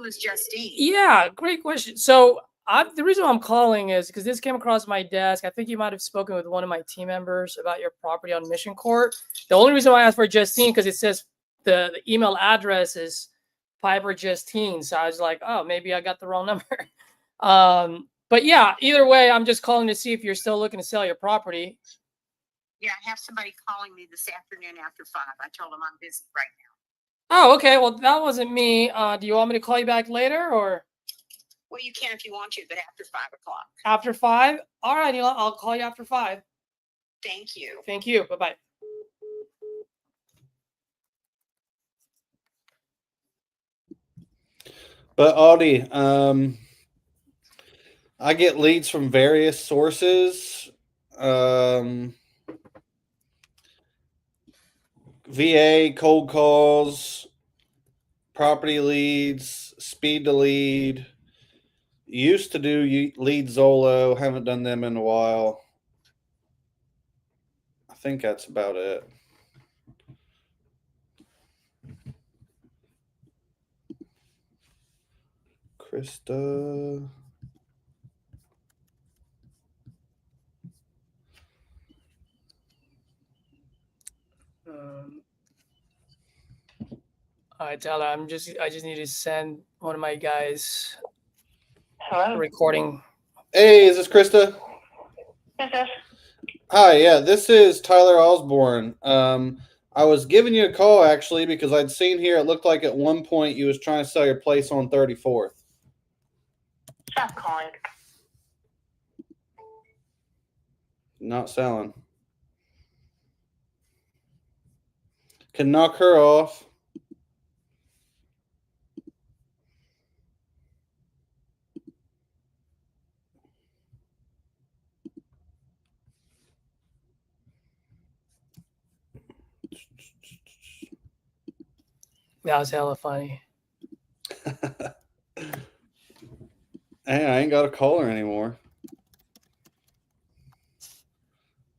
is Justine. Yeah, great question. So the reason why I'm calling is because this came across my desk. I think you might have spoken with one of my team members about your property on Mission Court. The only reason why I asked for Justine because it says the email address is Piper Justine. So I was like, oh, maybe I got the wrong number. But yeah, either way, I'm just calling to see if you're still looking to sell your property. Yeah, I have somebody calling me this afternoon after 5. I told them I'm busy right now. Oh, okay. Well, that wasn't me. Do you want me to call you back later or? Well, you can if you want to, but after 5 o'clock. After 5? All right, Elon, I'll call you after 5. Thank you. Thank you. Bye-bye. But Audie, I get leads from various sources. VA, cold calls, property leads, speed to lead. Used to do lead Zolo. Haven't done them in a while. I think that's about it. Krista. All right, Tyler, I just need to send one of my guys Hello? a recording. Hey, is this Krista? Yes, yes. Hi, yeah, this is Tyler Osborne. I was giving you a call actually because I'd seen here it looked like at one point you was trying to sell your place on 34th. Stop calling. Not selling. Can knock her off. That was hella funny. Hey, I ain't got to call her anymore.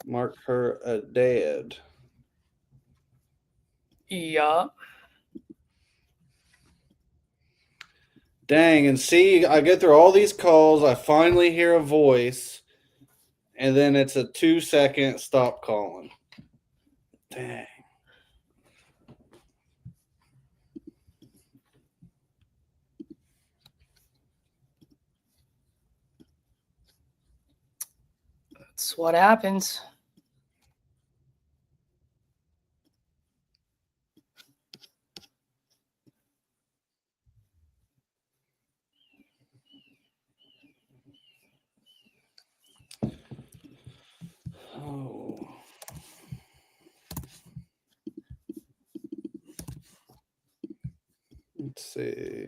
Mark her a dead. Yeah. Dang, and see, I get through all these calls. I finally hear a voice, and then it's a 2-second stop calling. Dang. That's what happens. Oh. Let's see.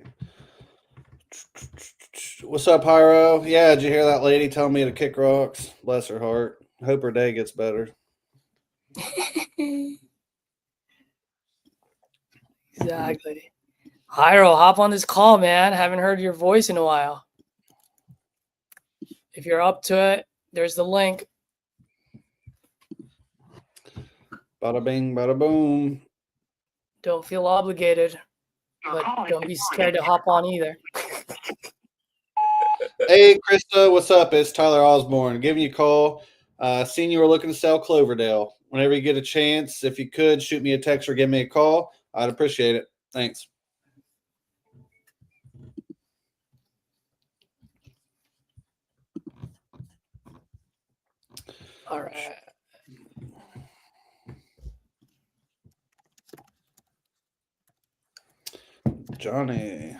What's up, Pyro? Yeah, did you hear that lady tell me to kick rocks? Bless her heart. Hope her day gets better. Exactly. Hyro, hop on this call, man. Haven't heard your voice in a while. If you're up to it, there's the link. Bada bing, bada boom. Don't feel obligated, but don't be scared to hop on either. Hey, Krista, what's up? It's Tyler Osborne giving you a call. Seen you were looking to sell Cloverdale. Whenever you get a chance, if you could, shoot me a text or give me a call. I'd appreciate it. Thanks. All right. Johnny.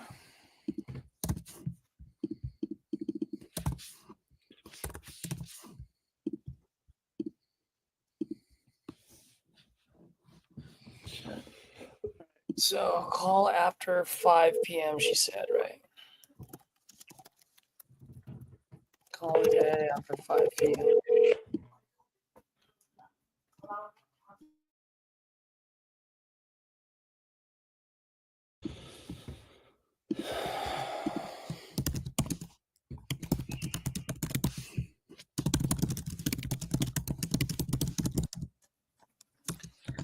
So call after 5 p.m., she said, right? Call today after 5 p.m.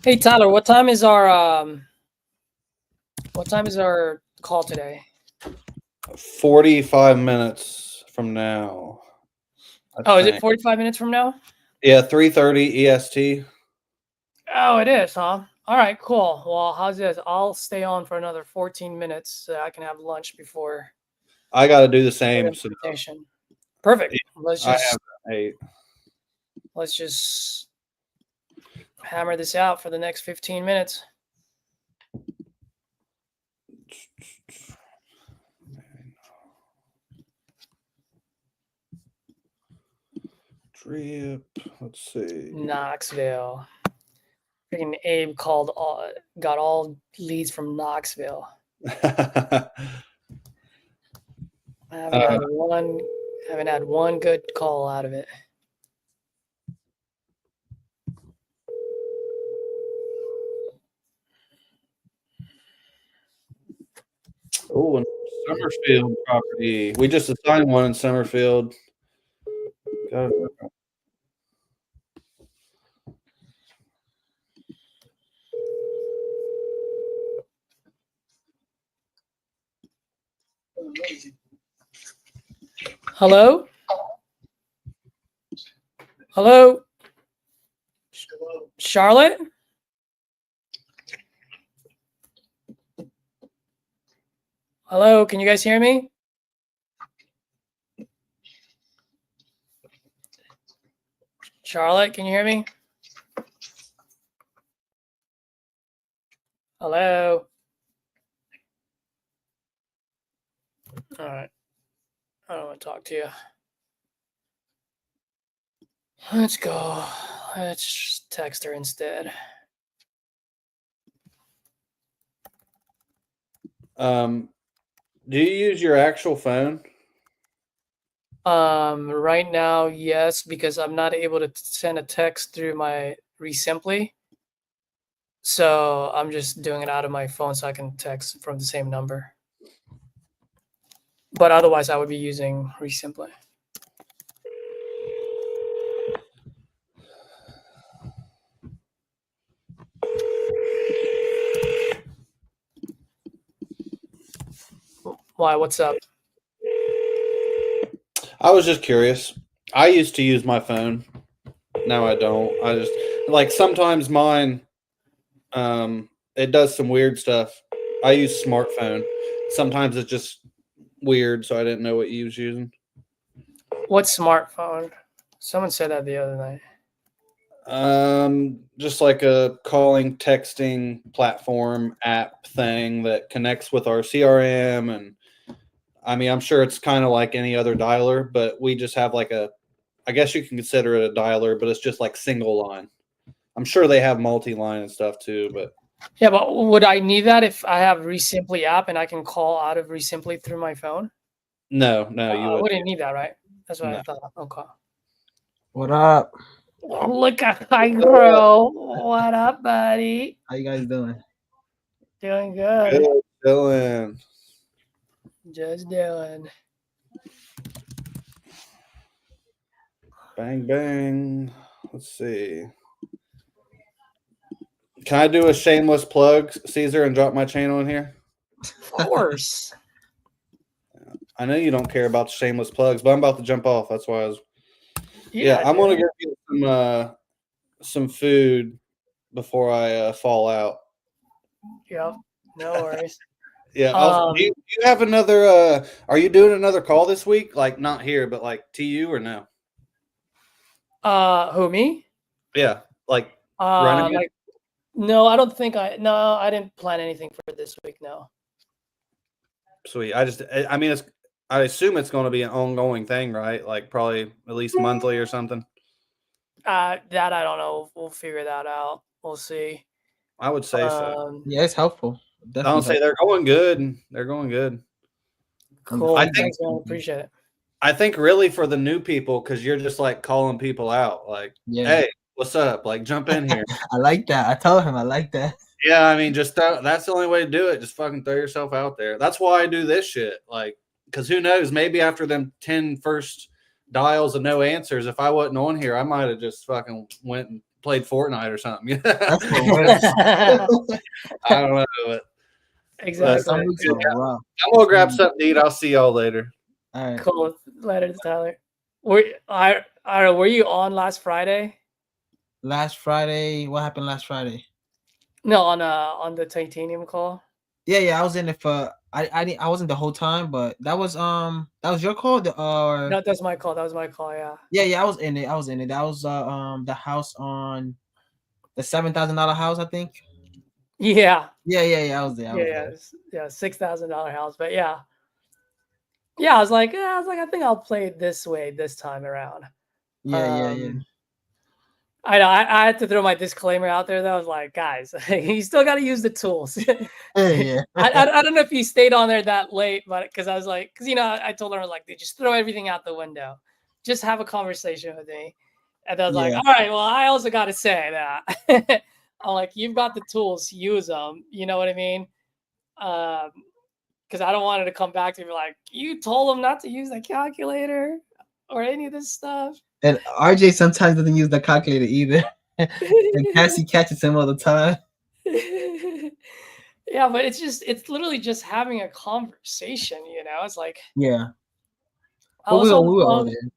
Hey Tyler, what time is our call today? 45 minutes from now. Oh, is it 45 minutes from now? Yeah, 3:30 EST. Oh, it is, huh? All right, cool. Well, how's this? I'll stay on for another 14 minutes so I can have lunch before I got to do the the same. So implementation. Perfect. I have 8. Let's just hammer this out for the next 15 minutes. Trip. Let's see. Knoxville. Freaking Abe got all leads from Knoxville. I haven't had one good call out of it. Oh, Summerfield property. We just assigned one in Summerfield. Got it. Hello? Hello? Charlotte? Hello, can you guys hear me? Charlotte, can you hear me? Hello? All right. I don't want to talk to you. Let's go. Let's just text her instead. Do you use your actual phone? Right now, yes, because I'm not able to send a text through my Resimply. So I'm just doing it out of my phone so I can text from the same number. But otherwise, I would be using Resimply. Why? What's up? I was just curious. I used to use my phone. Now I don't. I just like sometimes mine it does some weird stuff. I use smartphone. Sometimes it's just weird, so I didn't know what you was using. What smartphone? Someone said that the other night. Just like a calling, texting platform app thing that connects with our CRM. And I mean, I'm sure it's kind of like any other dialer, but we just have like I guess you can consider it a dialer, but it's just like single line. I'm sure they have multi-line and stuff too, but Yeah, but would I need that if I have Resimply app and I can call out of Resimply through my phone? no, you I wouldn't need that, right? That's what No. I thought. Okay. What up? Oh, look at my girl. What up, buddy? How you guys doing? Doing good. Good, Dylan. Just doing. Bang bang. Let's see. Can I do a shameless plug, Caesar, and drop my channel in here? Of course. I know you don't care about the shameless plugs, but I'm about to jump off. That's why I was. Yeah, I'm dude. gonna go get some food before I fall out. Yep. No worries. Yeah. Do you have another? Are you doing another call this week? Like not here, but like to you or no? Who, me? Yeah, like running. Like, no, I don't think I didn't plan anything for this week. No. Sweet. I mean, I assume it's going to be an ongoing thing, right? Like probably at least monthly or something. That I don't know. We'll figure that out. We'll see. I would say so. Yeah, it's helpful. I don't say they're going good. They're going good. Cool. I think, Thanks, man. Appreciate it. I think really for the new people, because you're just like calling people out, like, hey, what's up? Like, jump in here. I like that. I told him I like that. Yeah, I mean, just that's the only way to do it. Just fucking throw yourself out there. That's why I do this shit. Like, because who knows? Maybe after them 10 first dials and no answers, if I wasn't on here, I might have just fucking went and played Fortnite or something. That's the worst. I don't know, but Exactly. Some weeks are rough. I'm gonna grab something to eat. I'll see y'all later. All right. Cool. Later, Tyler. Were you on last Friday? Last Friday, what happened last Friday? No, on the titanium call. Yeah, I was in it for I wasn't the whole time, but that was your call. No, that's my call. That was my call. Yeah. Yeah, I was in it. That was the house on the $7,000 house, I think. Yeah. Yeah. I was there. Yeah. $6,000 house, but yeah. I was like, I think I'll play it this way this time around. Yeah. I know. I had to throw my disclaimer out there though. I was like, guys, you still got to use the tools. Yeah. I don't know if you stayed on there that late, but because I was like, because I told her, I was like, dude, just throw everything out the window, just have a conversation with me. And I was like, all right, well, I also got to say that I'm like, you've got the tools, use them. You know what I mean? Because I don't want her to come back to me like, you told them not to use the calculator or any of this stuff. And RJ sometimes doesn't use the calculator either. And Cassie catches him all the time. Yeah, but it's literally just having a conversation, It's like, Yeah. I was we on the were all phone. there.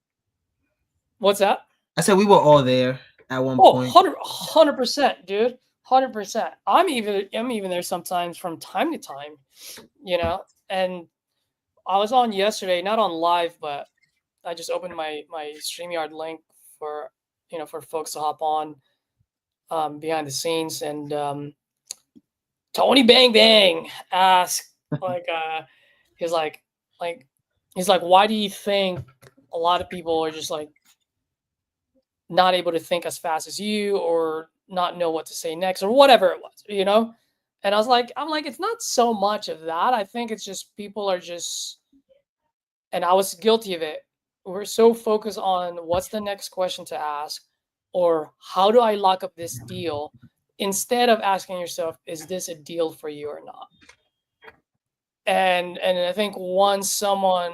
What's that? I said we were all there at one Oh, point. 100%, dude. 100%. I'm even there sometimes from time to time, and I was on yesterday, not on live, but I just opened my StreamYard link for folks to hop on behind the scenes, and Tony Bang Bang asked he's like why do you think a lot of people are just like not able to think as fast as you or not know what to say next or whatever it was, and I'm like it's not so much of that. I think it's just people are just, and I was guilty of it. We're so focused on what's the next question to ask or how do I lock up this deal instead of asking yourself, is this a deal for you or not? And I think once someone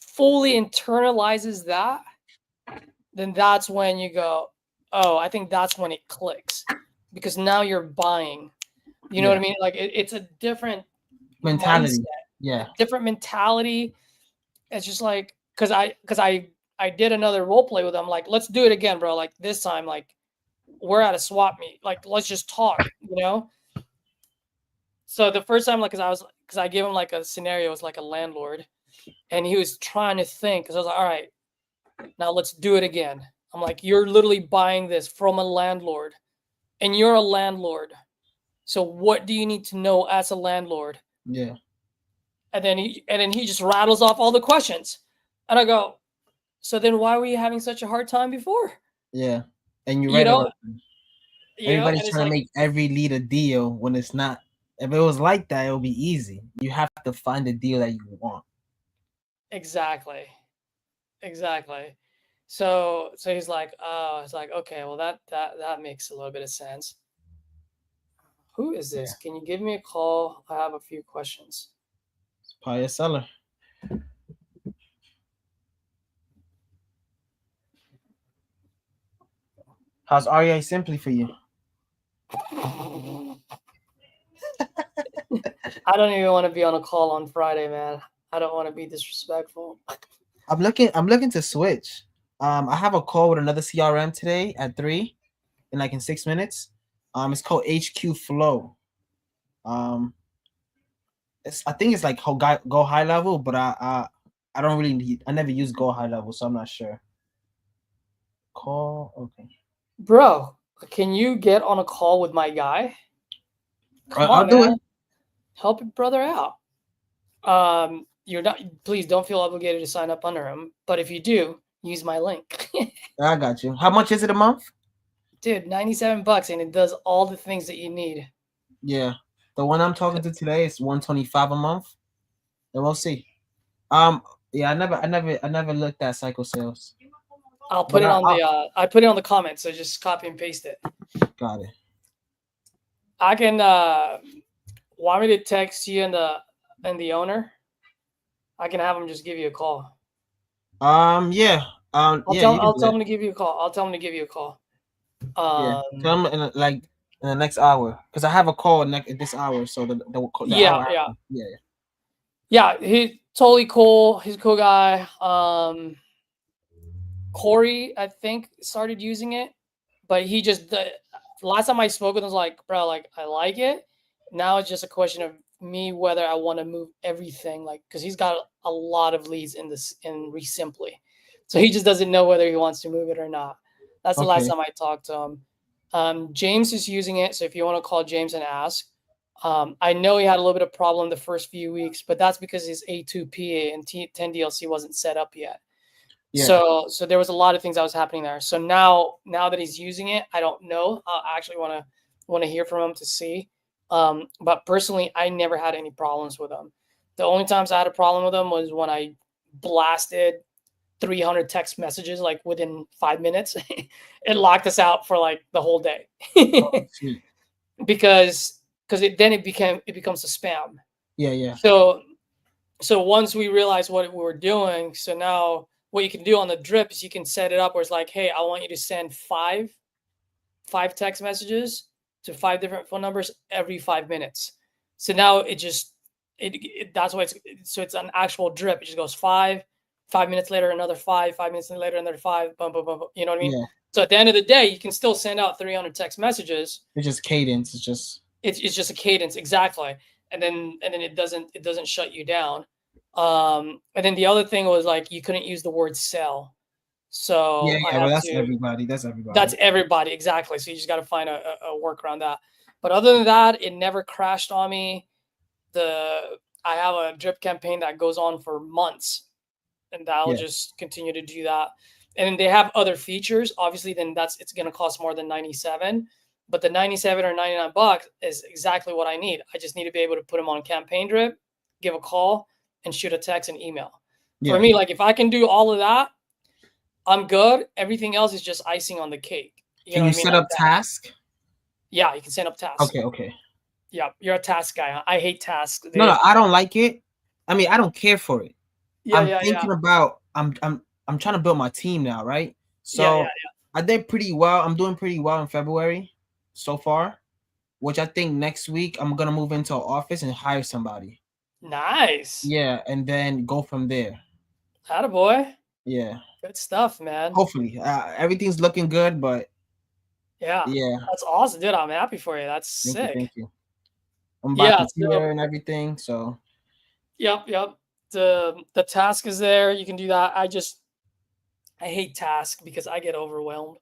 fully internalizes that, then that's when you go, oh, I think that's when it clicks, because now you're buying. You know what I mean? Like it's a different mentality. mindset, Yeah. different mentality. It's just like, because I did another role play with them. Like, let's do it again, bro. Like this time, like we're at a swap meet. Like, let's just talk, So the first time, like, because I gave him like a scenario, it was like a landlord, and he was trying to think. Because I was like, all right, now let's do it again. I'm like, you're literally buying this from a landlord, and you're a landlord. So what do you need to know as a landlord? Yeah. And then he just rattles off all the questions, and I go, so then why were you having such a hard time before? Yeah, and you read about everybody's trying to make every lead a deal when it's not. If it was like that, it would be easy. You have to find the deal that you want. Exactly. So he's like, okay, well that makes a little bit of sense. Who is this? Can you give me a call? I have a few questions. It's probably a seller. How's REI Simply for you? I don't even want to be on a call on Friday, man. I don't want to be disrespectful. I'm looking to switch. I have a call with another CRM today at 3 in 6 minutes. It's called HQ Flow. I think it's like Go High Level, but I don't really I never use Go High Level, so I'm not sure. Call, okay. Bro, can you get on a call with my guy? I'll do it. Help your brother out. You're not. Please don't feel obligated to sign up under him. But if you do, use my link. I got you. How much is it a month? Dude, $97, and it does all the things that you need. Yeah, the one I'm talking to today is $125 a month. Then we'll see. Yeah, I never looked at cycle sales. I'll put it on I put it on the comments, so just copy and paste it. Got it. I can want me to text you and the owner? I can have him just give you a call. Yeah. I'll tell him to give you a call. Yeah. Um, So I'm like in the next hour because I have a call next this hour. So the yeah, hour yeah, after. Yeah. yeah. He's totally cool. He's a cool guy. Corey, I think, started using it, but he just the last time I spoke with him was like, bro, like I like it. Now it's just a question of me whether I want to move everything, like because he's got a lot of leads in this in Resimply, so he just doesn't know whether he wants to move it or not. That's the last Okay. time I talked to him. James is using it, so if you want to call James and ask, I know he had a little bit of problem the first few weeks, but that's because his A2PA and 10 DLC wasn't set up yet. Yeah. So there was a lot of things that was happening there. So now that he's using it, I don't know. I actually want to hear from him to see. But personally, I never had any problems with him. The only times I had a problem with him was when I blasted 300 text messages like within 5 minutes. It locked us out for like the whole day Oh, sweet. because it becomes a spam. Yeah. Yeah. So once we realized what we were doing, so now what you can do on the drip is you can set it up where it's like, hey, I want you to send five text messages to 5 different phone numbers every 5 minutes. So now that's why it's an actual drip. It just goes 5 minutes later, another 5 minutes later, another 5, bum, bum, bum, bum, you know what I mean? Yeah. So at the end of the day, you can still send out 300 text messages. It's just cadence. It's just a cadence, exactly. And then it doesn't shut you down. And then the other thing was like you couldn't use the word sell. So I Well, have that's to. everybody. That's everybody. That's everybody, exactly. So you just got to find a work around that. But other than that, it never crashed on me. I have a drip campaign that goes on for months, and that'll Yeah. just continue to do that. And then they have other features. Obviously, then it's going to cost more than 97. But the 97 or $99 is exactly what I need. I just need to be able to put them on campaign drip, give a call, and shoot a text and email. Yeah. For me, like if I can do all of that, I'm good. Everything else is just icing on the cake. Can you set up task? Yeah, you can set up tasks. Okay. Yeah, you're a task guy. Huh? I hate tasks. No, I don't like it. I mean, I don't care for it. Yeah, I'm thinking about I'm trying to build my team now, right? So I did pretty well. I'm doing pretty well in February so far, which I think next week I'm gonna move into an office and hire somebody. Nice. Yeah, and then go from there. Attaboy. Yeah. Good stuff, man. Hopefully, everything's looking good, but yeah, that's awesome, dude. I'm happy for you. That's sick. Thank you. I'm about to here and everything, so. Yep. The task is there. You can do that. I hate task because I get overwhelmed.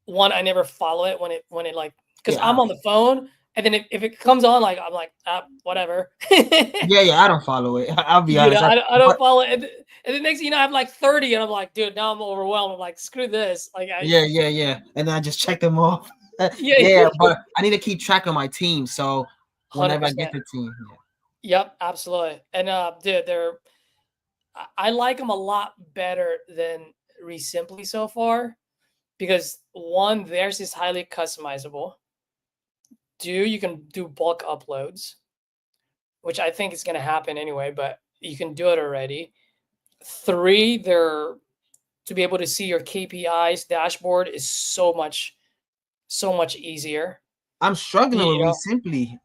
One, I never follow it when it like because I'm on the phone. And then if it comes on, like I'm like, whatever. I don't follow it. I'll be honest. I don't follow it. And the next thing you know, I have like 30, and I'm like, dude, now I'm overwhelmed. I'm like, screw this. Like, yeah. And then I just check them off. But I need to keep track of my team. So whenever 100%. I get the team. Yep, absolutely. And dude, I like them a lot better than Resimply so far because one, theirs is highly customizable. Two, you can do bulk uploads, which I think is going to happen anyway, but you can do it already. Three, to be able to see your KPIs dashboard is so much easier. I'm struggling with Resimply.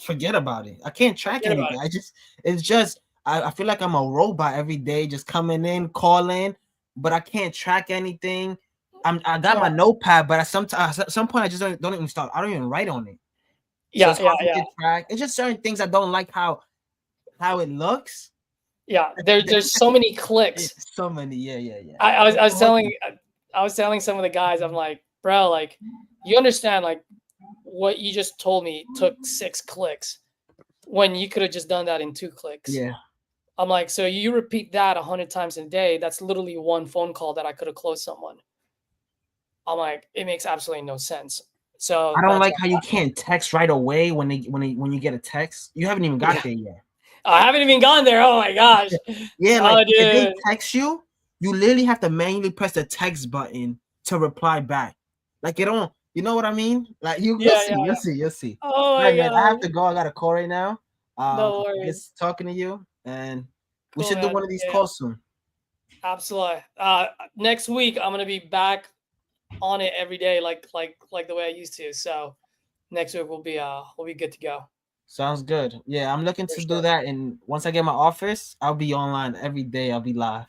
Forget about it. I can't track anything. I feel like I'm a robot every day, just coming in, calling, but I can't track anything. I got my notepad, but at some point I just don't even start. I don't even write on it. Yeah. It's just certain things I don't like how it looks. Yeah, there's so many clicks. So many, yeah. I was telling some of the guys, I'm like, bro, like you understand, like what you just told me took 6 clicks when you could have just done that in 2 clicks. Yeah. I'm like, so you repeat that 100 times a day. That's literally one phone call that I could have closed someone. I'm like, it makes absolutely no sense. So I don't like how you can't text right away when you get a text. You haven't even got there yet. I haven't even gone there. Oh my gosh. Yeah, like if they text you, you literally have to manually press the text button to reply back. Like you know what I mean? Like you'll see. Oh my God. I have to go. I got a call right now. No worries. Just talking to you, and we should do one of these calls soon. Absolutely. Next week I'm gonna be back on it every day, like the way I used to. So next week we'll be good to go. Sounds good. Yeah, I'm looking For to sure. do that, and once I get my office, I'll be online every day. I'll be live.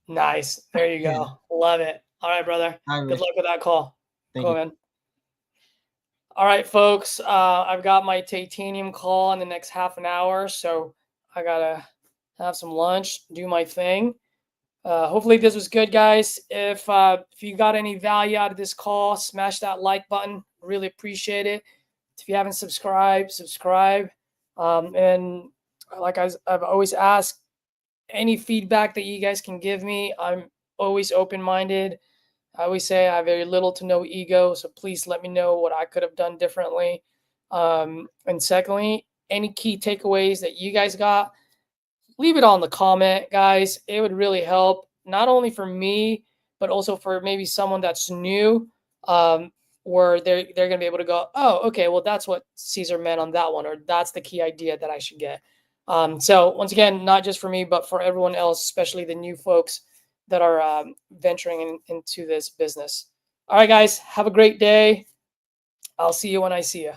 Nice. There you Yeah. go. Love it. All right, brother. All right, Good Rich. luck with that call. Thank Cool, you. man. All right, folks. I've got my titanium call in the next half an hour, so I gotta have some lunch, do my thing. Hopefully this was good, guys. If you got any value out of this call, smash that like button. Really appreciate it. If you haven't subscribed, subscribe. And like I've always asked, any feedback that you guys can give me, I'm always open-minded. I always say I have very little to no ego, so please let me know what I could have done differently. And secondly, any key takeaways that you guys got, leave it on the comment, guys. It would really help, not only for me, but also for maybe someone that's new, where they're gonna be able to go, oh, okay, well that's what Caesar meant on that one, or that's the key idea that I should get. So once again, not just for me, but for everyone else, especially the new folks that are venturing into this business. All right, guys, have a great day. I'll see you when I see you.